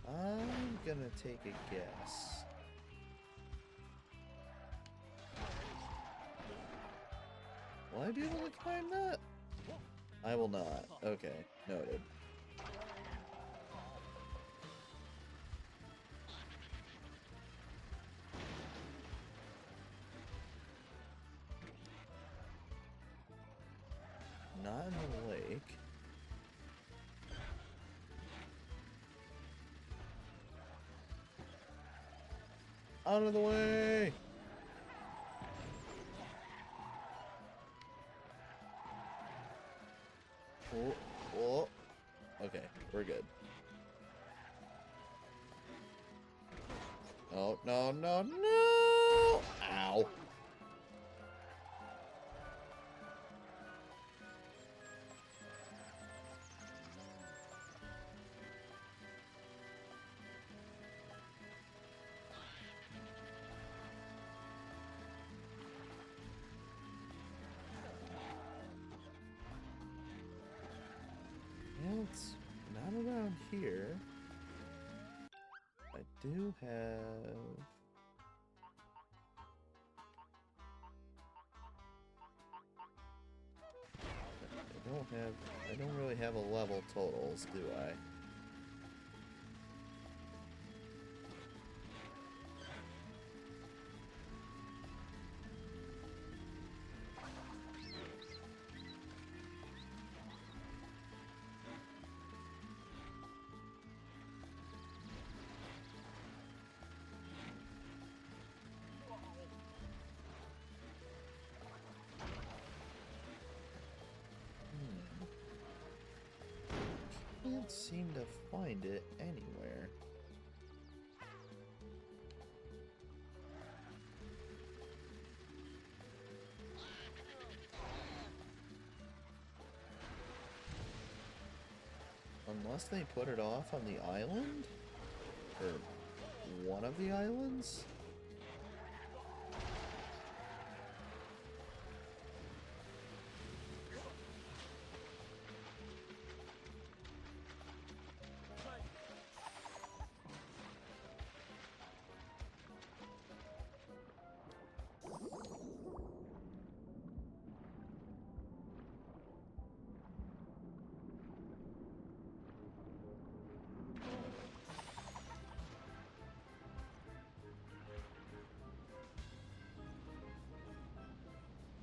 I'm gonna take a guess. Will I be able to climb that? I will not. Okay, noted. Not in the lake. Out of the way! Oh, oh. Okay, we're good. Oh, no, no, no! Ow. Well, it's not around here. I do have... I don't really have a level totals, do I? Can't seem to find it anywhere. Unless they put it off on the island? Or one of the islands?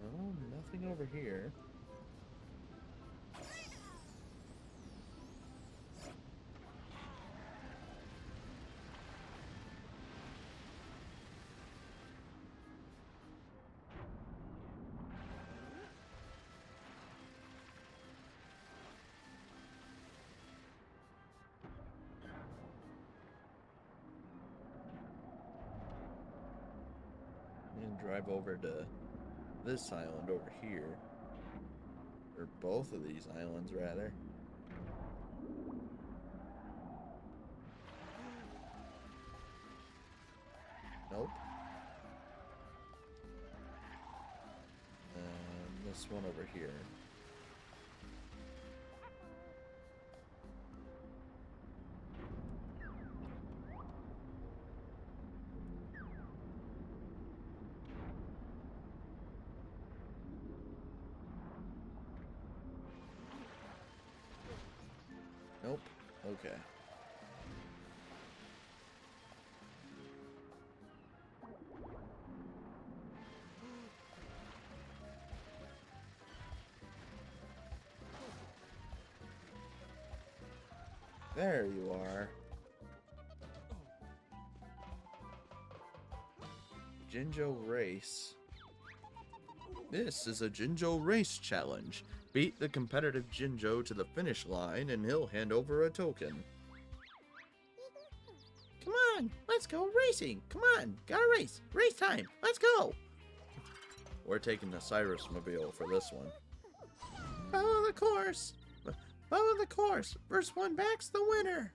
Oh, nothing over here. And and drive over to this island over here. Or both of these islands, rather. Nope. And this one over here. Nope. Okay. There you are. Jinjo Race. This is a Jinjo Race challenge. Beat the competitive Jinjo to the finish line and he'll hand over a token. Come on, let's go racing. Come on, gotta race. Race time. Let's go. We're taking the Cyrus Mobile for this one. Follow the course. Follow the course. First one back's the winner.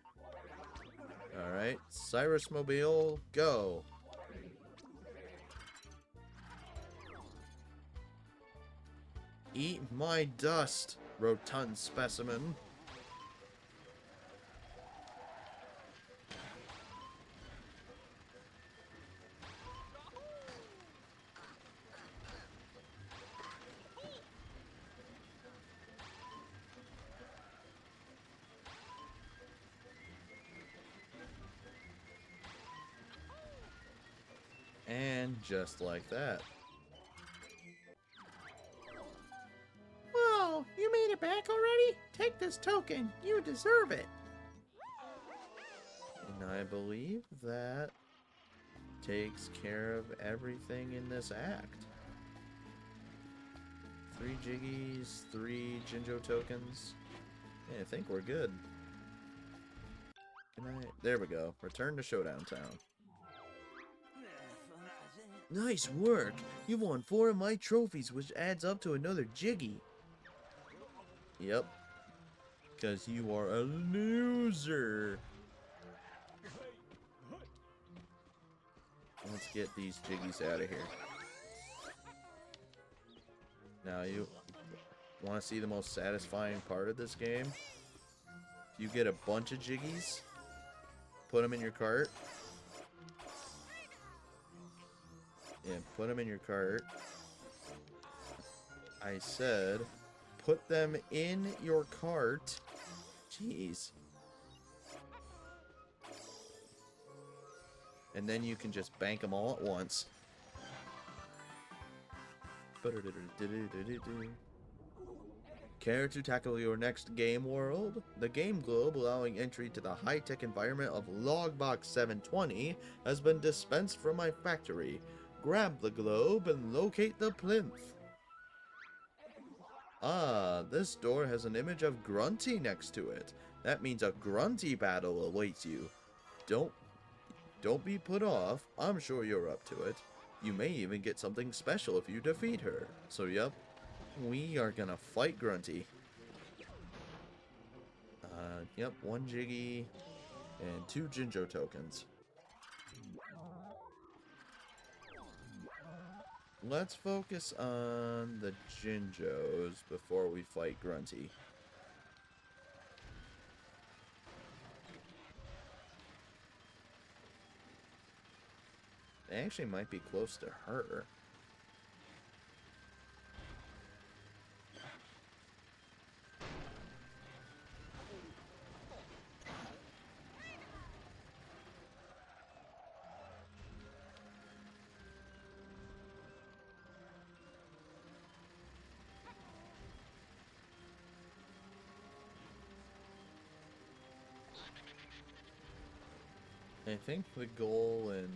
Alright, Cyrus Mobile, go. Eat my dust, rotund specimen. And just like that. Whoa, you made it back already? Take this token. You deserve it. And I believe that takes care of everything in this act. 3 Jiggies, 3 Jinjo tokens. Yeah, I think we're good. Can I? There we go. Return to Showdown Town. Nice work! You've won 4 of my trophies, which adds up to another Jiggy. Yep. Because you are a loser. Let's get these Jiggies out of here. Now, you want to see the most satisfying part of this game? You get a bunch of Jiggies, put them in your cart. Yeah, put them in your cart. I said, put them in your cart. Jeez. And then you can just bank them all at once. Care to tackle your next game world? The game globe allowing entry to the high-tech environment of Logbox 720 has been dispensed from my factory. Grab the globe and locate the plinth. Ah, this door has an image of Grunty next to it. That means a Grunty battle awaits you. Don't be put off. I'm sure you're up to it. You may even get something special if you defeat her. So yep, we are gonna fight Grunty. Yep, 1 Jiggy and 2 Jinjo tokens. Let's focus on the Jinjos before we fight Grunty. They actually might be close to her. I think the goal in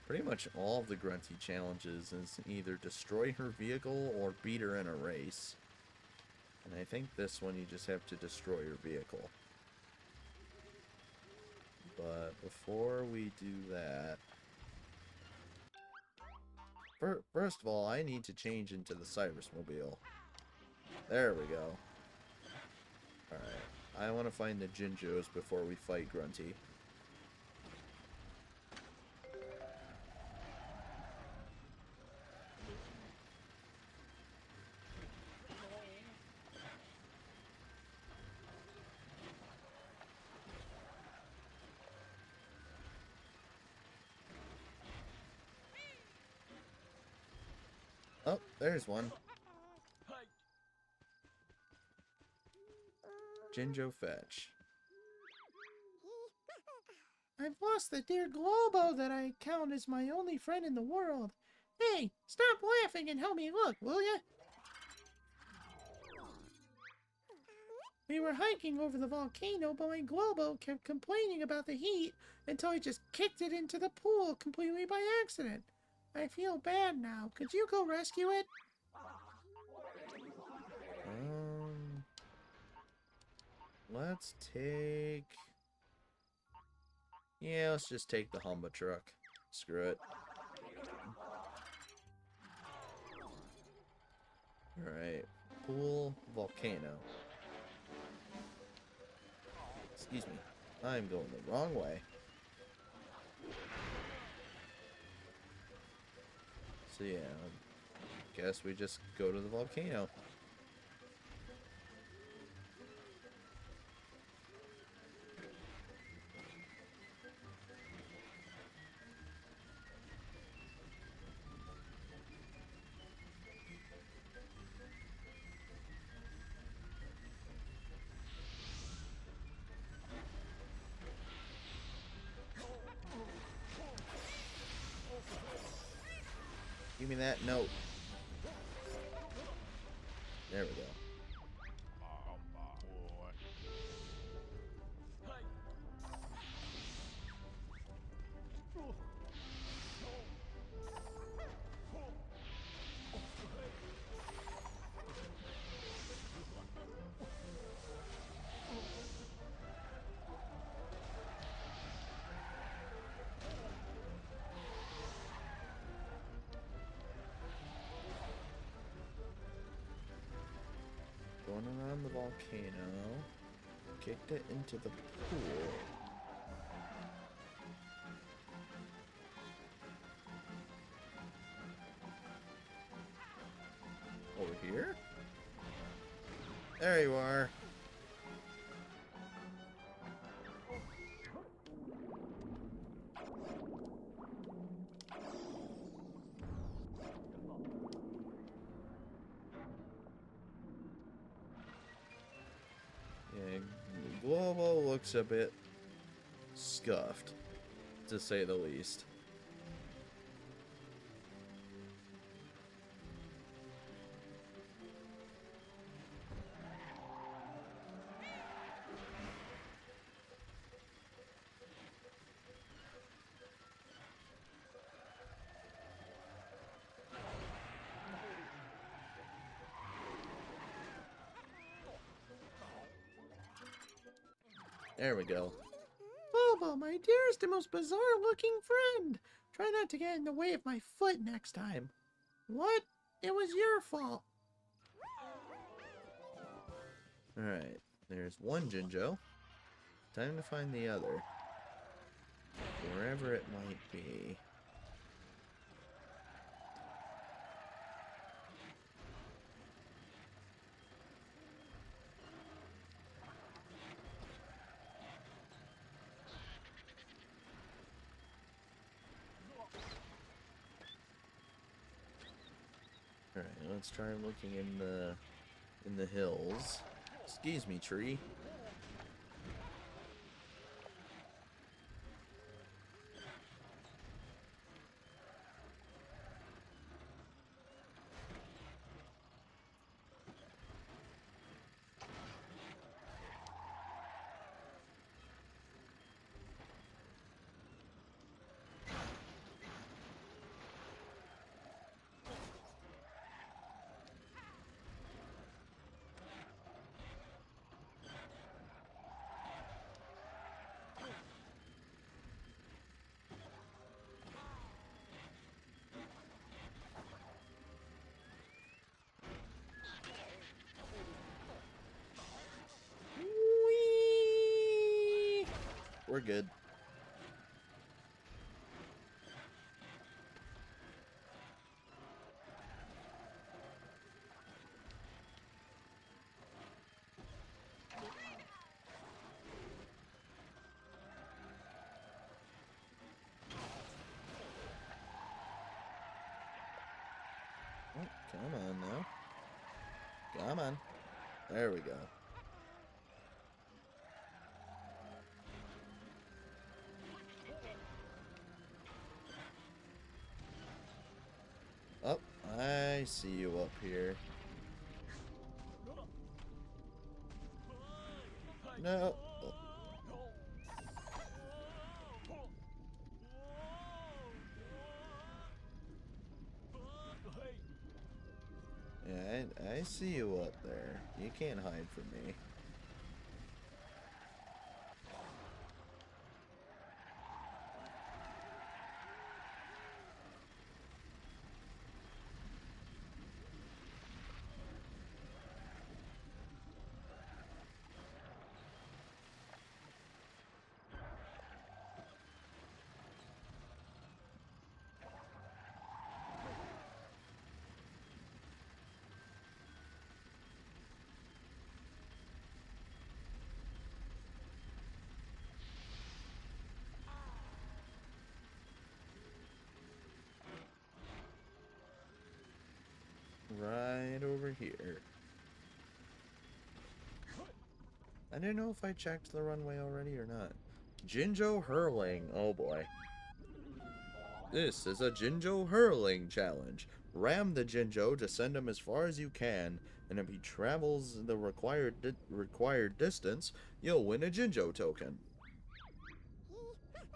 pretty much all of the Grunty challenges is either destroy her vehicle or beat her in a race. And I think this one you just have to destroy her vehicle. But before we do that, First of all, I need to change into the Cyrus Mobile. There we go. Alright. I want to find the Jinjos before we fight Grunty. Oh, there's one. Jinjo fetch. I've lost the dear Globo that I count as my only friend in the world. Hey, stop laughing and help me look, will ya? We were hiking over the volcano, but my Globo kept complaining about the heat until I just kicked it into the pool completely by accident. I feel bad now. Could you go rescue it? Let's take... Yeah, let's just take the Humba truck. Screw it. Alright. Pool, volcano. Excuse me. I'm going the wrong way. So yeah, guess we just go to the volcano. Give me that note. There we go. Going around the volcano. Kicked it into the pool. Over here? There you are. Yeah, Globo looks a bit scuffed, to say the least. There we go. Bobo, my dearest and most bizarre-looking friend. Try not to get in the way of my foot next time. What? It was your fault. Alright, there's one Jinjo. Time to find the other. Wherever it might be. Alright, let's try looking in the hills. Excuse me, tree. we're good. Oh, come on now. Come on. There we go. Oh, I see you up here. No. Oh. Yeah, I see you up there. You can't hide from me. Right over here. I didn't know if I checked the runway already or not. Jinjo hurling. Oh boy. This is a Jinjo hurling challenge. Ram the Jinjo to send him as far as you can, and if he travels the required distance, you'll win a Jinjo token.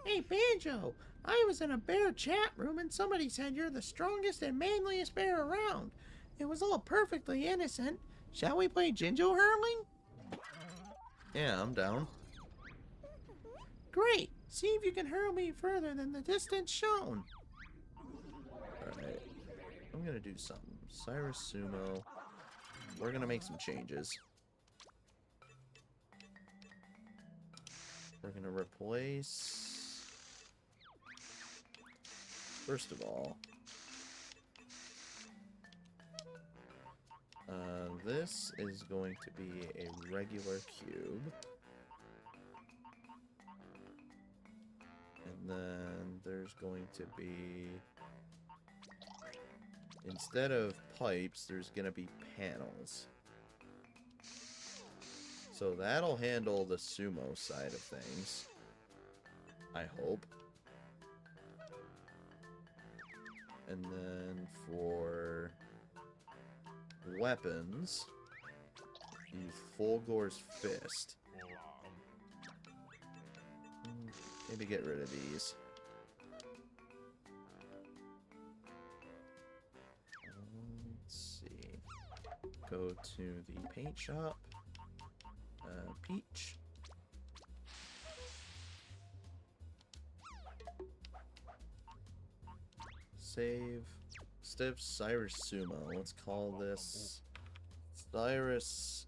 Hey, Banjo, I was in a bear chat room and somebody said you're the strongest and manliest bear around. It was all perfectly innocent. Shall we play Jinjo hurling? Yeah, I'm down. Great. See if you can hurl me further than the distance shown. Alright. I'm gonna do something. Cyrus Sumo. We're gonna make some changes. We're gonna replace... First of all... this is going to be a regular cube. And then there's going to be... Instead of pipes, there's gonna be panels. So that'll handle the sumo side of things. I hope. And then for weapons, use Fulgor's Fist. Maybe get rid of these. Let's see. Go to the paint shop. Peach. Save. Stiff Cyrus Sumo. Let's call this Cyrus.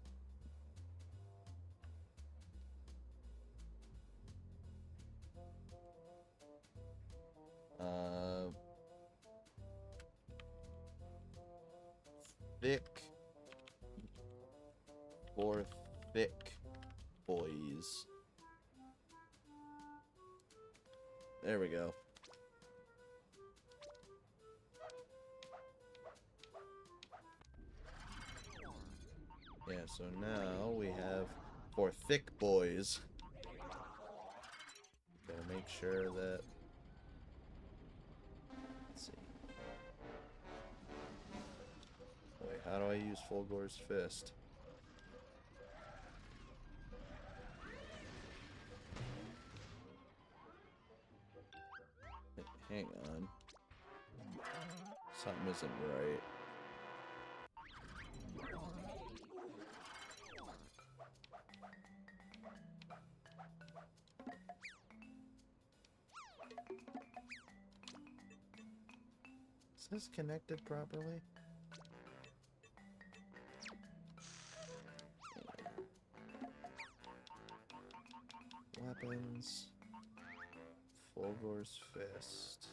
Thick. For thick boys. There we go. Yeah, so now we have for thick boys. Gotta make sure that... Let's see. Wait, how do I use Fulgor's Fist? Hang on. Something isn't right. Is this connected properly? Weapons. Fulgor's Fist.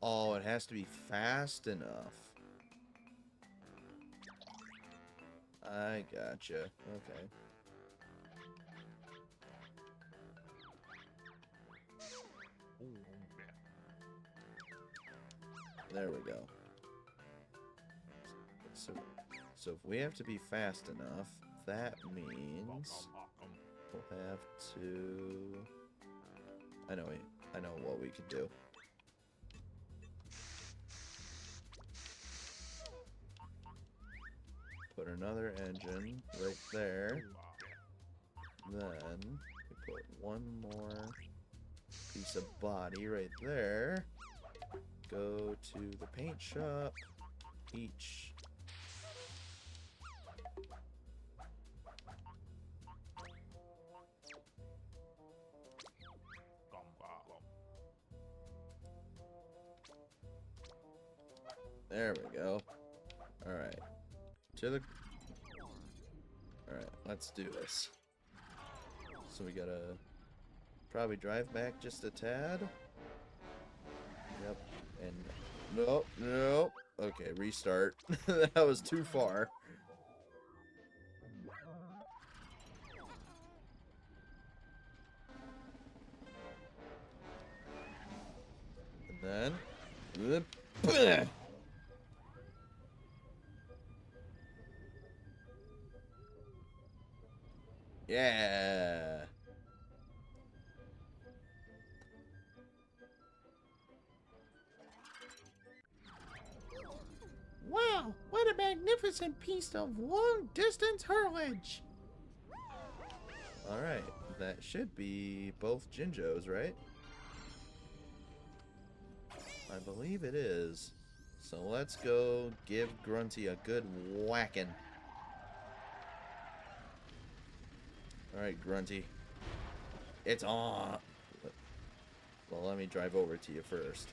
Oh, it has to be fast enough. I gotcha. Okay. There we go. So if we have to be fast enough, that means we'll have to... I know what we could do. Put another engine right there. Then we put one more piece of body right there. Go to the paint shop. Each. There we go. Alright. Alright, let's do this. So we gotta probably drive back just a tad. Yep. And nope. Okay, restart. That was too far. And then yeah. Wow, what a magnificent piece of long-distance hurlage! Alright, that should be both Jinjos, right? I believe it is. So let's go give Grunty a good whacking. Alright, Grunty. It's on! Well, let me drive over to you first.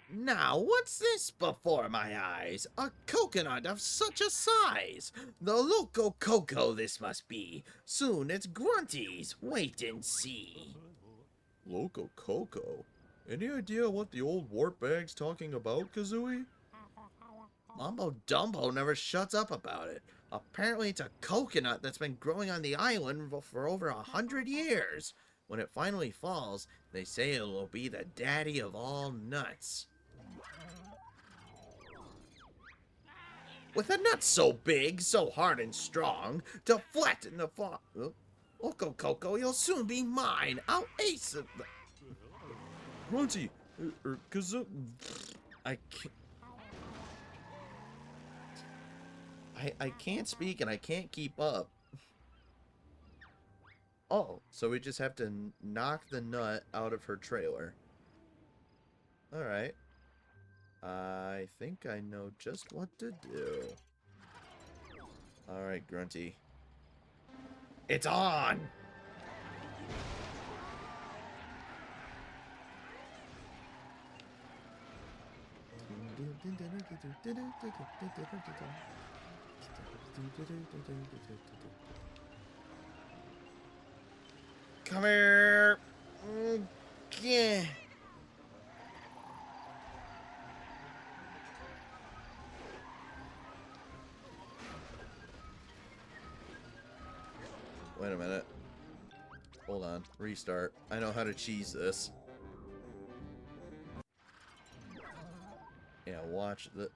Now, what's this before my eyes? A coconut of such a size! The Loco Coco this must be. Soon it's Grunty's. Wait and see. Loco Coco? Any idea what the old warp bag's talking about, Kazooie? Mumbo Dumbo never shuts up about it. Apparently it's a coconut that's been growing on the island for over 100 years. When it finally falls, they say it will be the daddy of all nuts. With a nut so big, so hard and strong, to flatten the fall. Loco Coco, you'll soon be mine. I'll ace it. Grunty! Kazoo... I can't. I can't speak and I can't keep up. Oh, so we just have to knock the nut out of her trailer. Alright. I think I know just what to do. Alright, Grunty. It's on! Come here! Yeah. Wait a minute. Hold on. Restart. I know how to cheese this. Yeah, watch the...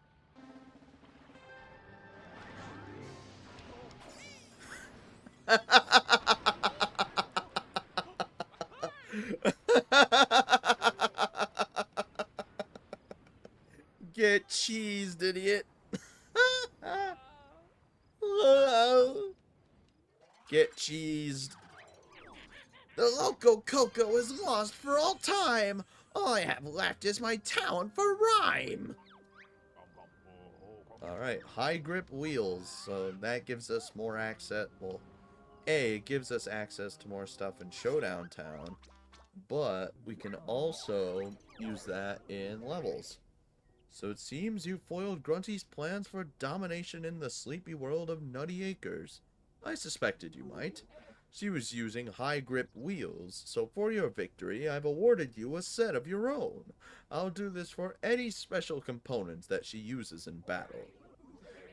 Get cheesed, idiot. Get cheesed. The Loco Coco is lost for all time. All I have left is my talent for rhyme. Alright, high grip wheels. So that gives us more access. Well, it gives us access to more stuff in Showdown Town. But we can also use that in levels. So it seems you foiled Grunty's plans for domination in the sleepy world of Nutty Acres. I suspected you might. She was using high grip wheels, so for your victory, I've awarded you a set of your own. I'll do this for any special components that she uses in battle.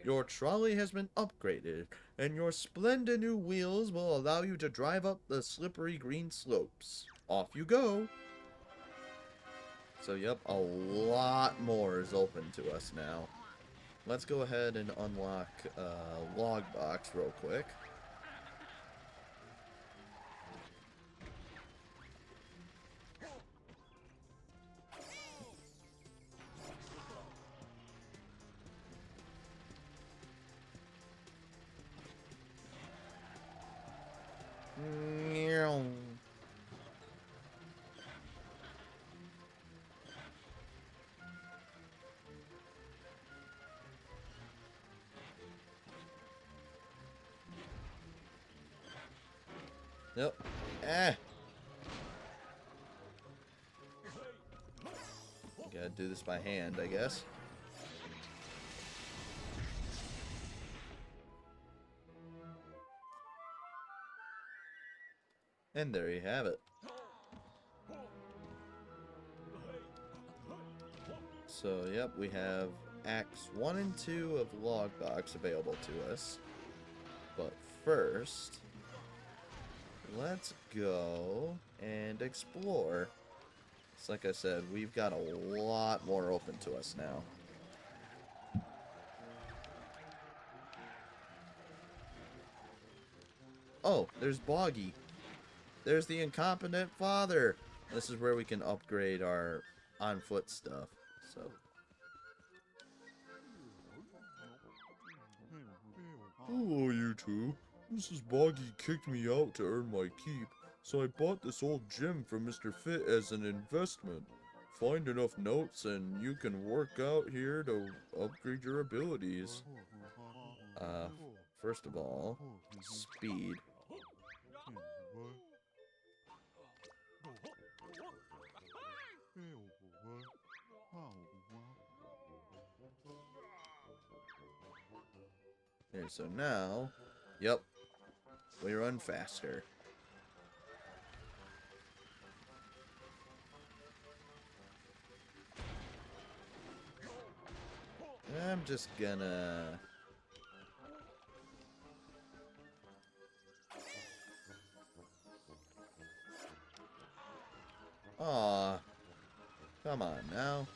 Your trolley has been upgraded, and your splendid new wheels will allow you to drive up the slippery green slopes. Off you go! So, yep, a lot more is open to us now. Let's go ahead and unlock Log Box real quick. Nope. Gotta do this by hand, I guess. And there you have it. So, yep, we have Acts 1 and 2 of Logbox available to us. But first, let's go and explore. It's like I said, we've got a lot more open to us now. Oh, there's Boggy. There's the incompetent father. This is where we can upgrade our on-foot stuff. So. Hello, you two. Mrs. Boggy kicked me out to earn my keep, so I bought this old gym from Mr. Fit as an investment. Find enough notes and you can work out here to upgrade your abilities. First of all, speed. Okay, so now, yep, we run faster. I'm just gonna... Aw, come on now.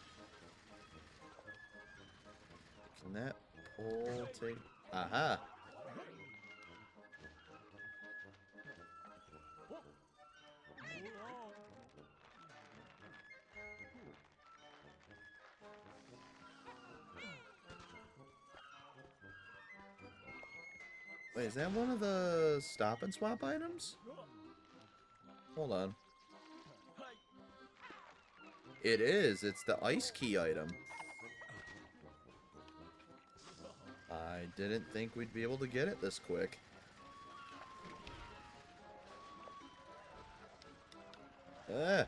Can that pole take... Aha! Wait, is that one of the stop and swap items? Hold on. It is. It's the ice key item. I didn't think we'd be able to get it this quick. Ah.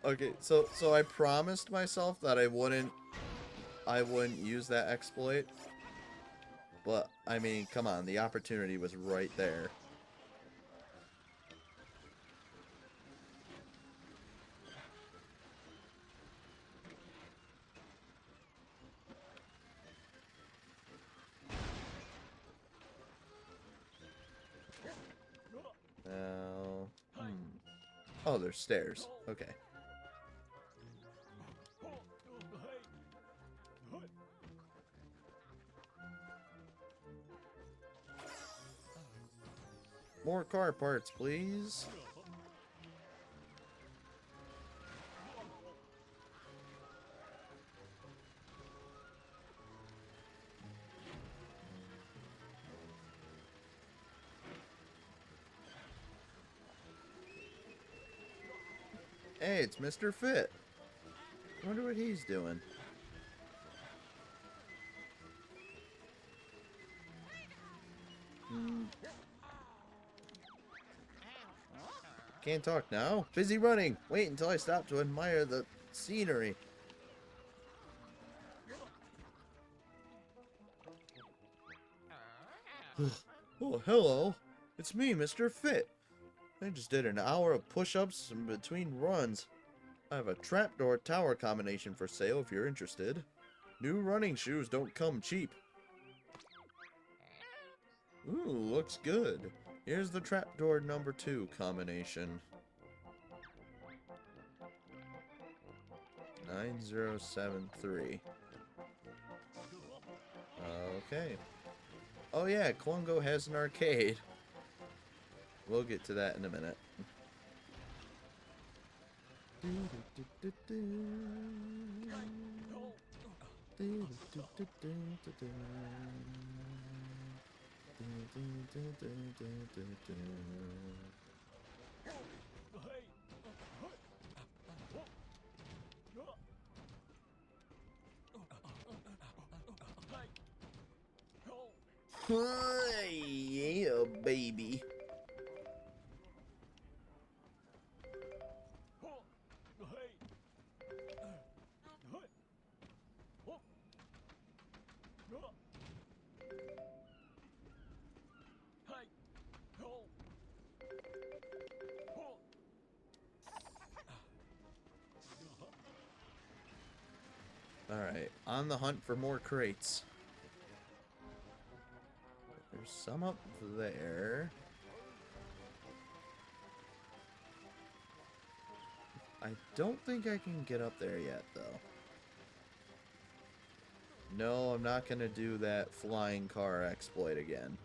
Okay, so I promised myself that I wouldn't use that exploit. But I mean, come on, the opportunity was right there. Now, oh, there's stairs. Okay. More car parts, please. Hey, it's Mr. Fit. Wonder what he's doing. Can't talk now. Busy running. Wait until I stop to admire the scenery. Oh, hello. It's me, Mr. Fit. I just did an hour of push-ups in between runs. I have a trapdoor tower combination for sale if you're interested. New running shoes don't come cheap. Ooh, looks good. Here's the trapdoor number 2 combination. 9073. Okay. Oh yeah, Klungo has an arcade. We'll get to that in a minute. Yeah, baby. Alright, on the hunt for more crates. There's some up there. I don't think I can get up there yet, though. No, I'm not going to do that flying car exploit again.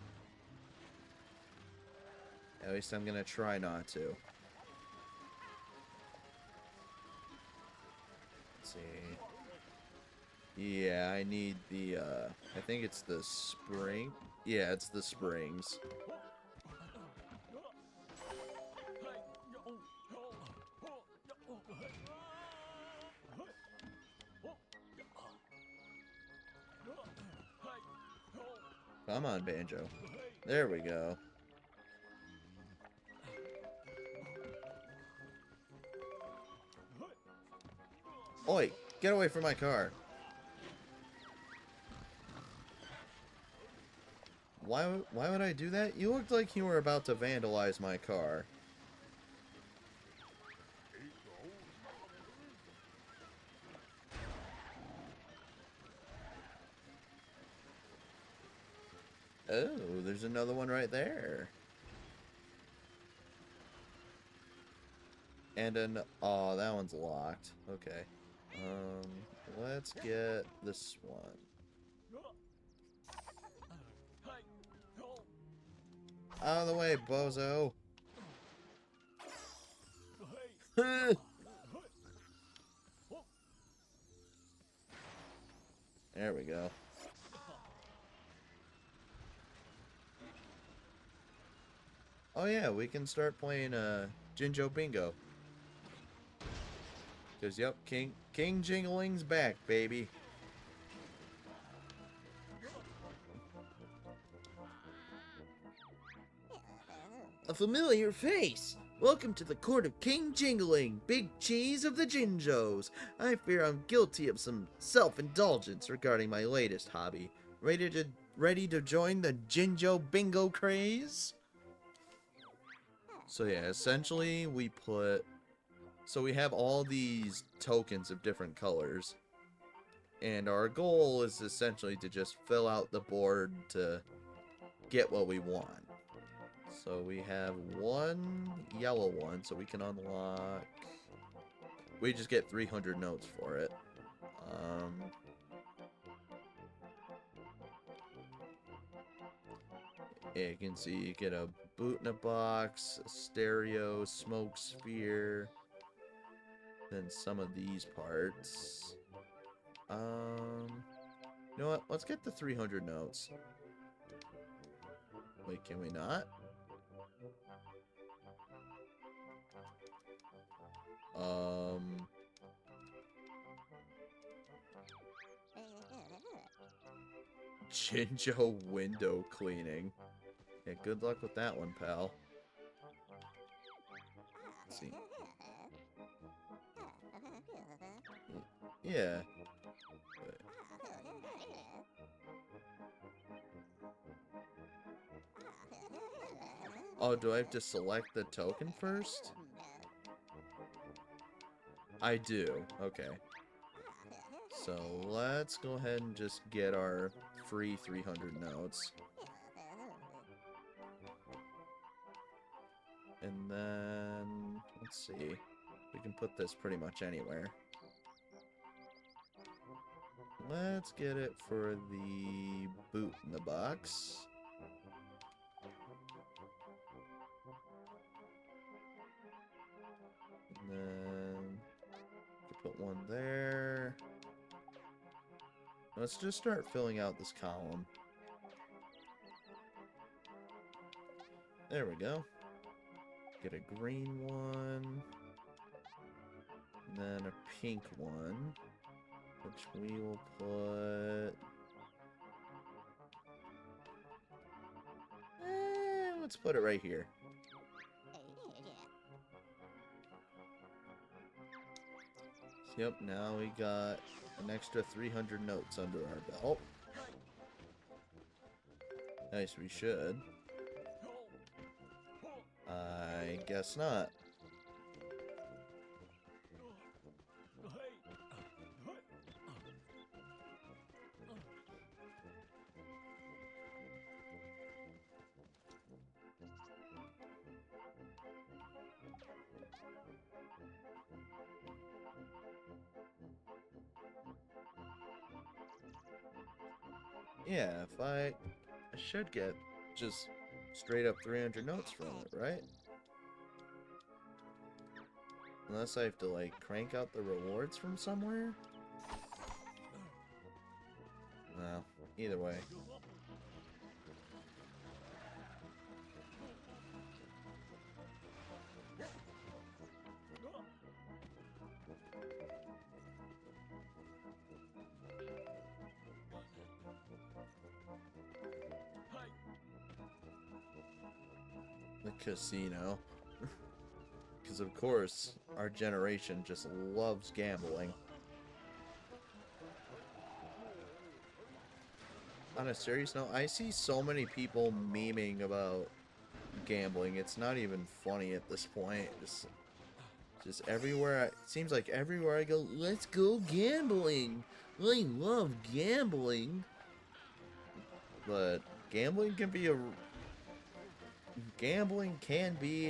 At least I'm going to try not to. Let's see. Yeah, I need the, I think it's the spring. Yeah, it's the springs. Come on, Banjo. There we go. Oi, get away from my car. Why would I do that? You looked like you were about to vandalize my car. Oh, there's another one right there. And oh, that one's locked. Okay. Let's get this one. Out of the way, bozo. There we go. Oh yeah, we can start playing Jinjo Bingo. Cause yep, King Jingling's back, baby. A familiar face! Welcome to the court of King Jingling, Big Cheese of the Jinjos. I fear I'm guilty of some self-indulgence regarding my latest hobby. Ready to join the Jinjo Bingo craze? So yeah, essentially we have all these tokens of different colors. And our goal is essentially to just fill out the board to get what we want. So we have one yellow one, so we can unlock... We just get 300 notes for it. Yeah, you can see you get a boot in a box, a stereo, smoke sphere, then some of these parts. You know what? Let's get the 300 notes. Wait, can we not? Jinjo window cleaning. Yeah, good luck with that one, pal. Let's see. Yeah. Oh, do I have to select the token first? I do. Okay. So let's go ahead and just get our free 300 notes. And then, let's see. We can put this pretty much anywhere. Let's get it for the boot in the box. And then put one there. Let's just start filling out this column. There we go. Get a green one. And then a pink one. Which we will put... let's put it right here. Yep, now we got an extra 300 notes under our belt. Nice, we should. I guess not. Yeah, if I should get just straight up 300 notes from it, right? Unless I have to, like, crank out the rewards from somewhere? No, either way. The casino. Because of course, our generation just loves gambling. On a serious note, I see so many people memeing about gambling. It's not even funny at this point. Just everywhere. It seems like everywhere I go, let's go gambling. I love gambling. But gambling can be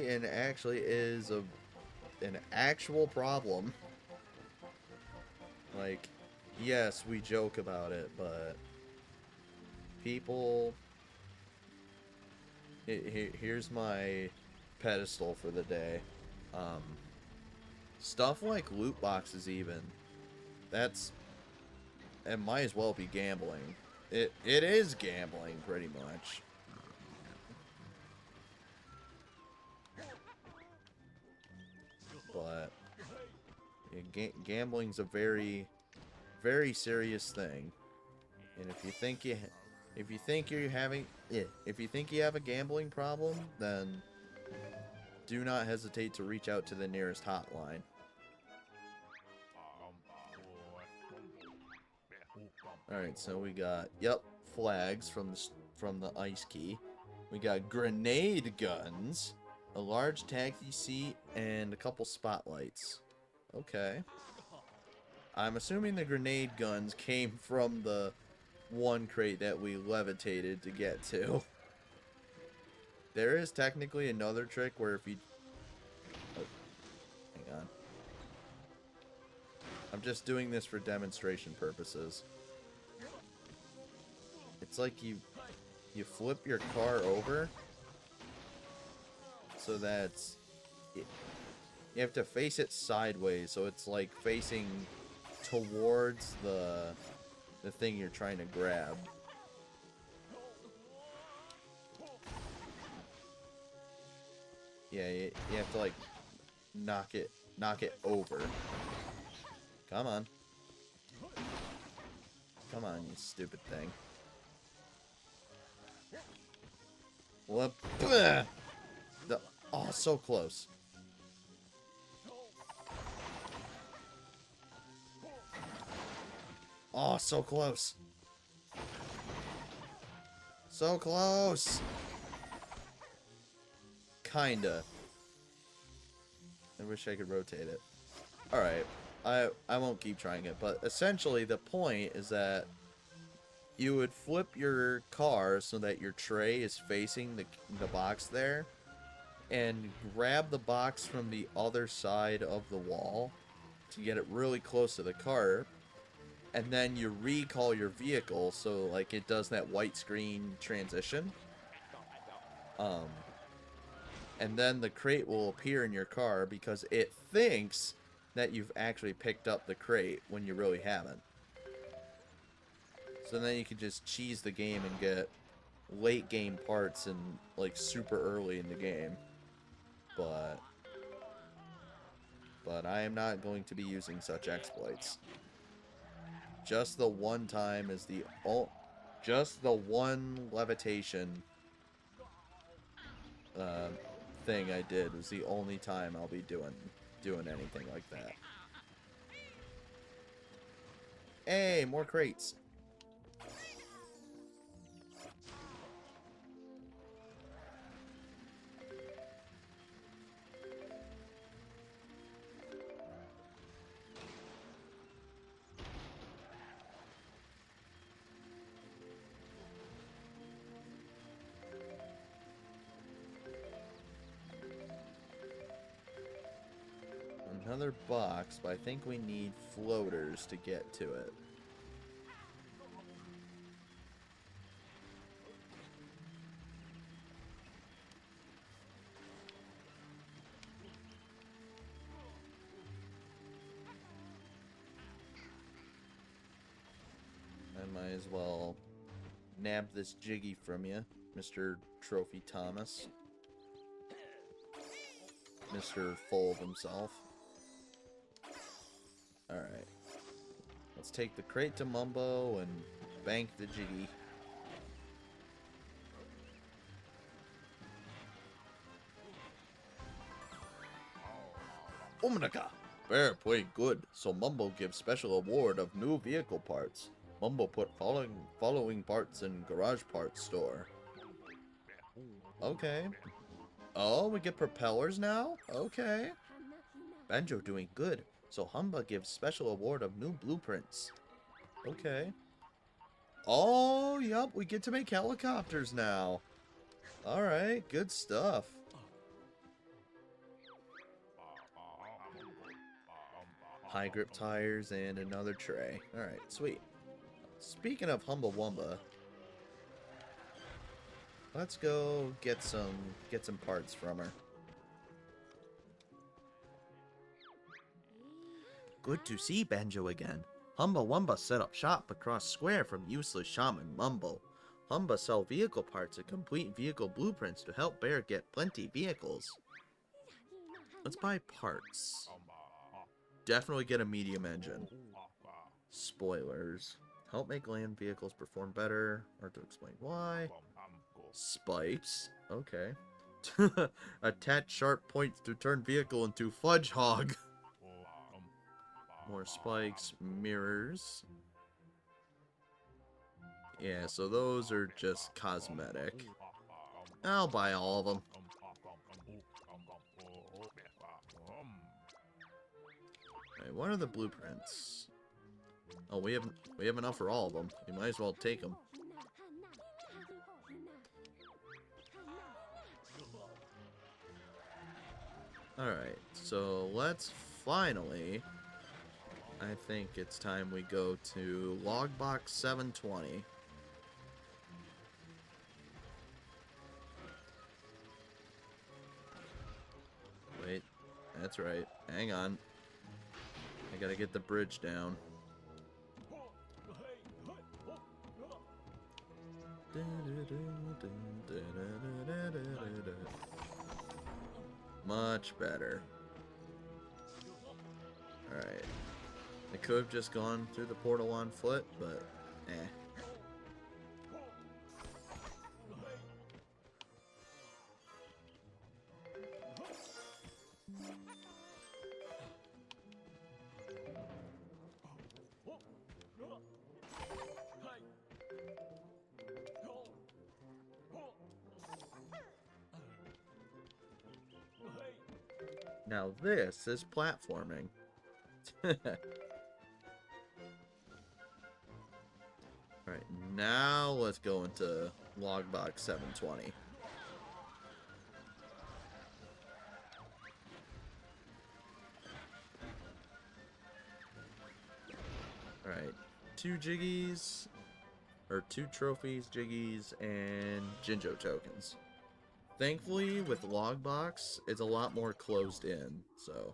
and actually is an actual problem. Like, yes, we joke about it, but people... Here's my pedestal for the day. Stuff like loot boxes even. It might as well be gambling. It is gambling, pretty much. But gambling's a very, very serious thing. And if you think you have a gambling problem, then do not hesitate to reach out to the nearest hotline. Alright, so we got, flags from the ice key. We got grenade guns, a large taxi seat, and a couple spotlights. Okay. I'm assuming the grenade guns came from the one crate that we levitated to get to. There is technically another trick where if you... Oh, hang on. I'm just doing this for demonstration purposes. It's like you flip your car over, so that's you have to face it sideways, so it's like facing towards the thing you're trying to grab. Yeah, you have to like knock it over. Come on. Come on, you stupid thing. What? Oh, so close. Oh, so close. So close. Kinda. I wish I could rotate it. Alright. I won't keep trying it, but essentially the point is that you would flip your car so that your tray is facing the box there, and grab the box from the other side of the wall to get it really close to the cart, and then you recall your vehicle so like it does that white screen transition. And then the crate will appear in your car because it thinks that you've actually picked up the crate when you really haven't. So then you can just cheese the game and get late game parts and like super early in the game. But I am not going to be using such exploits. Just the one time is just the one levitation thing I did was the only time I'll be doing anything like that. Hey, more crates. Another box, but I think we need floaters to get to it. I might as well nab this Jiggy from you, Mr. Trophy Thomas. Mr. Full of himself. Alright. Let's take the crate to Mumbo and bank the Jiggy. Umnaka! Bear played good, so Mumbo gives special award of new vehicle parts. Mumbo put following parts in garage parts store. Okay. Oh, we get propellers now? Okay. Banjo doing good, so Humba gives special award of new blueprints. Okay. Oh, yep, we get to make helicopters now. Alright, good stuff. High grip tires and another tray. Alright, sweet. Speaking of Humba Wumba, let's go get some parts from her. Good to see Banjo again. Humba Wumba set up shop across square from useless shaman Mumbo. Humba sell vehicle parts and complete vehicle blueprints to help Bear get plenty vehicles. Let's buy parts. Definitely get a medium engine. Spoilers. Help make land vehicles perform better. Hard to explain why. Spikes. Okay. Attach sharp points to turn vehicle into fudge hog. More spikes. Mirrors. Yeah, so those are just cosmetic. I'll buy all of them. Alright, what are the blueprints? Oh, we have enough for all of them. We might as well take them. Alright, so let's finally... I think it's time we go to Logbox 720. That's right. Hang on. I gotta get the bridge down. Much better. Alright. I could have just gone through the portal on foot, but eh. Now this is platforming. Alright, now let's go into logbox 720. Alright, 2 Jiggies, or 2 trophies, Jiggies, and Jinjo tokens. Thankfully, with logbox, it's a lot more closed in, so...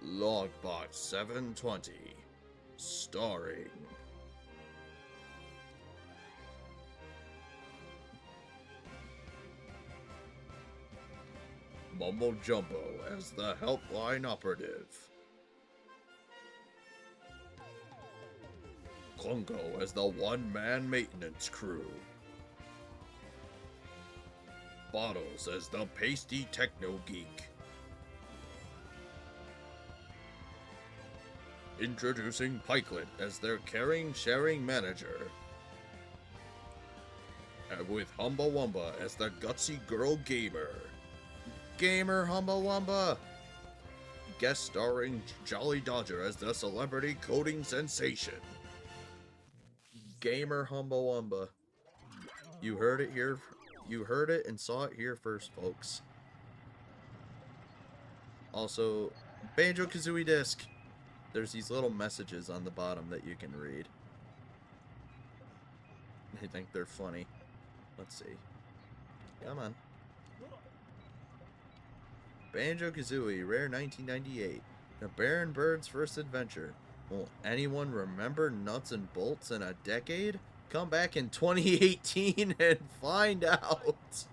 Logbox 720, starring... Mumbo Jumbo as the helpline operative. Klungo as the one-man maintenance crew. Bottles as the pasty techno geek. Introducing Pikelet as their caring, sharing manager. And with Humba Wumba as the gutsy girl gamer. Gamer Humba Wumba! Guest starring Jolly Dodger as the celebrity coding sensation. Gamer Humba Wumba. You heard it here. You heard it and saw it here first, folks. Also, Banjo-Kazooie disc. There's these little messages on the bottom that you can read. I think they're funny. Let's see. Come on. Banjo-Kazooie, rare 1998. The Baron Bird's first adventure. Will anyone remember nuts and bolts in a decade? Come back in 2018 and find out.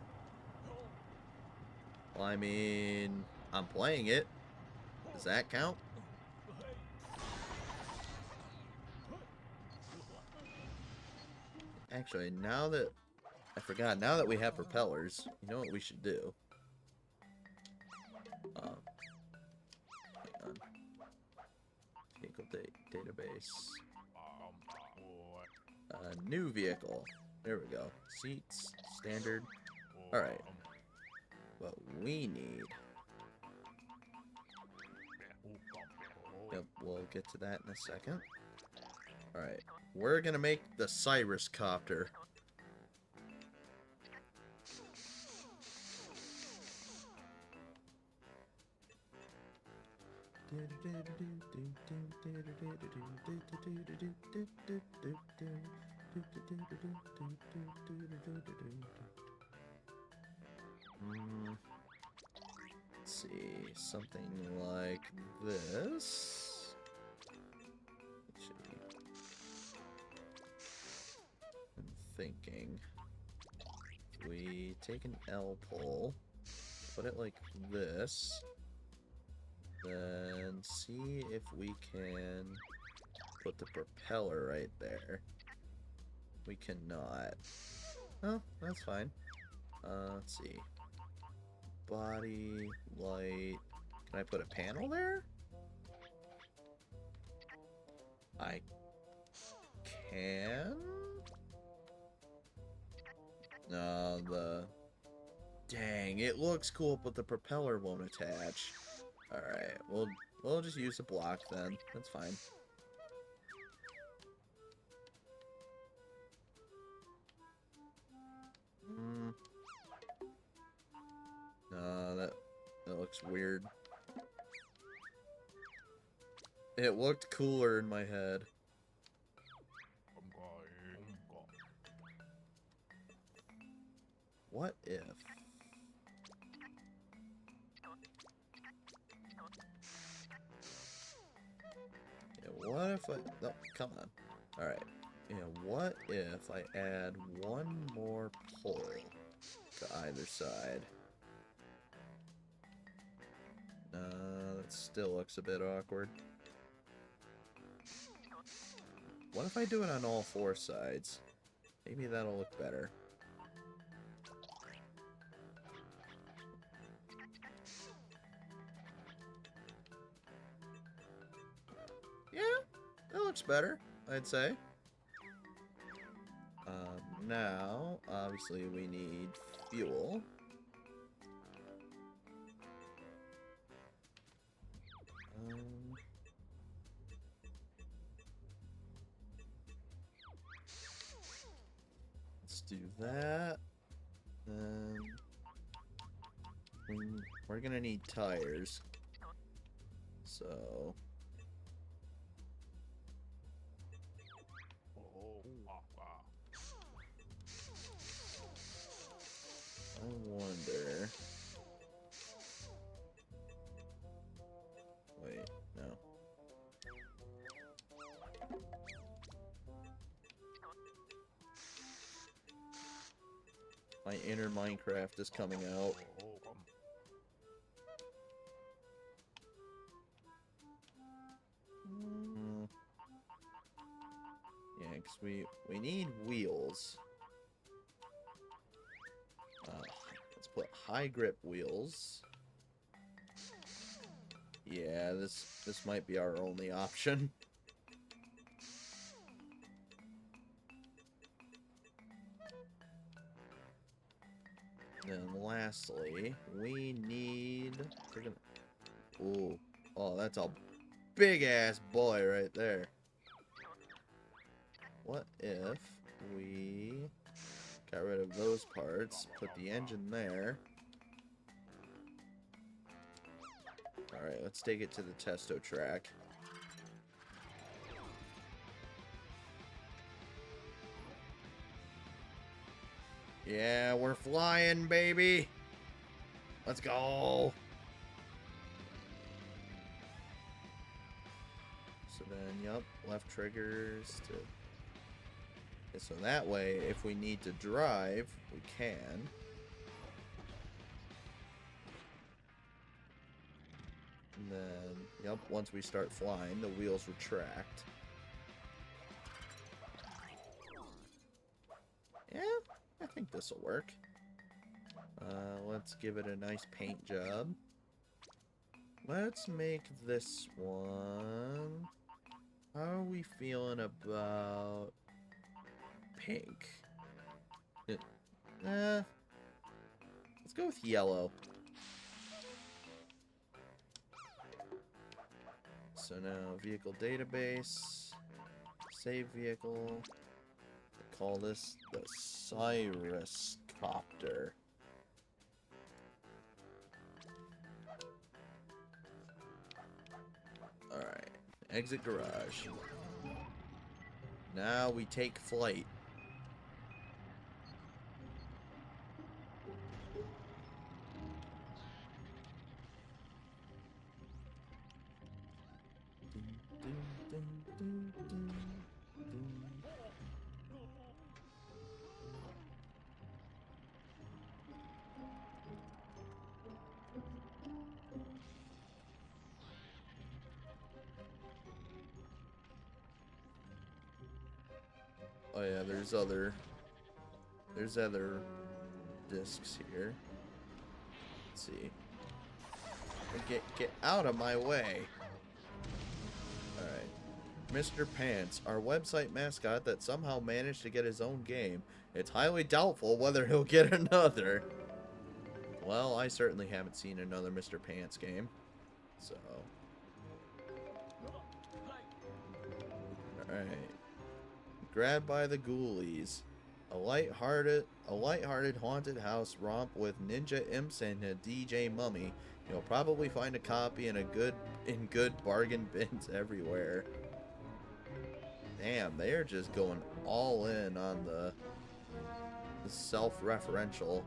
Well, I mean, I'm playing it. Does that count? Actually, now that I forgot, now that we have propellers, you know what we should do? Hang on. Vehicle database. New vehicle. There we go. Seats, standard. Alright. What we need. Yep, we'll get to that in a second. Alright. We're gonna make the Cyrus Copter. Let's see, something like this. I'm thinking we take an L pole, put it like this, then see if we can put the propeller right there. We cannot. Oh, that's fine. Let's see. Body, light. Can I put a panel there? I can? No, dang, it looks cool, but the propeller won't attach. Alright, we'll just use a block then. That's fine. No, that looks weird. It looked cooler in my head. what if... Yeah, what if I... No, come on. Alright. Yeah, what if I add one more pole to either side? That still looks a bit awkward. What if I do it on all four sides? Maybe that'll look better. Yeah, that looks better, I'd say. Now, obviously, we need fuel. Let's do that. We're gonna need tires. So... I wonder... Wait, no. My inner Minecraft is coming out. Yeah, because we need wheels. Let's put high grip wheels. Yeah, this might be our only option. And lastly, we need... Ooh. Oh, that's a big-ass boy right there. What if we got rid of those parts, put the engine there. Alright, let's take it to the testo track. Yeah, we're flying, baby! Let's go! So then, yup, left triggers to... Okay, so that way, if we need to drive, we can. And then, yep, once we start flying, the wheels retract. Yeah, I think this will work. Let's give it a nice paint job. Let's make this one... How are we feeling about pink? Let's go with yellow. So now, vehicle database, save vehicle. I call this the Cyrus Copter. Alright, exit garage. Now we take flight. Oh yeah, there's other discs here. Let's see. Get out of my way. Alright. Mr. Pants, our website mascot that somehow managed to get his own game. It's highly doubtful whether he'll get another. Well, I certainly haven't seen another Mr. Pants game. So. Alright. Grabbed by the Ghoulies. A light-hearted haunted house romp with ninja imps and a DJ mummy. You'll probably find a copy in good bargain bins everywhere. Damn, they're just going all in on the self-referential.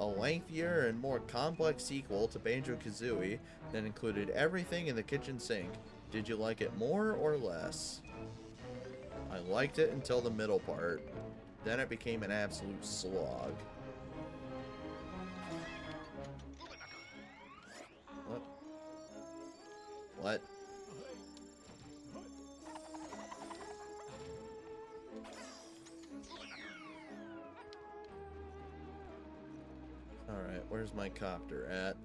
a lengthier and more complex sequel to Banjo-Kazooie that included everything in the kitchen sink. Did you like it more or less? I liked it until the middle part. Then it became an absolute slog. What? What? Alright, where's my copter at?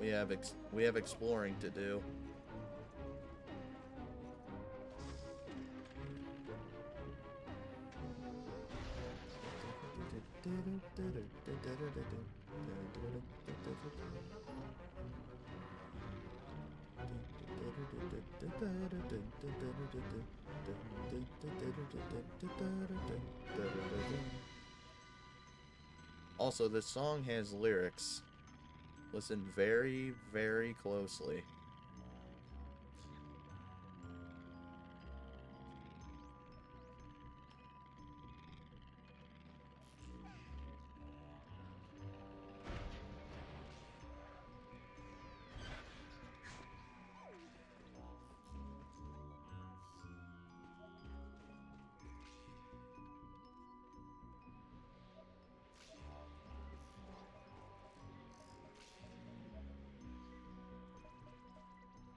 We have exploring to do. Also, this song has lyrics. Listen very, very closely.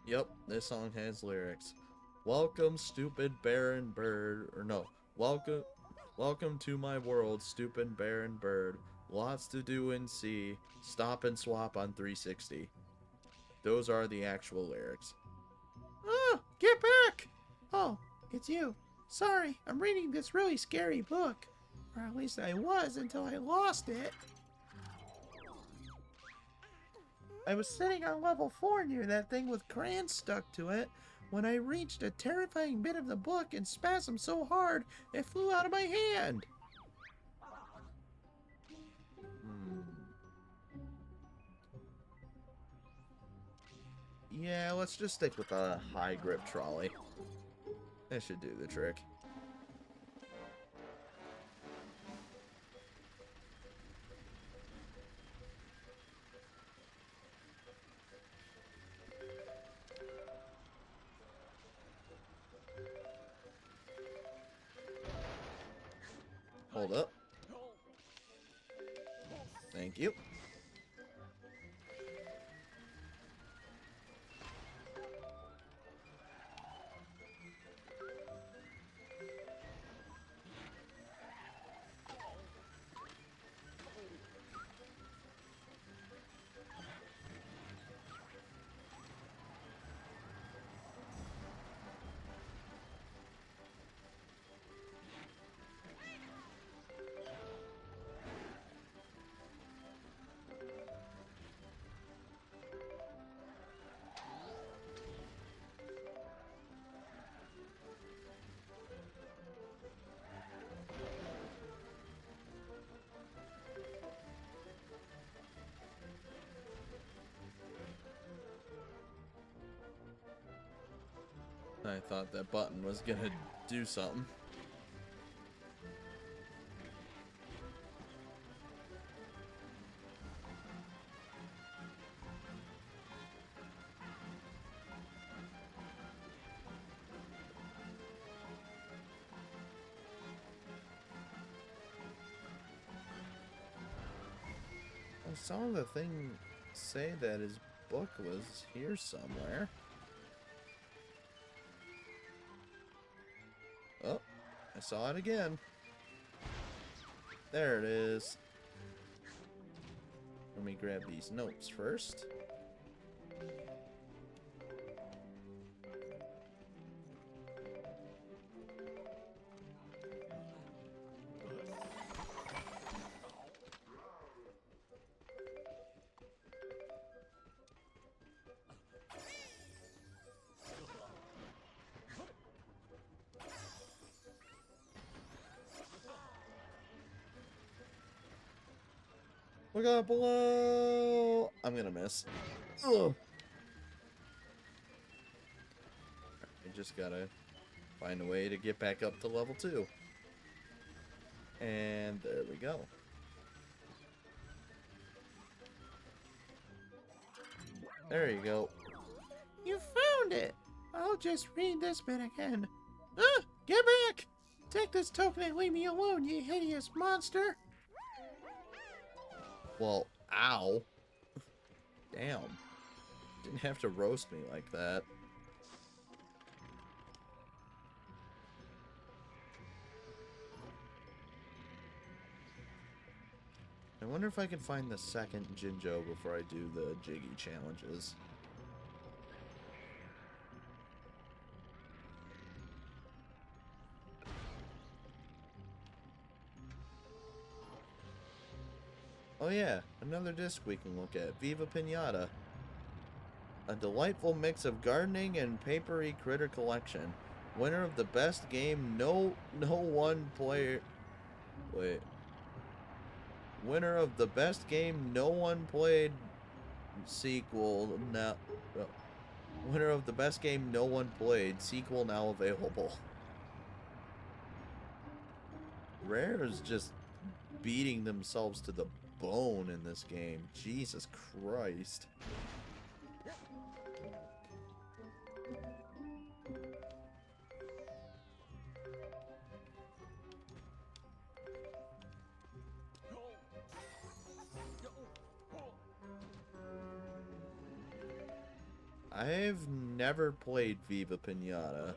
Yep, this song has lyrics. Welcome, stupid barren bird. Or no, welcome to my world, stupid barren bird. Lots to do and see. Stop and swap on 360. Those are the actual lyrics. Oh, get back! Oh, it's you. Sorry, I'm reading this really scary book. Or at least I was until I lost it. I was sitting on level 4 near that thing with crayons stuck to it when I reached a terrifying bit of the book and spasmed so hard it flew out of my hand. Yeah, let's just stick with the high grip trolley. That should do the trick. Hold up. Thank you. I thought that button was gonna do something. I saw the thing say that his book was here somewhere. Oh, I saw it again. There it is. Let me grab these notes first. Look out below! I'm gonna miss. Ugh. I just gotta find a way to get back up to level 2. And there we go. There you go. You found it! I'll just read this bit again. Ah! Get back! Take this token and leave me alone, you hideous monster! Well, ow. Damn. Didn't have to roast me like that. I wonder if I can find the second Jinjo before I do the Jiggy challenges. Oh yeah, another disc we can look at. Viva Pinata. A delightful mix of gardening and papery critter collection. Winner of the best game no one player... Wait. Winner of the best game no one played sequel now... no. Winner of the best game no one played sequel now available. Rare is just beating themselves to the bone in this game. Jesus Christ. I've never played Viva Pinata.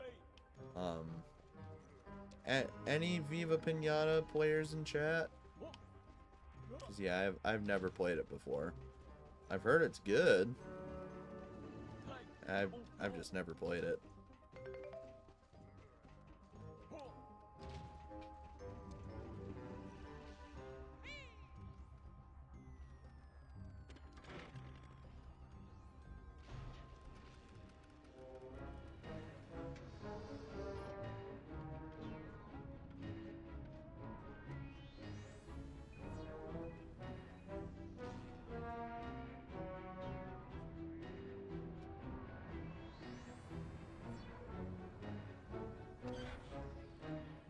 Any Viva Pinata players in chat? 'Cause yeah, I've never played it before. I've heard it's good. I've just never played it.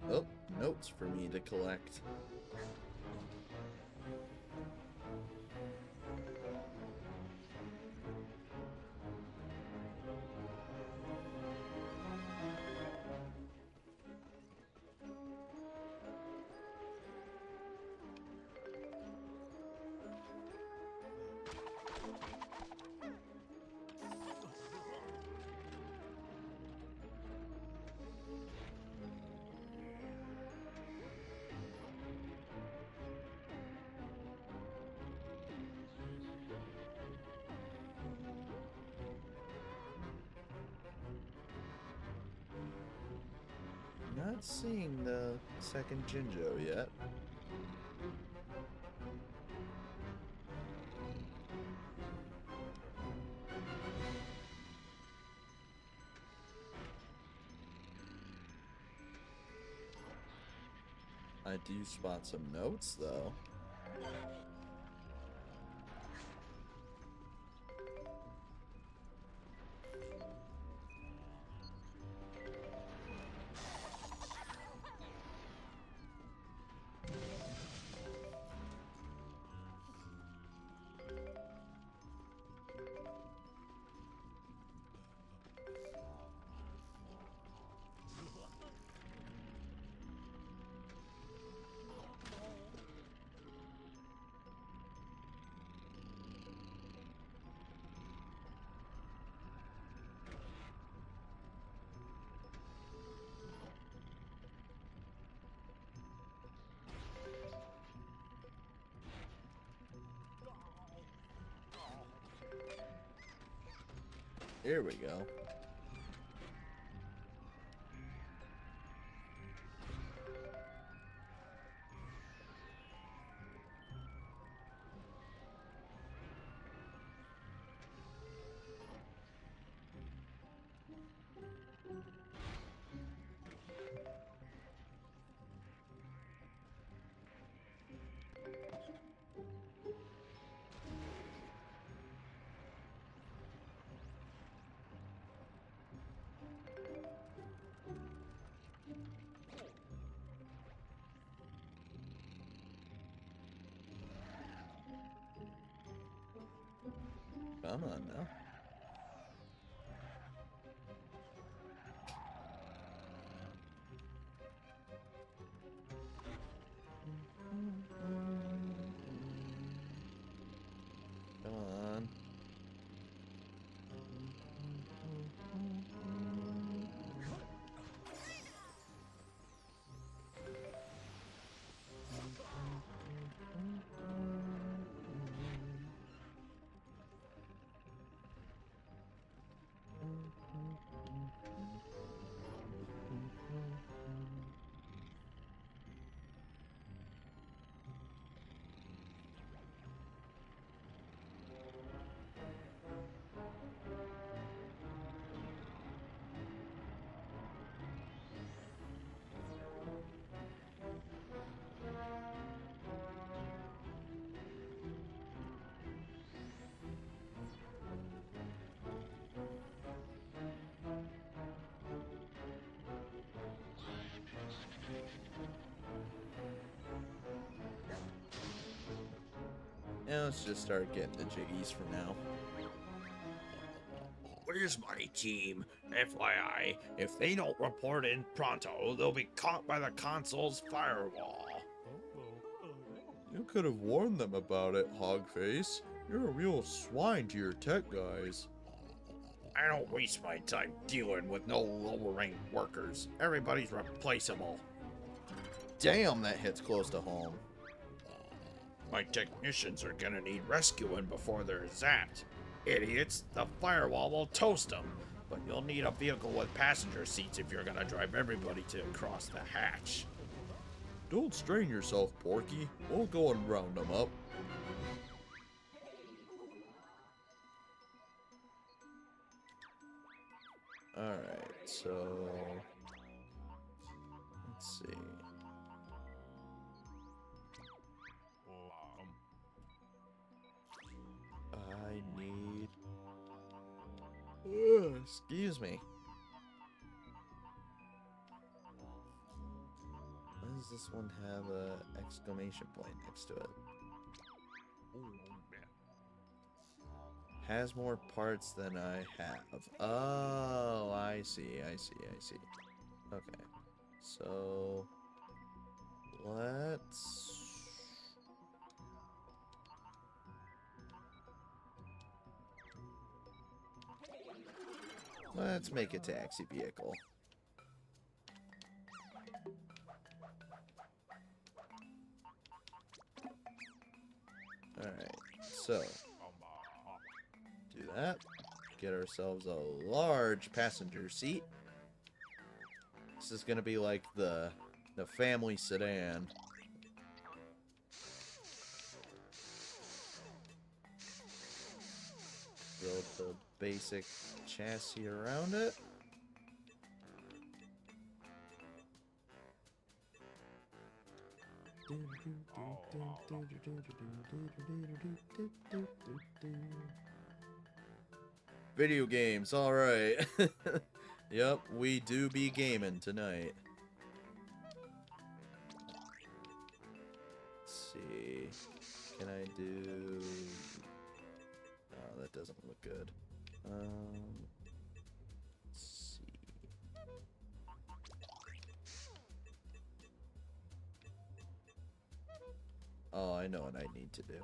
Oh, notes for me to collect. Not seeing the second Jinjo yet. I do spot some notes though. Here we go. Come on now. And let's just start getting the jiggies for now. Where's my team? FYI, if they don't report in pronto, they'll be caught by the console's firewall. You could have warned them about it, Hogface. You're a real swine to your tech guys. I don't waste my time dealing with no lower-ranked workers. Everybody's replaceable. Damn, that hits close to home. My technicians are gonna need rescuing before they're zapped. Idiots, the firewall will toast them. But you'll need a vehicle with passenger seats if you're gonna drive everybody to cross the hatch. Don't strain yourself, Porky. We'll go and round them up. Alright, so... let's see. I need... excuse me. Why does this one have a exclamation point next to it? Has more parts than I have. Oh, I see. Okay. So... let's make a taxi vehicle. Alright, so do that. Get ourselves a large passenger seat. This is gonna be like the family sedan. Build the basic chassis around it. Video games, alright. Yep, we do be gaming tonight. Let's see. Can I do... oh, that doesn't look good. Let's see. Oh, I know what I need to do.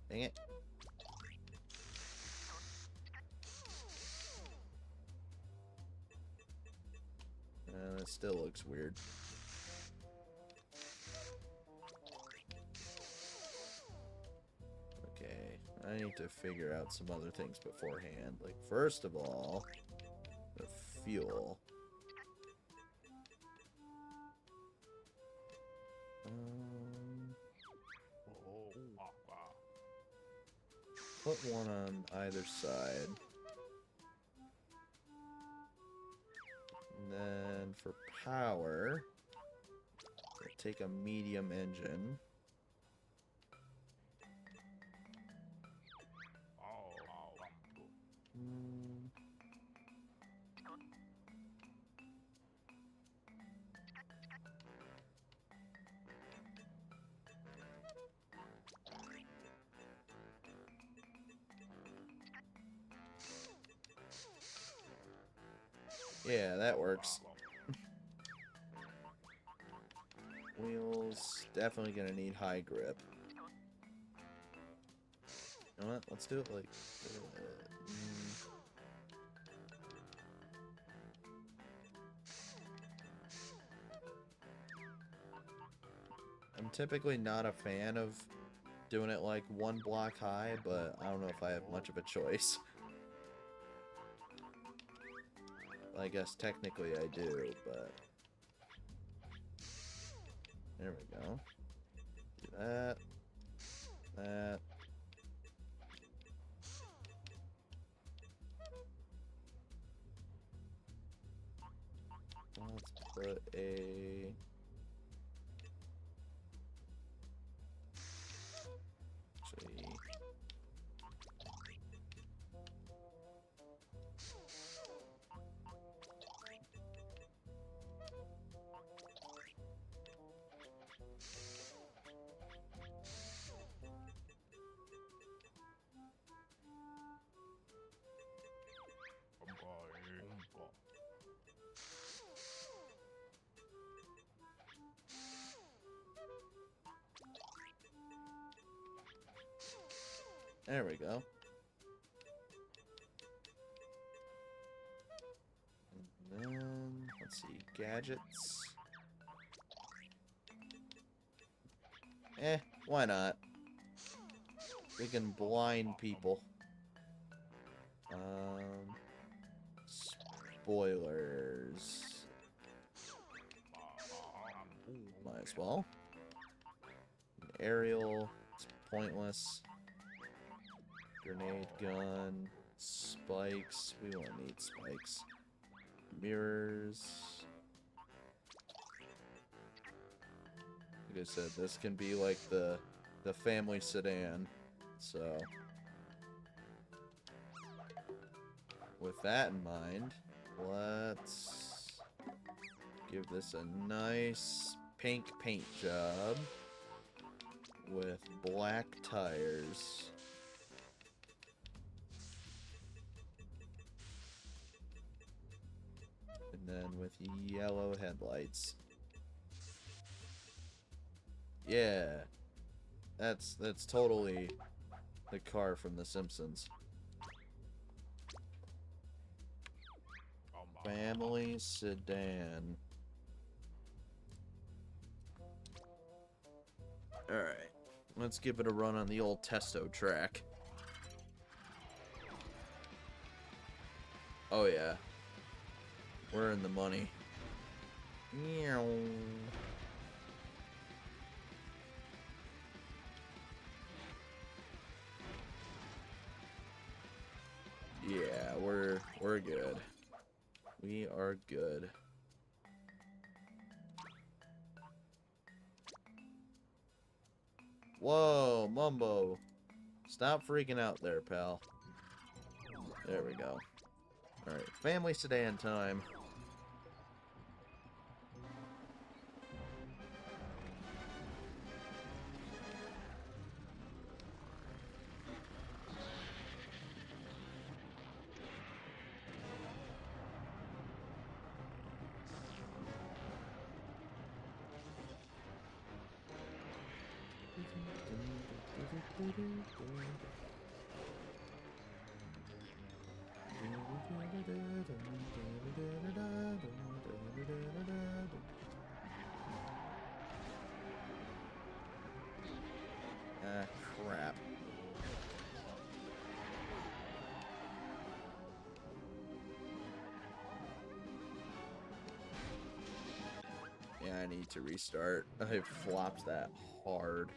Dang it. That still looks weird. Okay, I need to figure out some other things beforehand. Like, first of all, the fuel. Put one on either side. And then for power, we'll take a medium engine. Yeah, that works. Wheels, definitely gonna need high grip. You know what? Let's do it like... I'm typically not a fan of doing it like one block high, but I don't know if I have much of a choice. I guess technically I do, but... there we go. Do that. That. Let's put a... actually... There we go. And then, let's see, gadgets. Why not? We can blind people. Spoilers. Might as well. An aerial, it's pointless. Grenade gun, spikes. We won't need spikes. Mirrors. Like I said, this can be like the family sedan. So, with that in mind, let's give this a nice pink paint job with black tires. And then with yellow headlights. Yeah. That's totally the car from The Simpsons. Family sedan. Alright. Let's give it a run on the old Testo track. Oh yeah. We're in the money. Meow. Yeah, we're good. We are good. Whoa, Mumbo. Stop freaking out there, pal. There we go. Alright, family sedan time. Ah, crap. Yeah, I need to restart. I flopped that hard.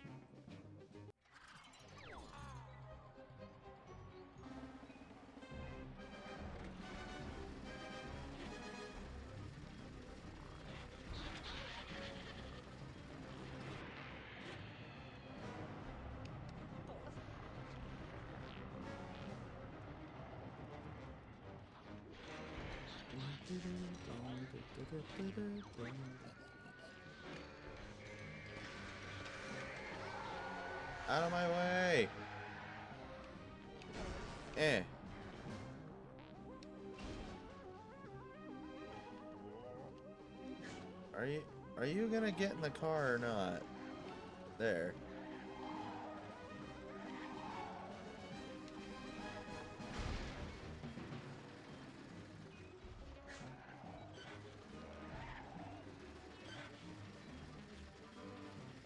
Out of my way! Eh. Are you gonna get in the car or not? There.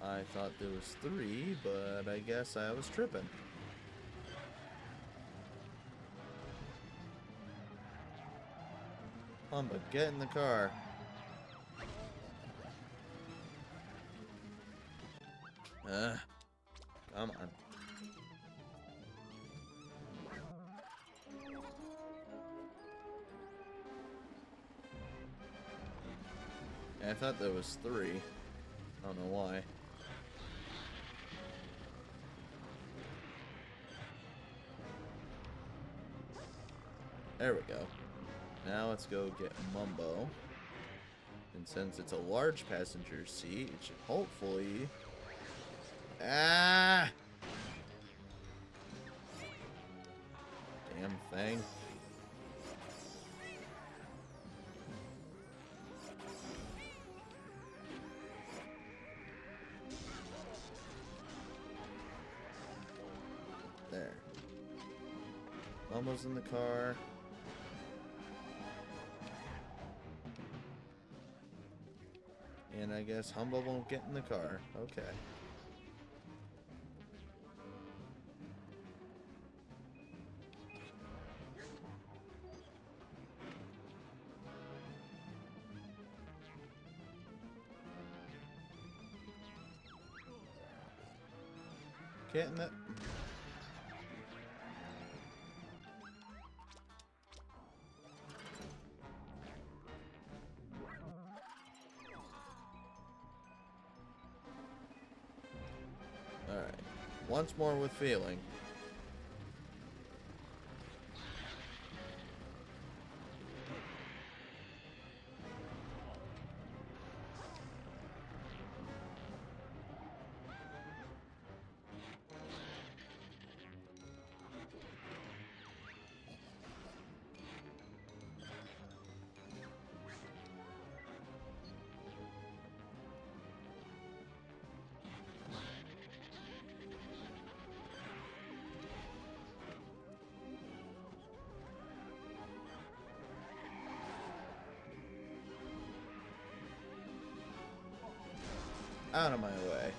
I thought there was 3, but I guess I was tripping. Humba, get in the car. Come on. Yeah, I thought there was 3. I don't know why. There we go. Now let's go get Mumbo. And since it's a large passenger seat, it should hopefully... Ah! Damn thing. There. Almost in the car. And I guess Humble won't get in the car. Okay. Getting it. Alright. Once more with feeling. Out of my way.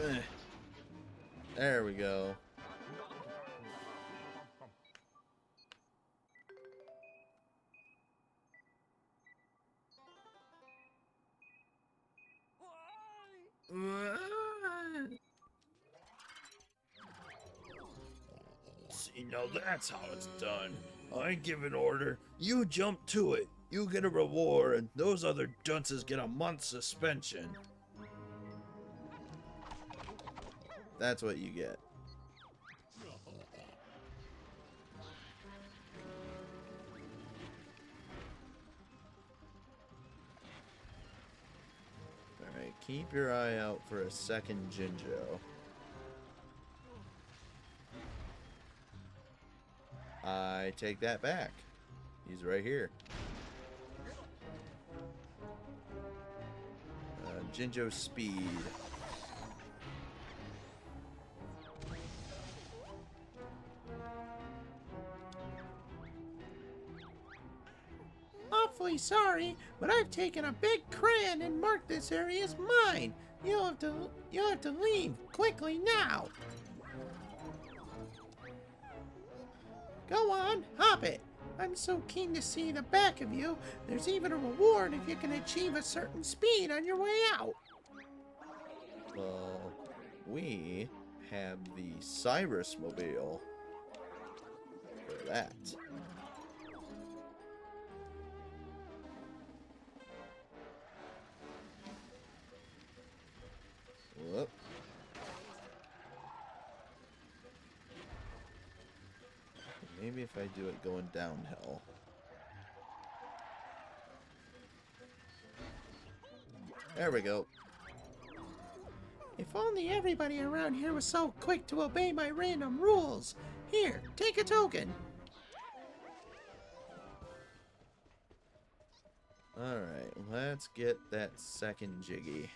Ugh. There we go. See, now that's how it's done. I give an order, you jump to it. You get a reward, and those other dunces get a month's suspension. That's what you get. Alright, keep your eye out for a second Jinjo. I take that back. He's right here. Jinjo speed. Awfully sorry, but I've taken a big crayon and marked this area as mine. You'll have to leave quickly now. Go on, hop it. I'm so keen to see the back of you. There's even a reward if you can achieve a certain speed on your way out. Well, we have the Cyrus Mobile for that. Whoop. Maybe if I do it going downhill. There we go. If only everybody around here was so quick to obey my random rules. Here, take a token. Alright, let's get that second Jiggy.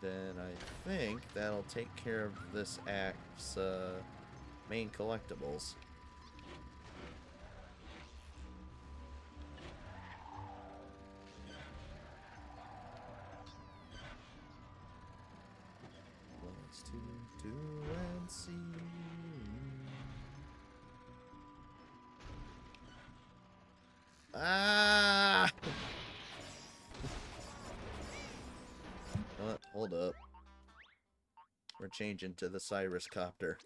Then I think that'll take care of this act's main collectibles. Let's do and see. Ah! Hold up. We're changing to the Cyrus Copter.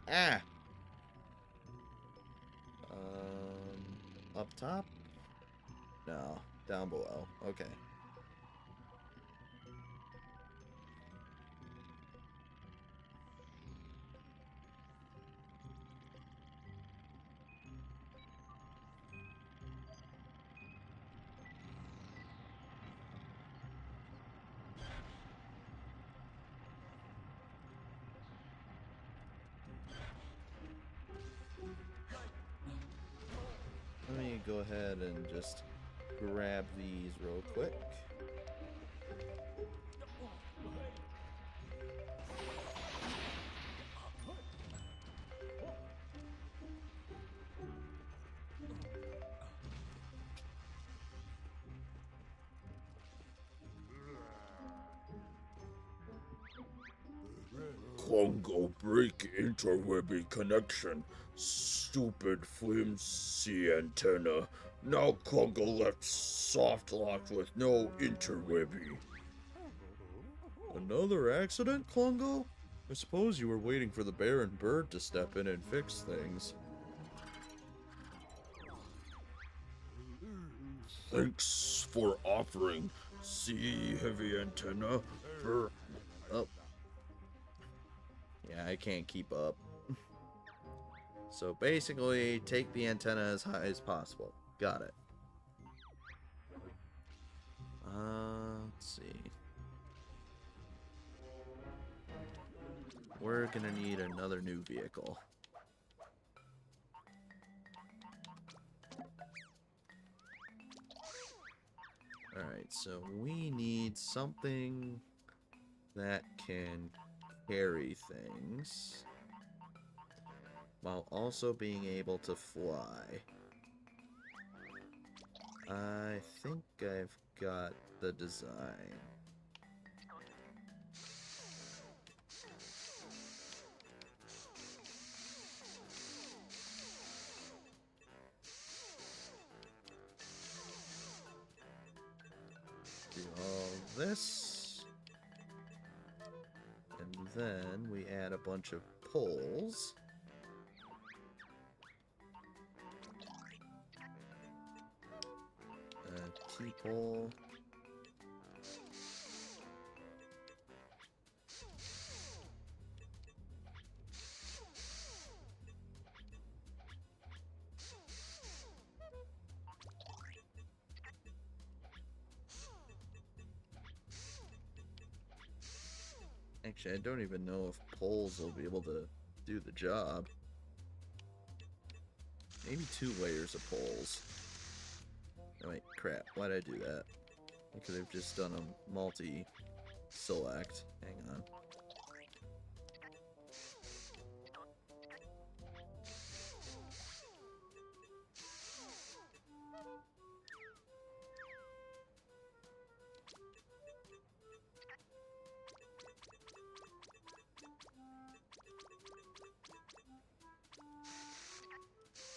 Ah! Up top? No, down below. Okay. go ahead and just grab these real quick. Congo break interwebby connection. Stupid flimsy antenna. Now Congo left soft locked with no interwebby. Another accident, Klungo? I suppose you were waiting for the bear and bird to step in and fix things. Thanks for offering. See heavy antenna. Oh. Yeah, I can't keep up. So basically, take the antenna as high as possible. Got it. Let's see. We're gonna need another new vehicle. Alright, so we need something that can carry things while also being able to fly. I think I've got the design. Do all this. And then we add a bunch of poles. A T-pole. Actually, I don't even know if poles will be able to do the job. Maybe 2 layers of poles. Oh wait, crap. Why'd I do that? I could have just done a multi-select. Hang on.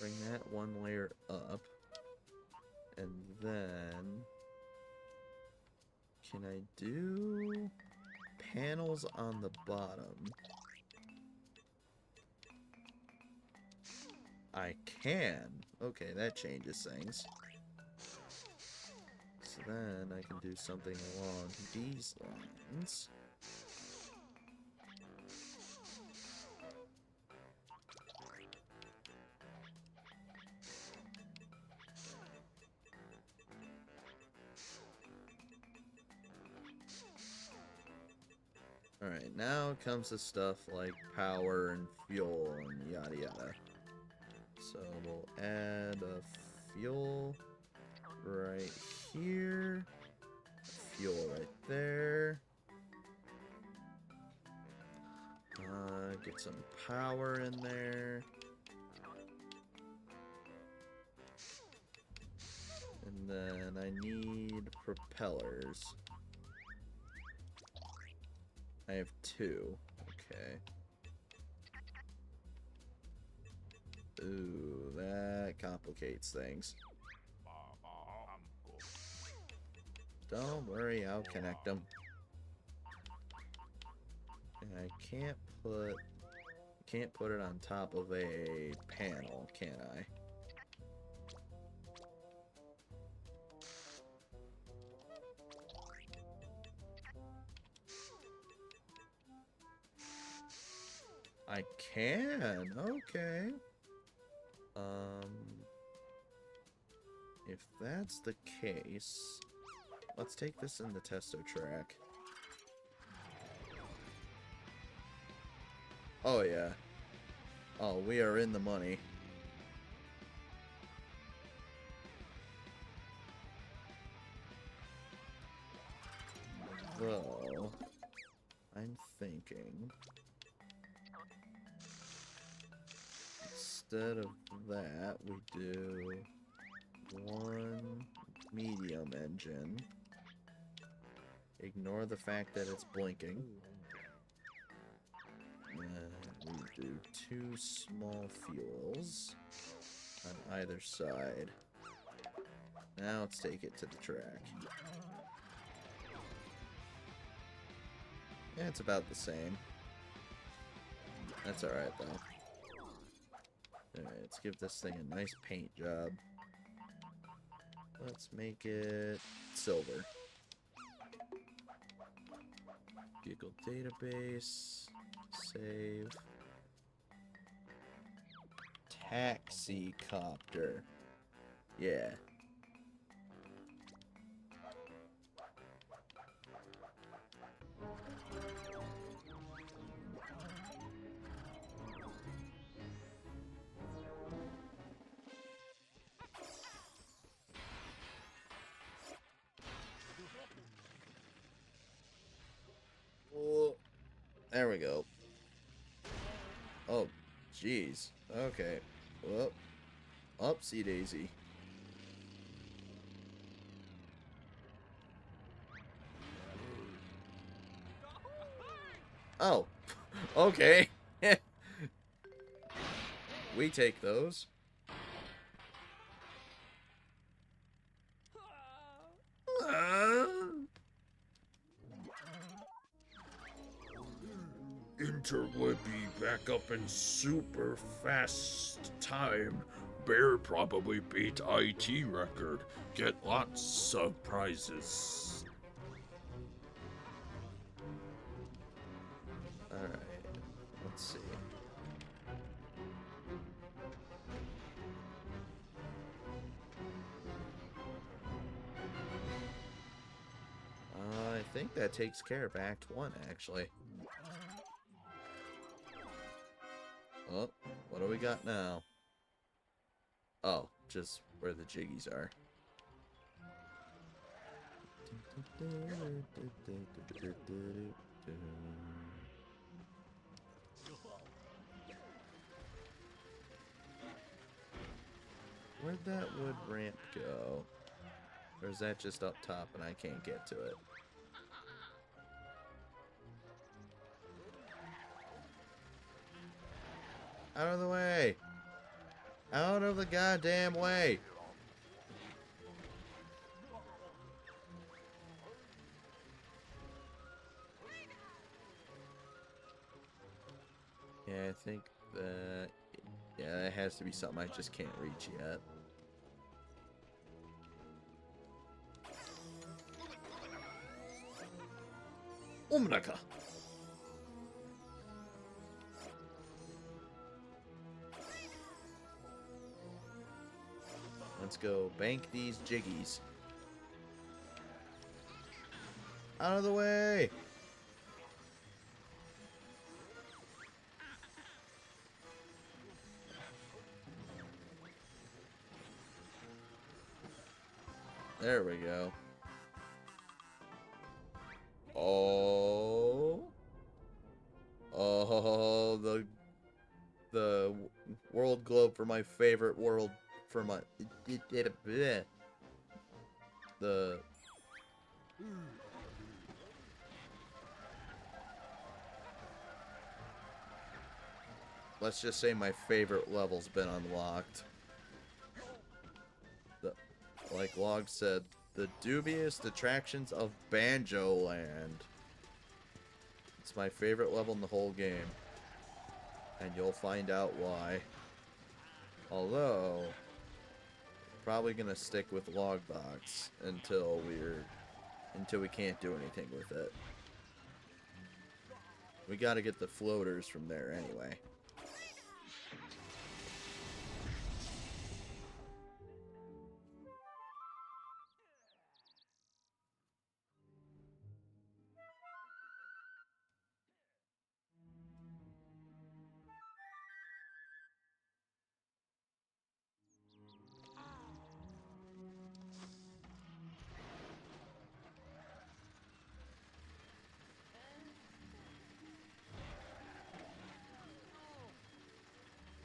Bring that 1 layer up. And then... can I do panels on the bottom? I can. Okay, that changes things. So then I can do something along these lines. Alright, now comes the stuff like power and fuel and yada yada. So we'll add a fuel right here, fuel right there. Get some power in there. And then I need propellers. I have 2. Okay. Ooh, that complicates things. Don't worry, I'll connect them. And I can't put it on top of a panel, can I? I can. Okay. If that's the case, let's take this in the testo track. Oh yeah. Oh, we are in the money. Although, I'm thinking, instead of that, we do one medium engine. Ignore the fact that it's blinking. And we do 2 small fuels on either side. Now let's take it to the track. Yeah, it's about the same. That's alright, though. Alright, let's give this thing a nice paint job. Let's make it silver. Vehicle database. Save. Taxi copter. Yeah. Oh, there we go. Oh, jeez. Okay. Well, upsy daisy. Oh, okay. We take those. Interwebby back up in super fast time. Bear probably beat IT record. Get lots of prizes. Alright, let's see. I think that takes care of Act 1, actually. Oh, what do we got now? Oh, just where the jiggies are. Where'd that wood ramp go? Or is that just up top and I can't get to it? Out of the way! Out of the goddamn way! Yeah, I think that... Yeah, that has to be something I just can't reach yet. Umnaka! Let's go bank these jiggies. Out of the way! There we go. Oh. Oh, the world globe for my favorite world for my the let's just say my favorite level's been unlocked. Like Log said, the dubious attractions of Banjo Land. It's my favorite level in the whole game. And you'll find out why. Although, probably gonna stick with Logbox until we can't do anything with it. We gotta get the floaters from there anyway.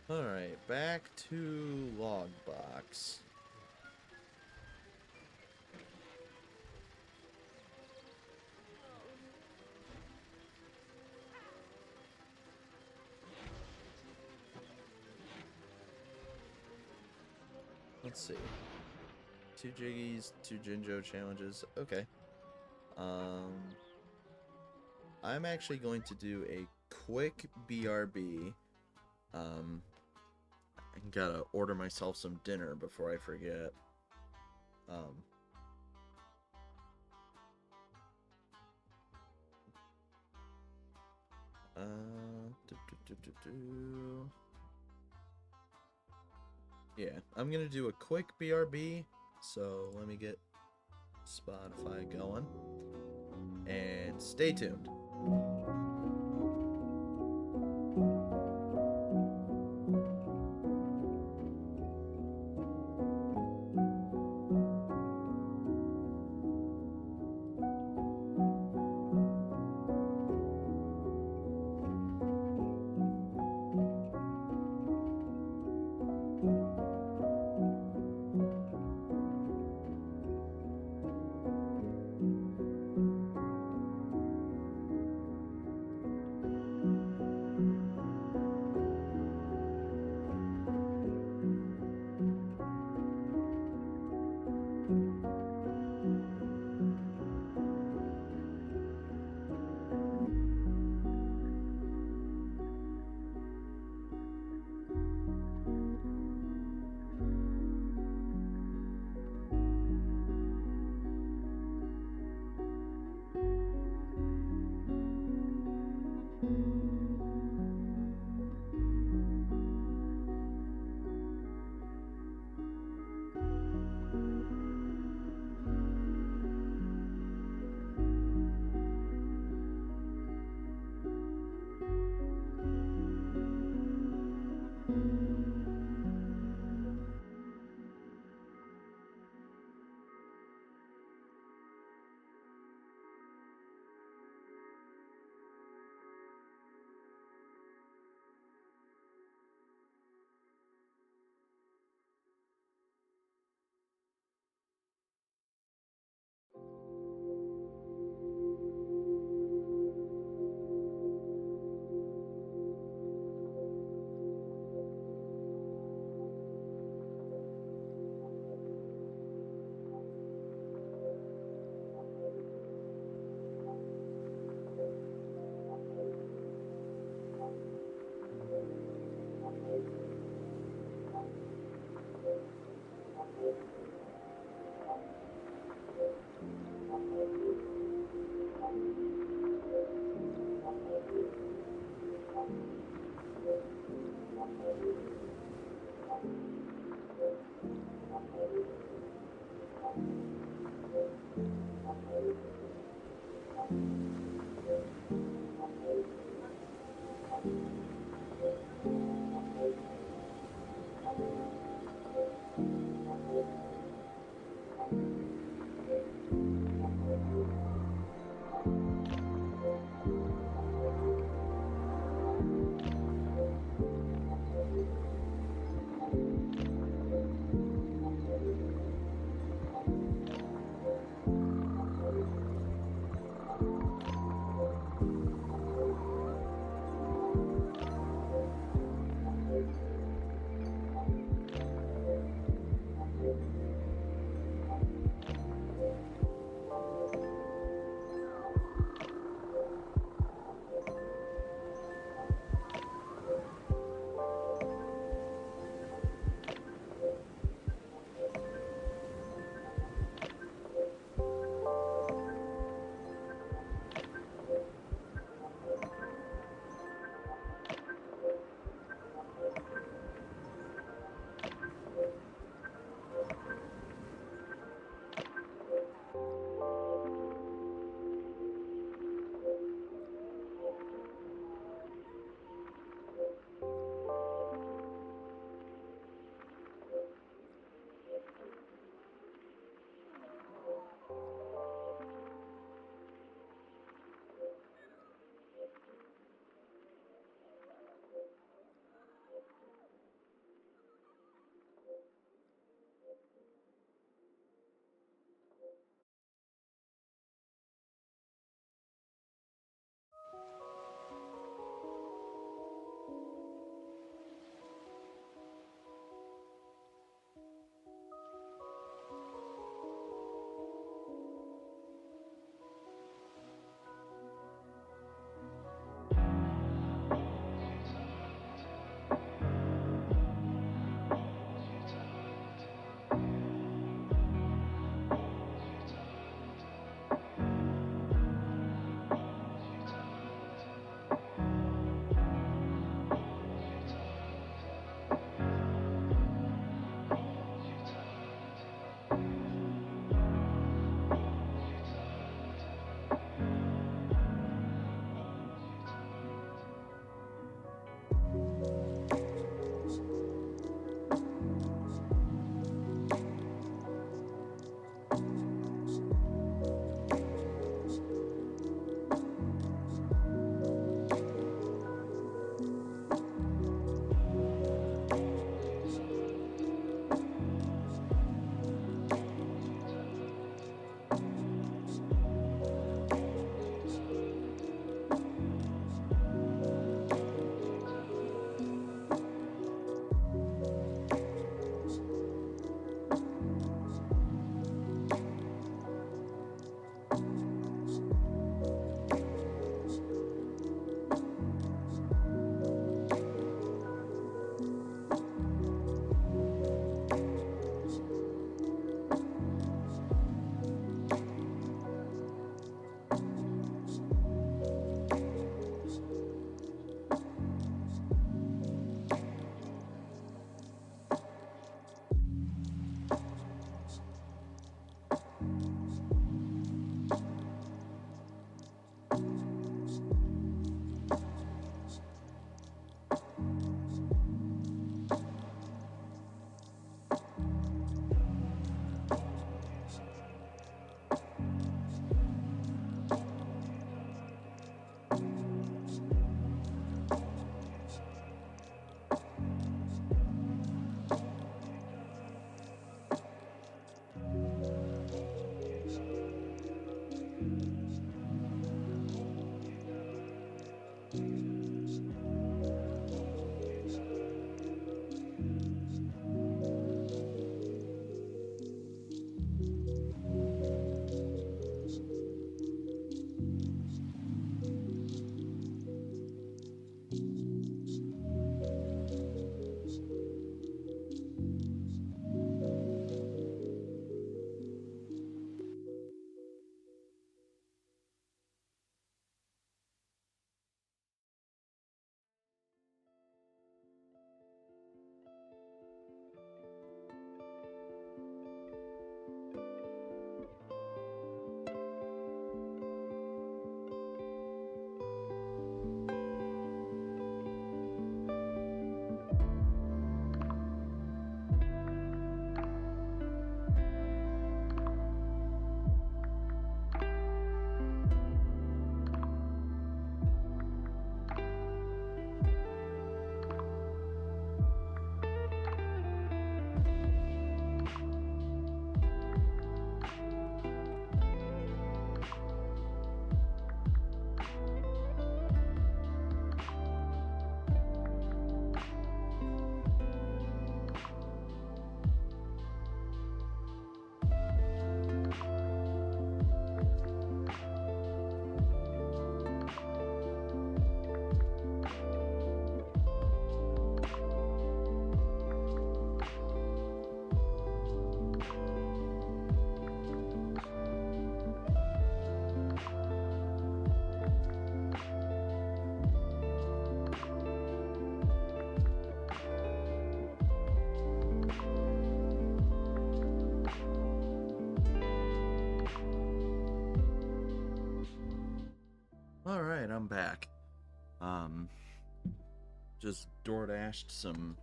Alright, back to Logbox. Let's see. 2 Jiggies, 2 Jinjo challenges. Okay. I'm actually going to do a quick BRB. I gotta order myself some dinner before I forget. Do, do, do, do, do. Yeah, I'm gonna do a quick BRB, so let me get Spotify going. And stay tuned. Alright, I'm back. Just DoorDashed some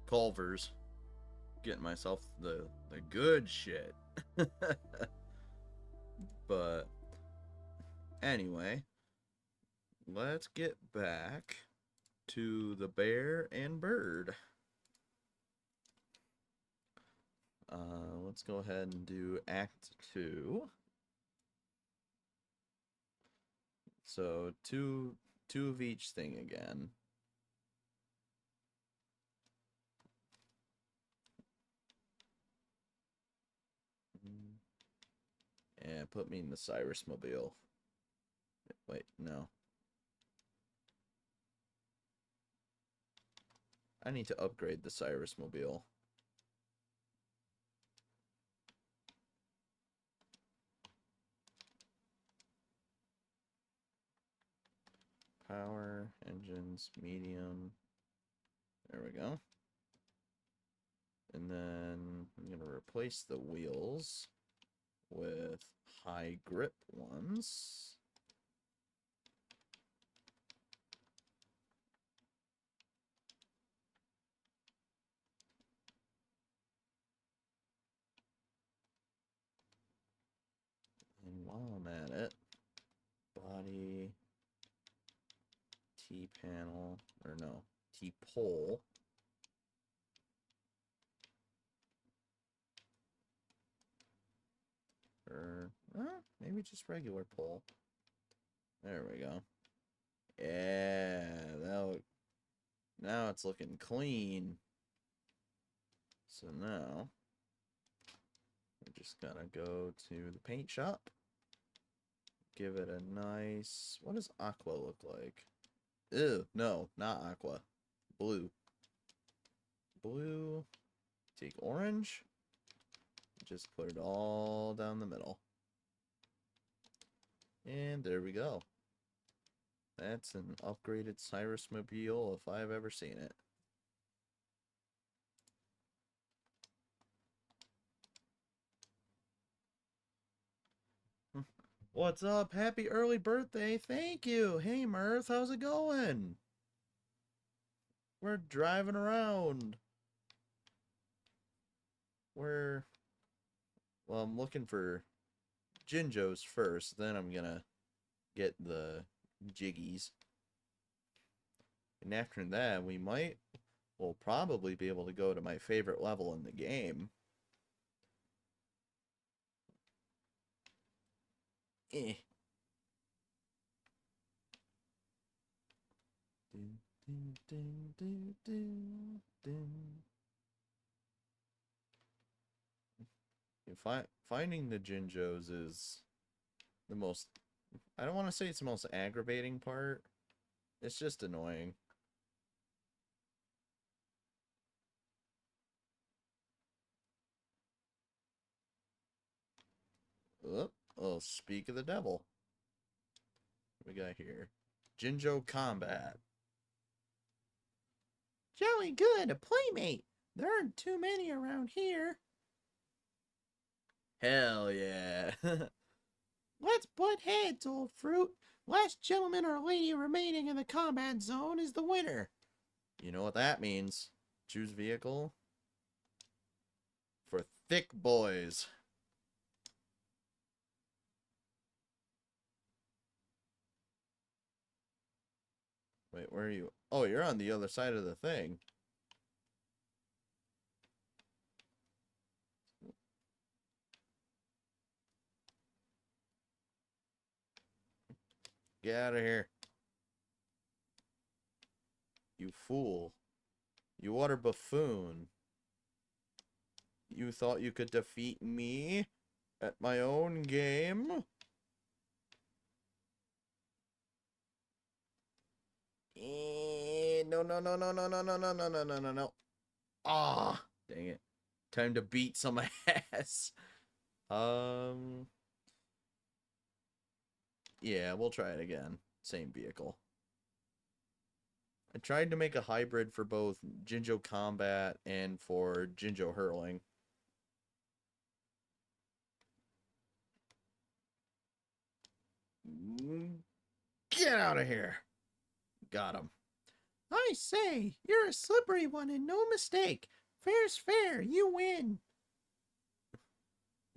Culvers. Getting myself the good shit. But anyway, let's get back to the bear and bird. Let's go ahead and do Act 2. So two of each thing again. And put me in the Cyrus Mobile. Wait, no. I need to upgrade the Cyrus Mobile. Power, engines, medium. There we go. And then I'm going to replace the wheels with high grip ones. And while I'm at it, body, T-panel, or no, T-pole. Or, maybe just regular pole. There we go. Yeah, now it's looking clean. So now, we're just gonna go to the paint shop. Give it a nice, what does aqua look like? Ew, no, not aqua. Blue. Blue. Take orange. Just put it all down the middle. And there we go. That's an upgraded Cyrus Mobile if I've ever seen it. What's up? Happy early birthday. Thank you. Hey, Mirth, how's it going? We're driving around. Well, I'm looking for Jinjos first. Then I'm gonna get the Jiggies. And after that, we'll probably be able to go to my favorite level in the game. Eh. Dun, dun, dun, dun, dun, dun. Finding the Jinjos is the most, I don't want to say it's the most aggravating part. It's just annoying. Oh, speak of the devil. What we got here? Jinjo Combat. Jolly good, a playmate. There aren't too many around here. Hell yeah. Let's butt heads, old fruit. Last gentleman or lady remaining in the combat zone is the winner. You know what that means. Choose vehicle for thick boys. Wait, where are you? Oh, you're on the other side of the thing. Get out of here. You fool. You utter buffoon. You thought you could defeat me at my own game? No, no, no, no, no, no, no, no, no, no, no, no, no. Ah, dang it. Time to beat some ass. Yeah, we'll try it again. Same vehicle. I tried to make a hybrid for both Jinjo Combat and for Jinjo Hurling. Get out of here. Got him. I say, you're a slippery one and no mistake. Fair's fair, you win.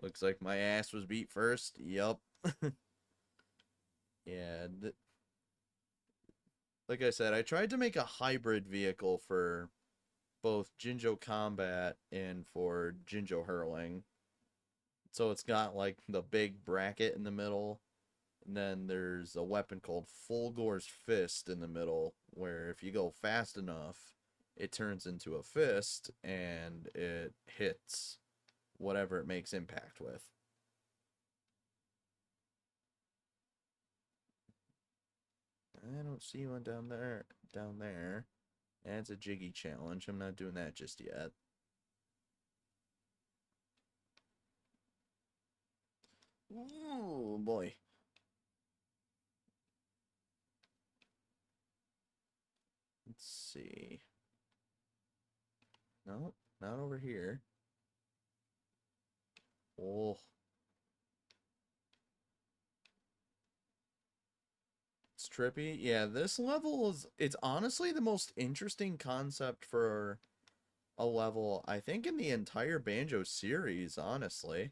Looks like my ass was beat first. Yup. Yeah. Like I said, I tried to make a hybrid vehicle for both Jinjo Combat and for Jinjo Hurling. So it's got like the big bracket in the middle. And then there's a weapon called Fulgor's Fist in the middle, where if you go fast enough, it turns into a fist and it hits whatever it makes impact with. I don't see one down there. Down there. That's a Jiggy challenge. I'm not doing that just yet. Ooh, boy. Let's see. No, not over here. Oh. It's trippy. Yeah, this level is, it's honestly the most interesting concept for a level, I think, in the entire Banjo series, honestly.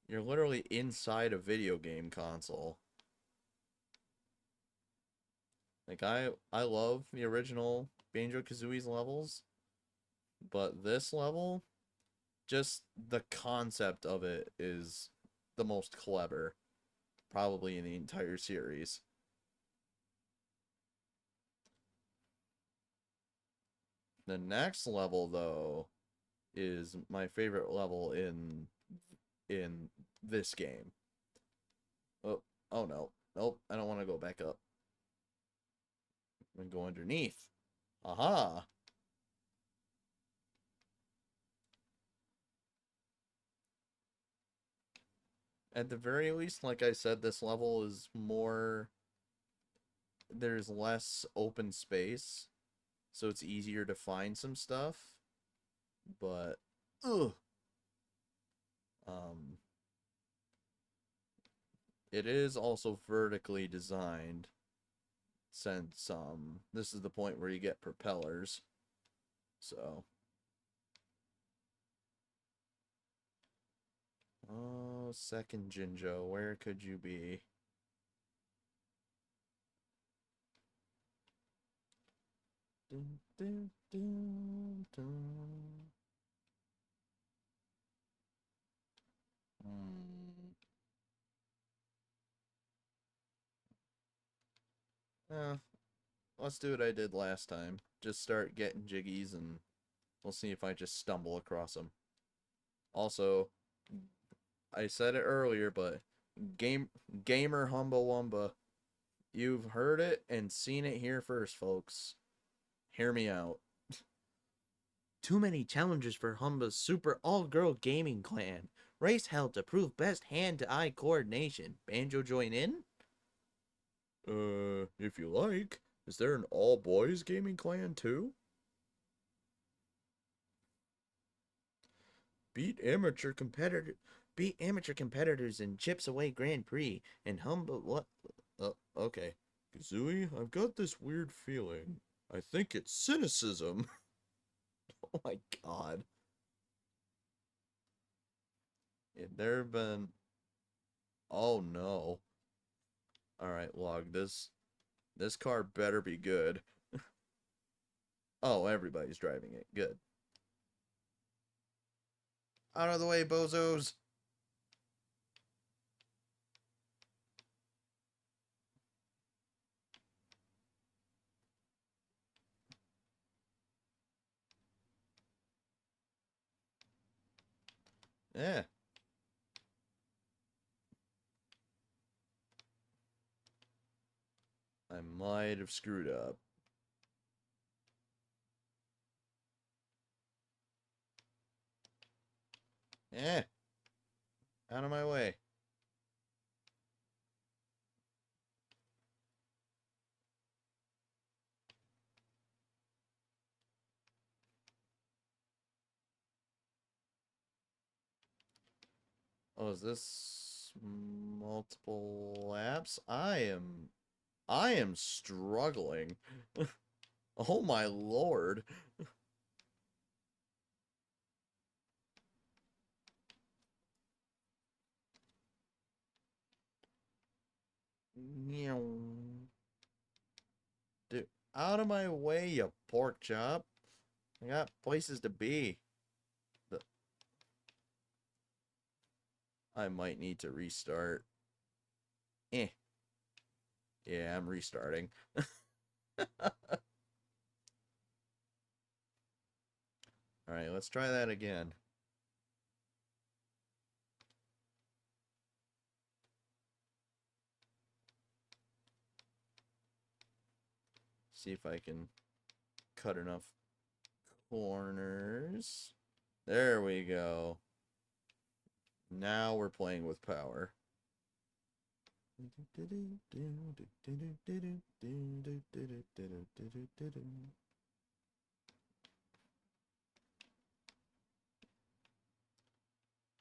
You're literally inside a video game console. Like, I love the original Banjo-Kazooie's levels, but this level, just the concept of it is the most clever, probably in the entire series. The next level, though, is my favorite level in this game. Oh, oh no. Nope, I don't want to go back up. I'm gonna go underneath. Aha! At the very least, like I said, this level is more... There's less open space, so it's easier to find some stuff. But, ugh! It is also vertically designed, since, this is the point where you get propellers. So... Oh, second Jinjo, where could you be? Dun, dun, dun, dun. Eh, let's do what I did last time. Just start getting jiggies and we'll see if I just stumble across them. Also, I said it earlier, but Gamer Humba Wumba, you've heard it and seen it here first, folks. Hear me out. Too many challengers for Humba's super all-girl gaming clan. Race held to prove best hand-to-eye coordination. Banjo join in? If you like. Is there an all-boys gaming clan, too? Beat amateur competitors in Chips Away Grand Prix and Humba what? Okay. Kazooie, I've got this weird feeling. I think it's cynicism. Oh my god. There have been... Oh no. Alright, Log, this car better be good. Oh, everybody's driving it. Good. Out of the way, bozos! Yeah. I might have screwed up. Eh. Out of my way. Oh, is this multiple laps? I am I am struggling. Oh my lord. Dude, out of my way, you pork chop. I got places to be. The- I might need to restart. Eh. Yeah, I'm restarting. Alright, let's try that again. See if I can cut enough corners. There we go. Now we're playing with power.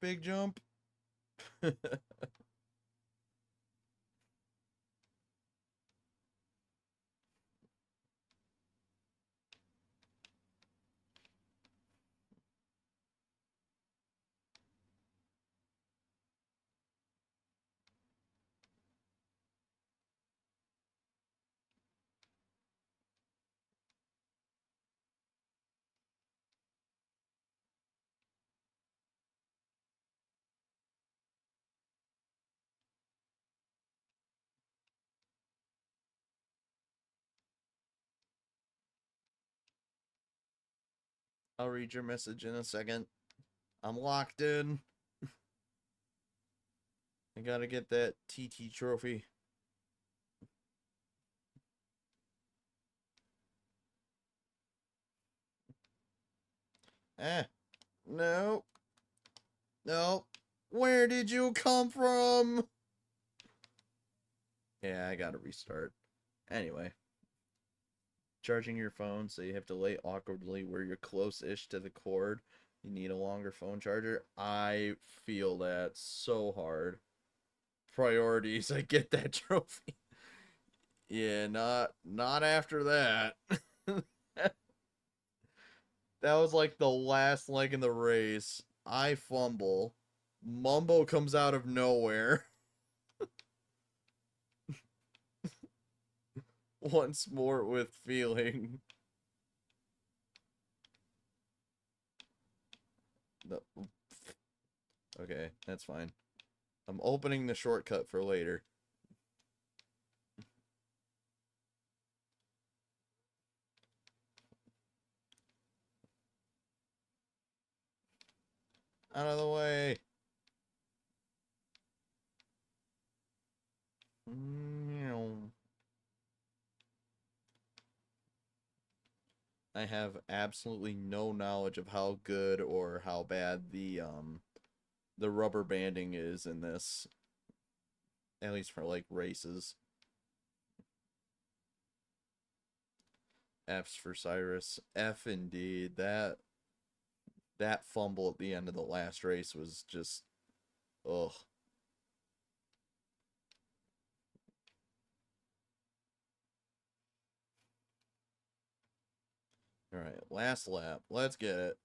Big jump. I'll read your message in a second. I'm locked in. I gotta get that TT trophy. Eh. No. No. Where did you come from? Yeah, I gotta restart. Anyway. Charging your phone, so you have to lay awkwardly where you're close-ish to the cord. You need a longer phone charger. I feel that so hard. Priorities, I get that trophy. Yeah, not after that. That was like the last leg in the race. I fumble. Mumbo comes out of nowhere. Once more with feeling. No. Okay, that's fine. I'm opening the shortcut for later. Out of the way. I have absolutely no knowledge of how good or how bad the rubber banding is in this. At least for like races. F's for Cyrus. F indeed. That fumble at the end of the last race was just ugh. Alright, last lap. Let's get it.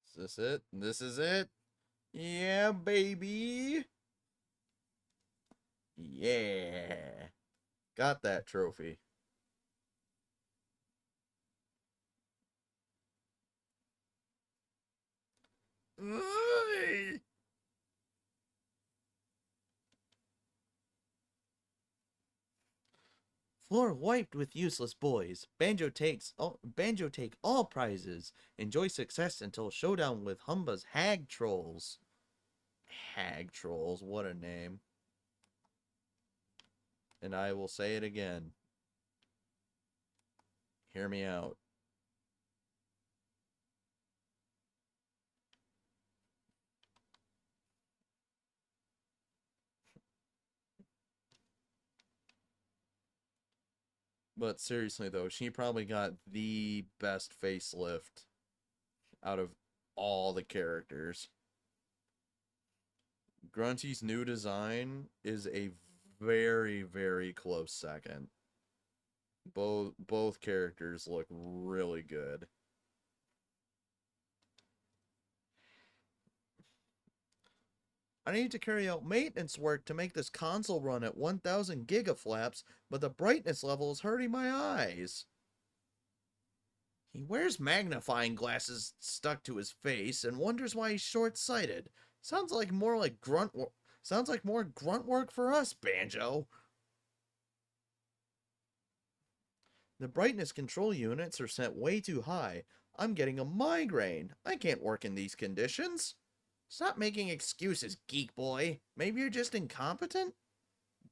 Is this it? This is it? Yeah, baby. Yeah. Got that trophy. Floor wiped with useless boys. Banjo take all prizes. Enjoy success until showdown with Humba's hag trolls. Hag trolls, what a name. And I will say it again. Hear me out. But seriously though, she probably got the best facelift out of all the characters. Grunty's new design is a very, very close second. Both characters look really good. I need to carry out maintenance work to make this console run at 1000 gigaflops, but the brightness level is hurting my eyes. He wears magnifying glasses stuck to his face and wonders why he's short-sighted. Sounds like more grunt work for us, Banjo. The brightness control units are set way too high. I'm getting a migraine. I can't work in these conditions. Stop making excuses, geek boy. Maybe you're just incompetent?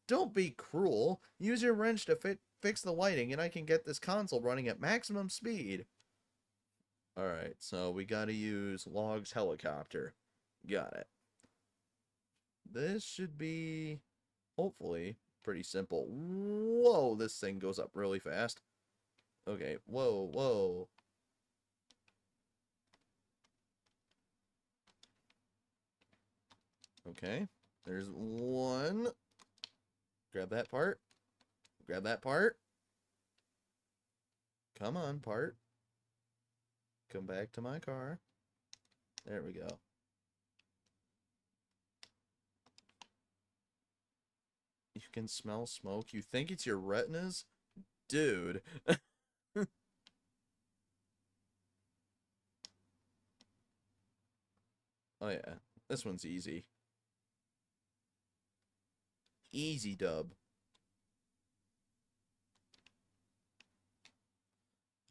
Don't be cruel. Use your wrench to fix the lighting and I can get this console running at maximum speed. Alright, so we gotta use Log's helicopter. Got it. This should be, hopefully, pretty simple. Whoa, this thing goes up really fast. Okay, whoa, whoa. Okay, there's one. Grab that part. Grab that part. Come on, part. Come back to my car. There we go. You can smell smoke. You think it's your retinas? Dude. Oh yeah, this one's easy. Easy dub.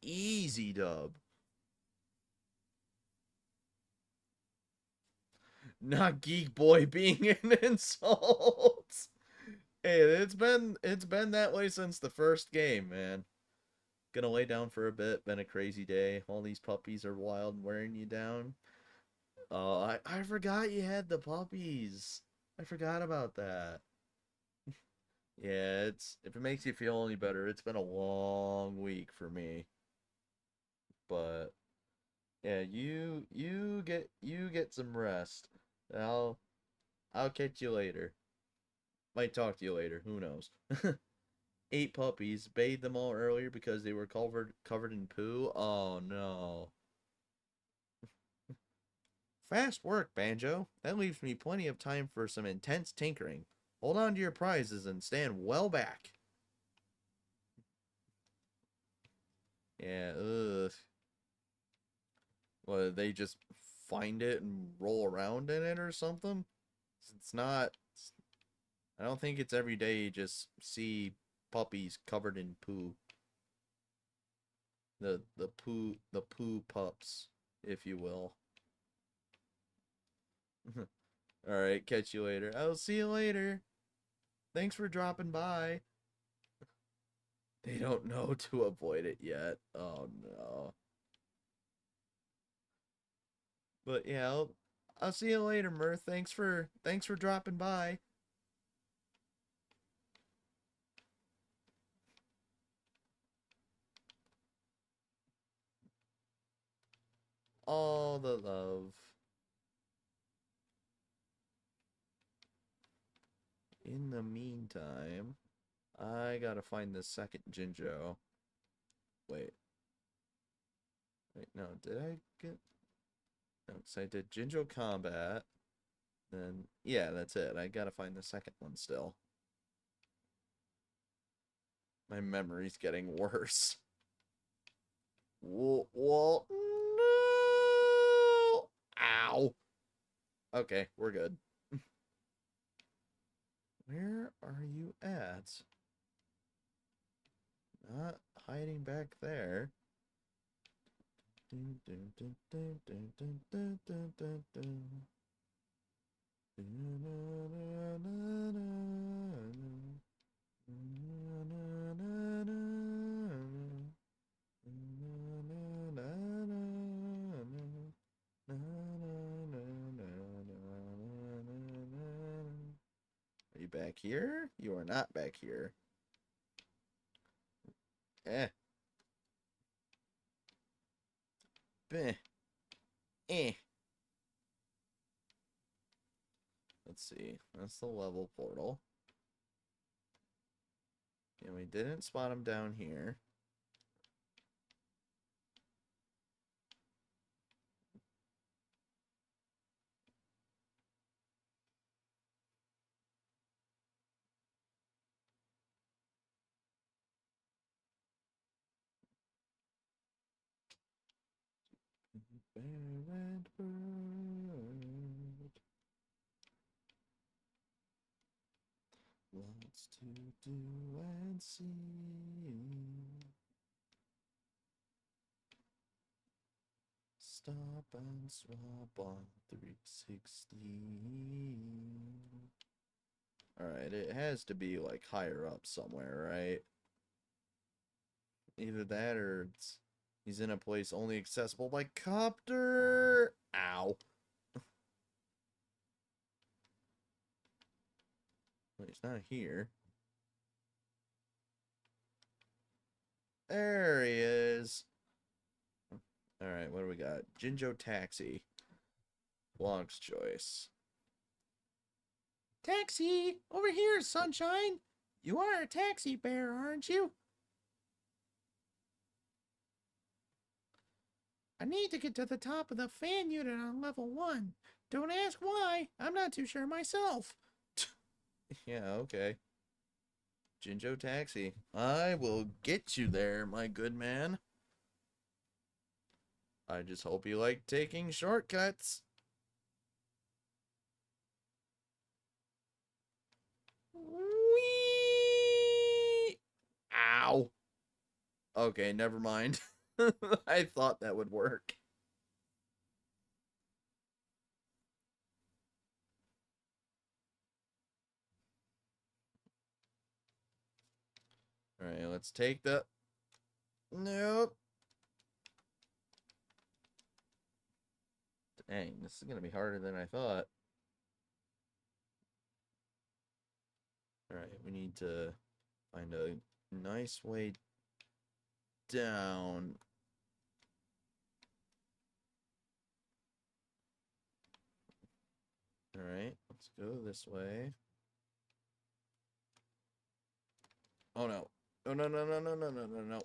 Easy dub. Not geek boy being an insult. Hey, it's been that way since the first game, man. Gonna lay down for a bit. Been a crazy day. All these puppies are wild and wearing you down. Oh, I forgot you had the puppies. I forgot about that. Yeah, if it makes you feel any better, it's been a long week for me. But yeah, you get some rest. I'll I'll catch you later. Might talk to you later. Who knows? 8 puppies. Bathed them all earlier because they were covered in poo. Oh no. Fast work, Banjo. That leaves me plenty of time for some intense tinkering. Hold on to your prizes and stand well back. Yeah, ugh. What, they just find it and roll around in it or something? It's not... I don't think it's every day you just see puppies covered in poo. The poo pups, if you will. Alright, catch you later. I'll see you later. Thanks for dropping by. They don't know to avoid it yet. Oh no. But yeah, I'll see you later, Mirth. Thanks for dropping by. All the love. In the meantime, I gotta find the second Jinjo. Wait. Wait, no, did I get... No, because I did Jinjo Combat. Then, yeah, that's it. I gotta find the second one still. My memory's getting worse. Whoa, whoa, no! Ow! Okay, we're good. Where are you at? Not hiding back there. Are you back here? You are not back here. Eh. Beh. Eh. Let's see. That's the level portal. And we didn't spot him down here. Bear and bird. Lots to do and see. Stop and swap on 360. Alright, it has to be like higher up somewhere, right? Either that or he's in a place only accessible by copter. Ow. Wait, he's not here. There he is. Alright, what do we got? Jinjo Taxi. Block's choice. Taxi! Over here, sunshine! You are a taxi bear, aren't you? I need to get to the top of the fan unit on level 1. Don't ask why. I'm not too sure myself. Yeah, okay. Jinjo Taxi. I will get you there, my good man. I just hope you like taking shortcuts. Whee! Ow. Okay, never mind. I thought that would work. Alright, let's take the... Nope. Dang, this is gonna be harder than I thought. Alright, we need to find a nice way down. Alright, let's go this way. Oh no. No, no, no, no, no, no, no, no, no.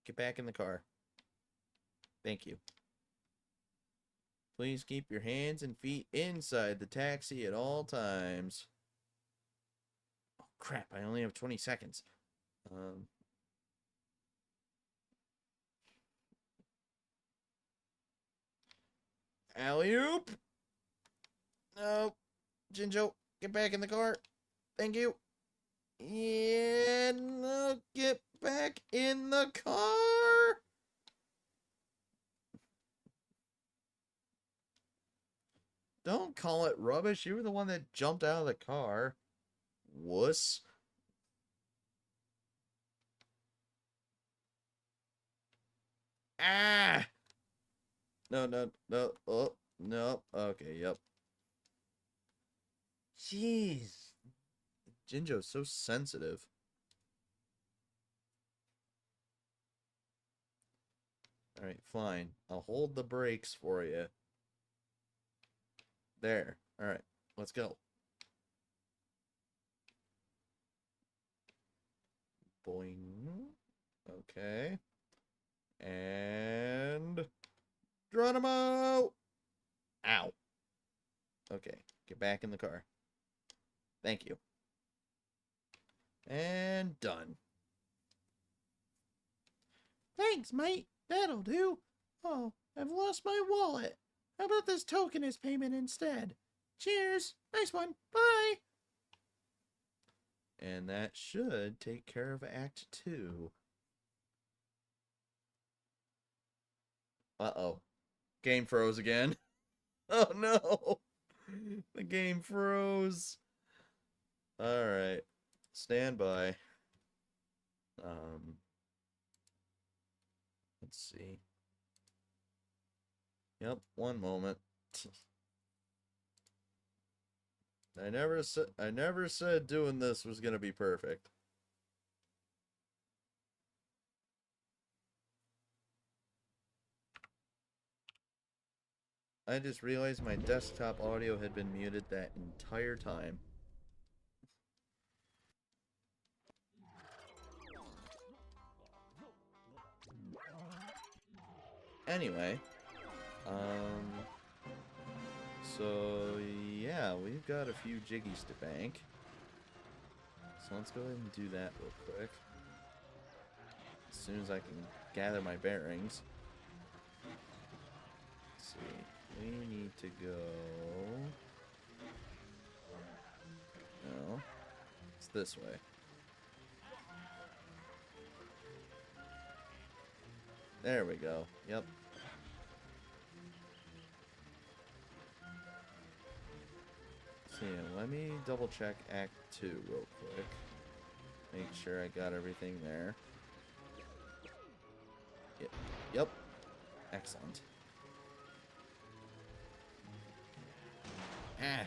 Get back in the car. Thank you. Please keep your hands and feet inside the taxi at all times. Oh, crap. I only have 20 seconds. Alley-oop. No. Jinjo, get back in the car. Thank you. Yeah, no, get back in the car. Don't call it rubbish. You were the one that jumped out of the car. Wuss. Ah! No, no, no. Oh, no. Okay, yep. Jeez. Jinjo's so sensitive. Alright, fine. I'll hold the brakes for you. There. Alright, let's go. Boing. Okay. And... Geronimo! Ow. Okay, get back in the car. Thank you. And done. Thanks, mate. That'll do. Oh, I've lost my wallet. How about this token as payment instead? Cheers. Nice one. Bye. And that should take care of Act 2. Uh-oh. Game froze again. Oh no! The game froze. Alright. Stand by. Let's see. Yep, one moment. I never said doing this was gonna be perfect. I just realized my desktop audio had been muted that entire time. Anyway, so yeah, we've got a few jiggies to bank. So let's go ahead and do that real quick. As soon as I can gather my bearings. Let's see, we need to go... No, it's this way. There we go, yep. So yeah, let me double check Act 2 real quick. Make sure I got everything there. Yep. Excellent. Ah.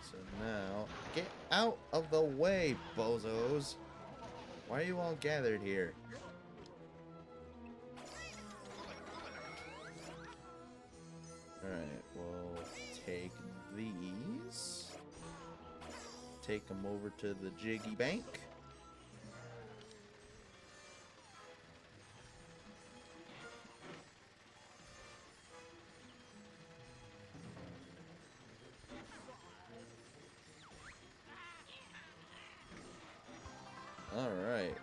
So now, get out of the way, bozos. Why are you all gathered here? Alright, we'll take these. Take them over to the Jiggy Bank. Alright.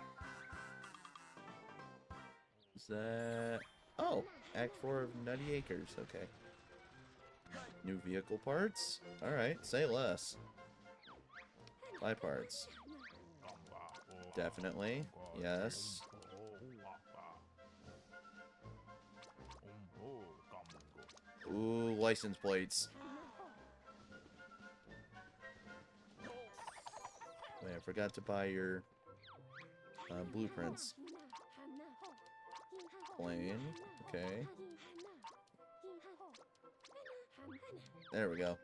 Is that... Oh! Act 4 of Nutty Acres, okay. New vehicle parts? Alright, say less. Buy parts. Definitely. Yes. Ooh, license plates. Wait, I forgot to buy your blueprints. Plane. Okay. There we go.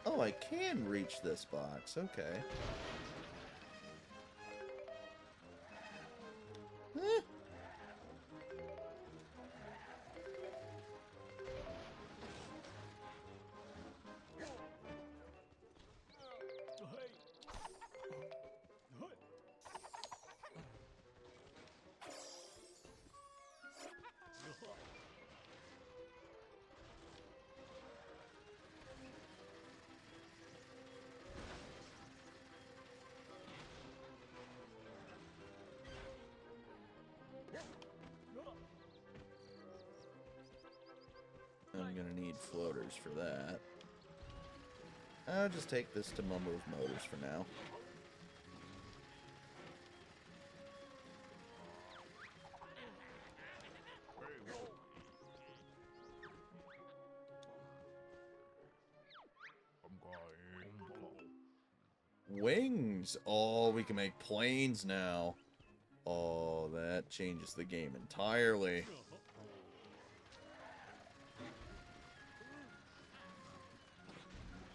Oh, I can reach this box. Okay. Eh. I'm gonna need floaters for that. I'll just take this to Mumbo's Motors for now. Wings! Oh, we can make planes now. Oh, that changes the game entirely.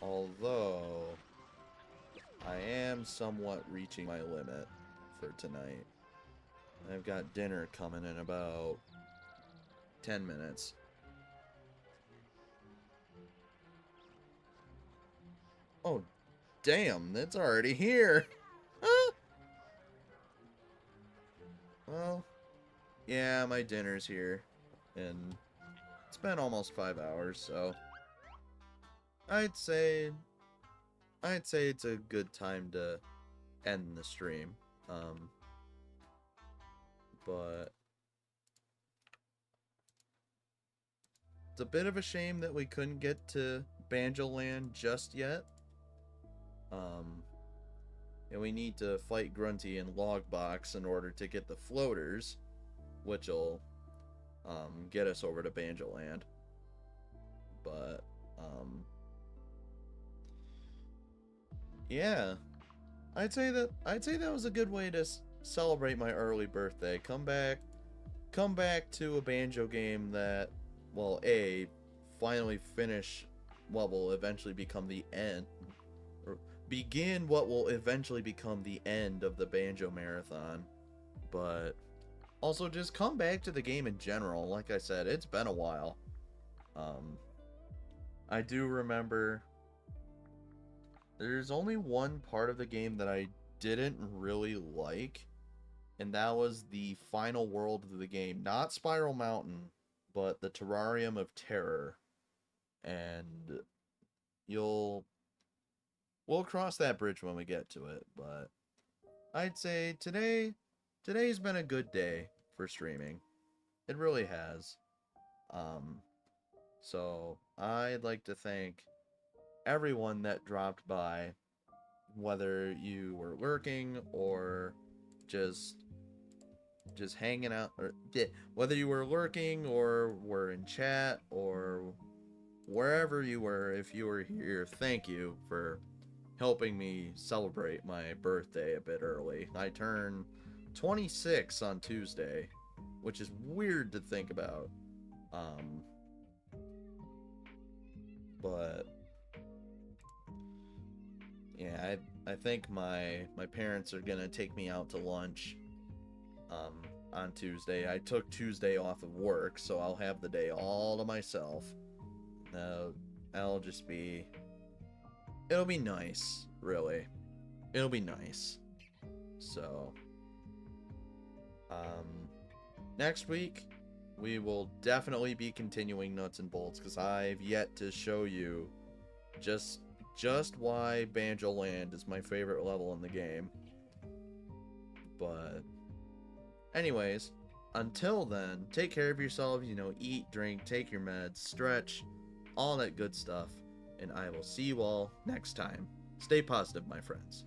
Although, I am somewhat reaching my limit for tonight. I've got dinner coming in about 10 minutes. Oh, damn, it's already here. Huh? Well, yeah, my dinner's here. And it's been almost 5 hours, so I'd say it's a good time to end the stream. But it's a bit of a shame that we couldn't get to Banjo Land just yet. And we need to fight Grunty and Logbox in order to get the floaters, which will get us over to Banjo Land. But yeah, I'd say that was a good way to celebrate my early birthday. Come back to a banjo game that, well, finally finish what will eventually become the end, or begin what will eventually become the end of the Banjo Marathon, but also just come back to the game in general. Like I said, it's been a while. I do remember there's only one part of the game that I didn't really like, and that was the final world of the game. Not Spiral Mountain, but the Terrarium of Terror. And we'll cross that bridge when we get to it, but I'd say today's been a good day for streaming. It really has. So I'd like to thank everyone that dropped by, whether you were lurking or just hanging out, or whether you were lurking or were in chat or wherever you were. If you were here, thank you for helping me celebrate my birthday a bit early. I turn 26 on Tuesday, which is weird to think about. But yeah, I think my parents are gonna take me out to lunch on Tuesday. I took Tuesday off of work, so I'll have the day all to myself. I'll just be... It'll be nice, really. It'll be nice. So, next week, we will definitely be continuing Nuts and Bolts, because I've yet to show you just why Banjo Land is my favorite level in the game. But, anyways, until then, take care of yourselves, eat, drink, take your meds, stretch, all that good stuff, and I will see you all next time. Stay positive, my friends.